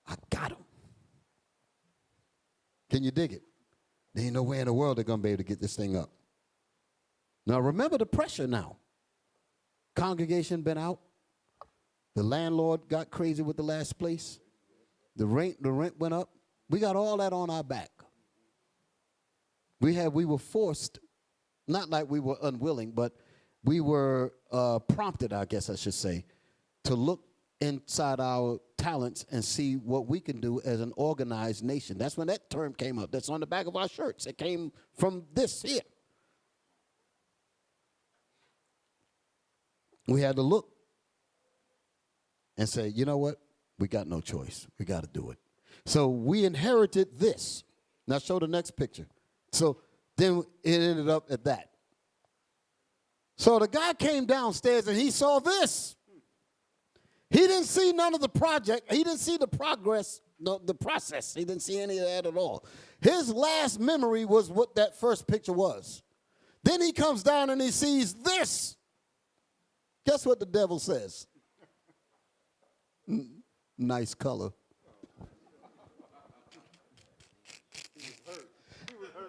I got him. Can you dig it? There ain't no way in the world they're going to be able to get this thing up. Now, remember the pressure now. Congregation been out. The landlord got crazy with the last place. The rent went up. We got all that on our back. We were forced, not like we were unwilling, but we were prompted, I guess I should say, to look inside our talents and see what we can do as an organized nation. That's when that term came up. That's on the back of our shirts. It came from this here. We had to look and say, you know what? We got no choice. We got to do it. So we inherited this. Now show the next picture. So then it ended up at that. So the guy came downstairs and he saw this. He didn't see none of the project. He didn't see the progress, the process. He didn't see any of that at all. His last memory was what that first picture was. Then he comes down and he sees this. Guess what the devil says? Nice color.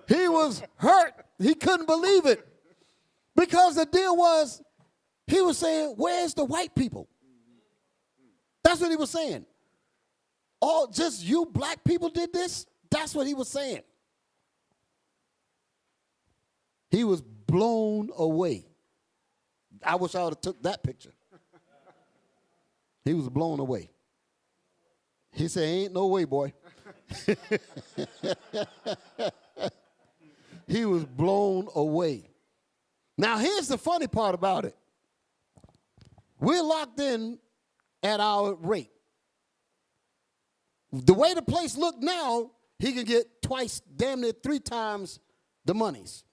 He was hurt. He couldn't believe it. Because the deal was, he was saying, where's the white people? That's what he was saying. Oh, just you black people did this? That's what he was saying. He was blown away. I wish I would have took that picture. He was blown away. He said, ain't no way, boy. He was blown away. Now, here's the funny part about it. We're locked in at our rate. The way the place looked now, he can get twice, damn near 3 times the monies.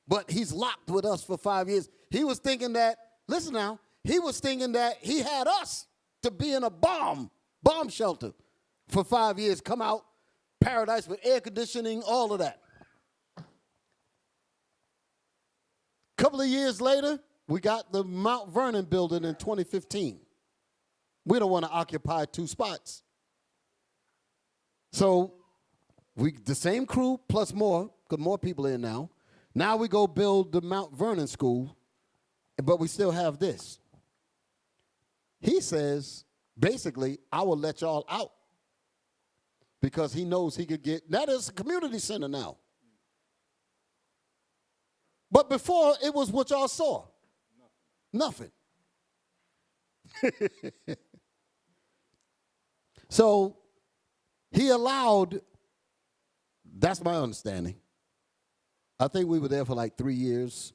But he's locked with us for 5 years. He was thinking that, listen now, he was thinking that he had us to be in a bomb shelter for 5 years, come out, paradise with air conditioning, all of that. A couple of years later, we got the Mount Vernon building in 2015. We don't want to occupy 2 spots. So the same crew plus more, because more people are in now. Now we go build the Mount Vernon school, but we still have this. He says, basically, I will let y'all out because he knows he could get, that is a community center now. But before, it was what y'all saw. Nothing. So he allowed, that's my understanding. I think we were there for like 3 years,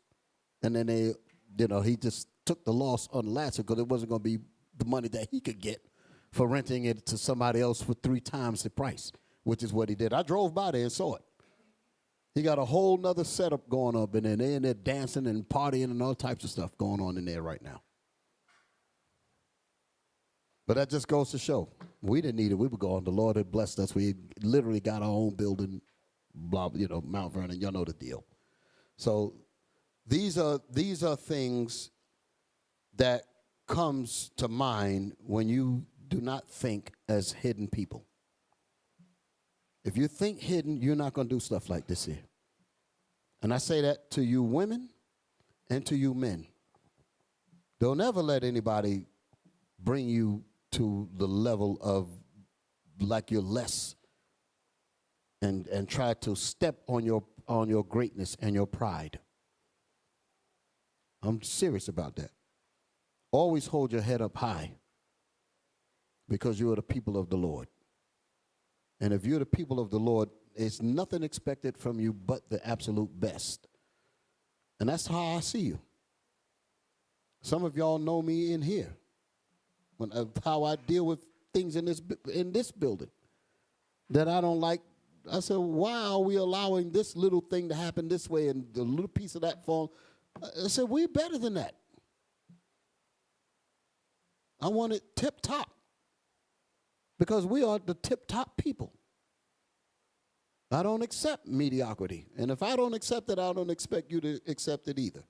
and then he just took the loss on the last because it wasn't going to be the money that he could get for renting it to somebody else for 3 times the price, which is what he did. I drove by there and saw it. He got a whole nother setup going up in there. They're in there dancing and partying and all types of stuff going on in there right now. But that just goes to show we didn't need it. We were gone. The Lord had blessed us. We literally got our own building, blah, Mount Vernon. Y'all know the deal. So these are things that comes to mind when you do not think as hidden people. If you think hidden, you're not going to do stuff like this here. And I say that to you women and to you men. Don't ever let anybody bring you to the level of like you're less and try to step on your greatness and your pride. I'm serious about that. Always hold your head up high because you are the people of the Lord. And if you're the people of the Lord, it's nothing expected from you but the absolute best. And that's how I see you. Some of y'all know me in here, how I deal with things in this building that I don't like. I said, why are we allowing this little thing to happen this way and the little piece of that fall? I said, we're better than that. I want it tip-top because we are the tip-top people. I don't accept mediocrity. And if I don't accept it, I don't expect you to accept it either.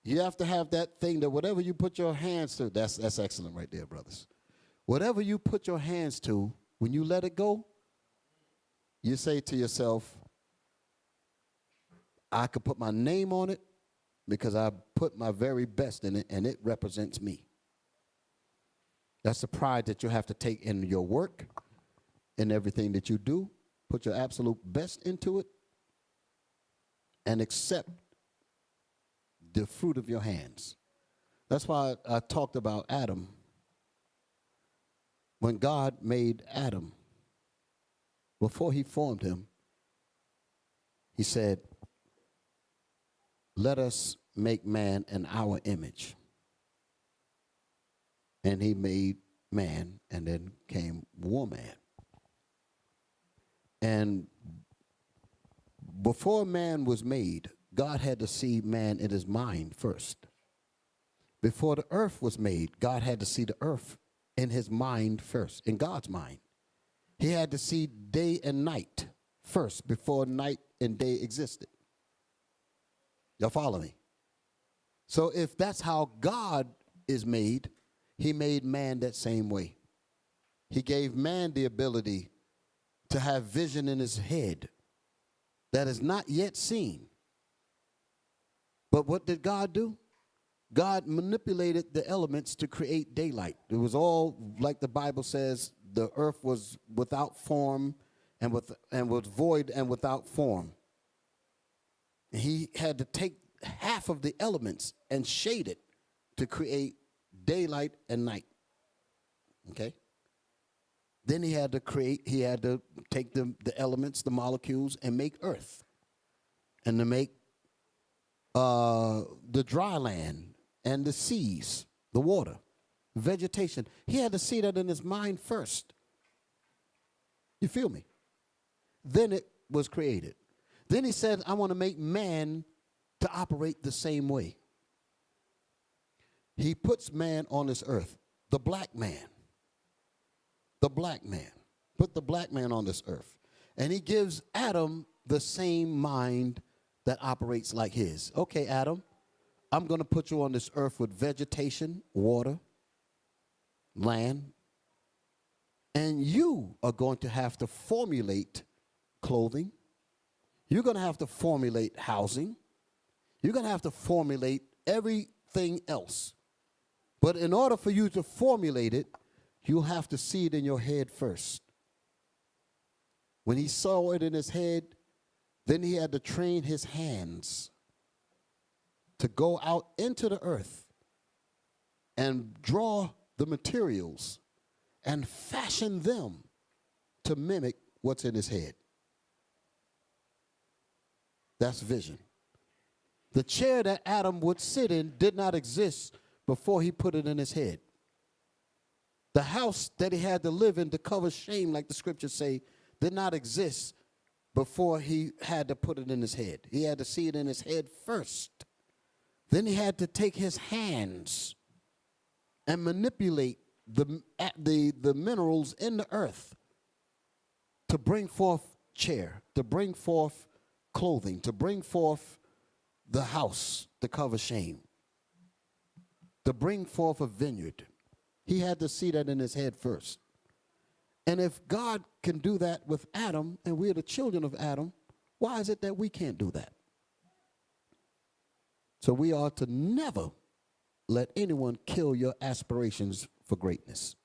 You have to have that thing that whatever you put your hands to, that's excellent right there, brothers. Whatever you put your hands to, when you let it go, you say to yourself, I could put my name on it because I put my very best in it and it represents me. That's the pride that you have to take in your work, in everything that you do. Put your absolute best into it and accept the fruit of your hands. That's why I talked about Adam. When God made Adam, before he formed him, he said, let us make man in our image. And he made man, and then came woman. And before man was made, God had to see man in his mind first. Before the earth was made, God had to see the earth in his mind first, in God's mind. He had to see day and night first before night and day existed. Y'all follow me? So if that's how God is made, he made man that same way. He gave man the ability to have vision in his head that is not yet seen. But what did God do? God manipulated the elements to create daylight. It was all, like the Bible says, the earth was without form and was void and without form. And he had to take half of the elements and shade it to create daylight and night. Okay? Then he had to take the elements, the molecules, and make earth. And to make the dry land and the seas, the water, vegetation. He had to see that in his mind first. You feel me? Then it was created. Then he said, I want to make man to operate the same way. He puts man on this earth, the black man. The black man. Put the black man on this earth. And he gives Adam the same mind that operates like his. Okay, Adam, I'm going to put you on this earth with vegetation, water, land, and you are going to have to formulate clothing. You're going to have to formulate housing. You're going to have to formulate everything else. But in order for you to formulate it, you'll have to see it in your head first. When he saw it in his head, then he had to train his hands to go out into the earth and draw the materials and fashion them to mimic what's in his head. That's vision. The chair that Adam would sit in did not exist before he put it in his head. The house that he had to live in to cover shame, like the scriptures say, did not exist before he had to put it in his head. He had to see it in his head first. Then he had to take his hands and manipulate the minerals in the earth to bring forth chair, to bring forth clothing, to bring forth the house to cover shame, to bring forth a vineyard. He had to see that in his head first. And if God can do that with Adam, and we're the children of Adam, why is it that we can't do that? So we are to never let anyone kill your aspirations for greatness.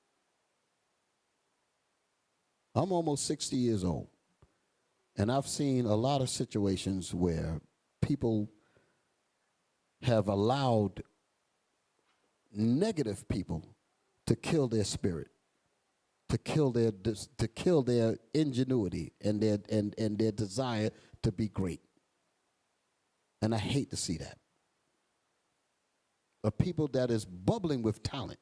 I'm almost 60 years old, and I've seen a lot of situations where people have allowed negative people to kill their spirit, to kill their ingenuity and their desire to be great. And I hate to see that. A people that is bubbling with talent,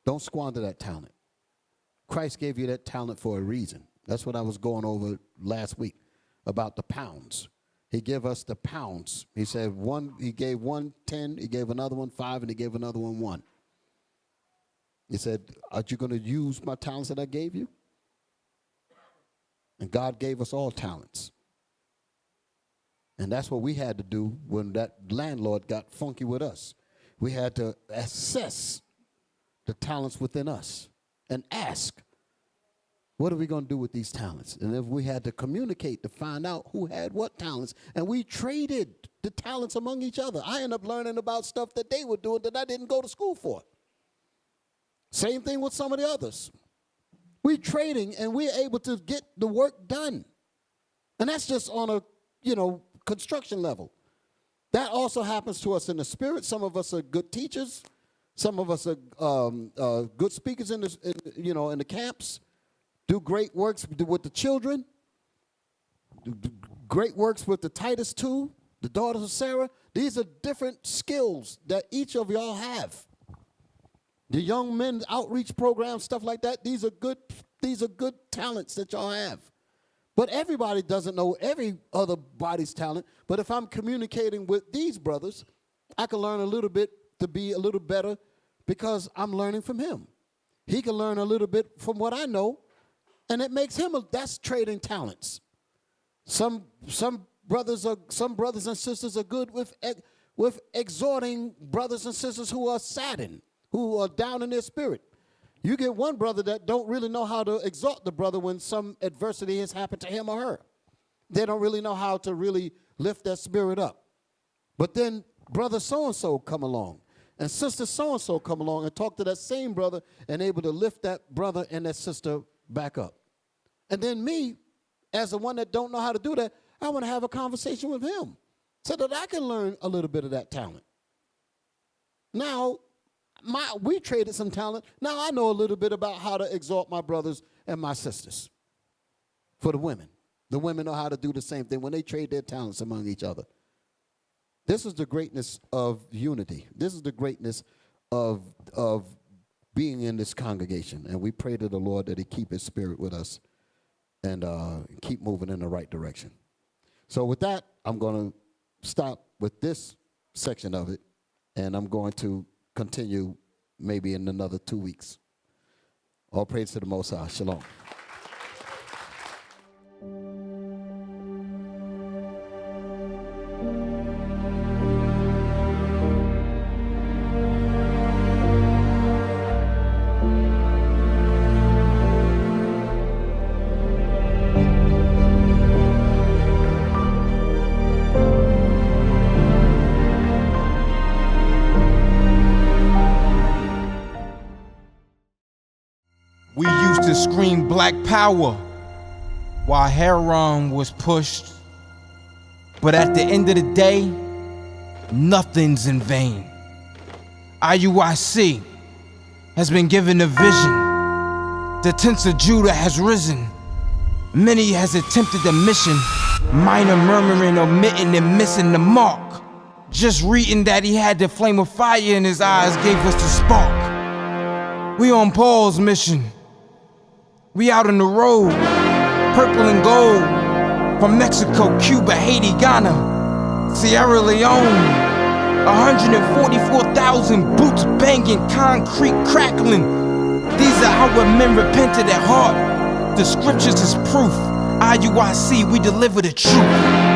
don't squander that talent. Christ gave you that talent for a reason. That's what I was going over last week about the pounds. He gave us the pounds. He said he gave one 10, he gave another one 5, and he gave another one 1. He said, "Are you going to use my talents that I gave you?" And God gave us all talents. And that's what we had to do when that landlord got funky with us. We had to assess the talents within us and ask, what are we going to do with these talents? And if we had to communicate to find out who had what talents, and we traded the talents among each other. I ended up learning about stuff that they were doing that I didn't go to school for. Same thing with some of the others. We trading, and we're able to get the work done. And that's just on a, construction level. That also happens to us in the spirit. Some of us are good teachers. Some of us are good speakers in the camps. Do great works with the children. Do great works with the Titus 2, the daughters of Sarah. These are different skills that each of y'all have. The young men outreach programs, stuff like that. These are good talents that y'all have. But everybody doesn't know every other body's talent. But if I'm communicating with these brothers, I can learn a little bit to be a little better because I'm learning from him. He can learn a little bit from what I know, and it makes him that's trading talents. Some brothers and sisters are good with exhorting brothers and sisters who are saddened, who are down in their spirit. You get one brother that don't really know how to exhort the brother when some adversity has happened to him or her. They don't really know how to really lift that spirit up. But then brother so-and-so come along, and sister so-and-so come along and talk to that same brother and able to lift that brother and that sister back up. And then me, as the one that don't know how to do that, I want to have a conversation with him so that I can learn a little bit of that talent. Now, we traded some talent. Now I know a little bit about how to exhort my brothers and my sisters. For the women. The women know how to do the same thing when they trade their talents among each other. This is the greatness of unity. This is the greatness of being in this congregation. And we pray to the Lord that he keep his spirit with us and keep moving in the right direction. So with that, I'm going to stop with this section of it, and I'm going to continue maybe in another 2 weeks. All praise to the Most High. Shalom. We used to scream black power while heroin was pushed. But at the end of the day, nothing's in vain. IUIC has been given a vision. The tents of Judah has risen. Many has attempted the mission. Minor murmuring, omitting, and missing the mark. Just reading that he had the flame of fire in his eyes gave us the spark. We on Paul's mission. We out on the road, purple and gold, from Mexico, Cuba, Haiti, Ghana, Sierra Leone, 144,000 boots banging, concrete crackling. These are our men repented at heart. The scriptures is proof. IUIC, we deliver the truth.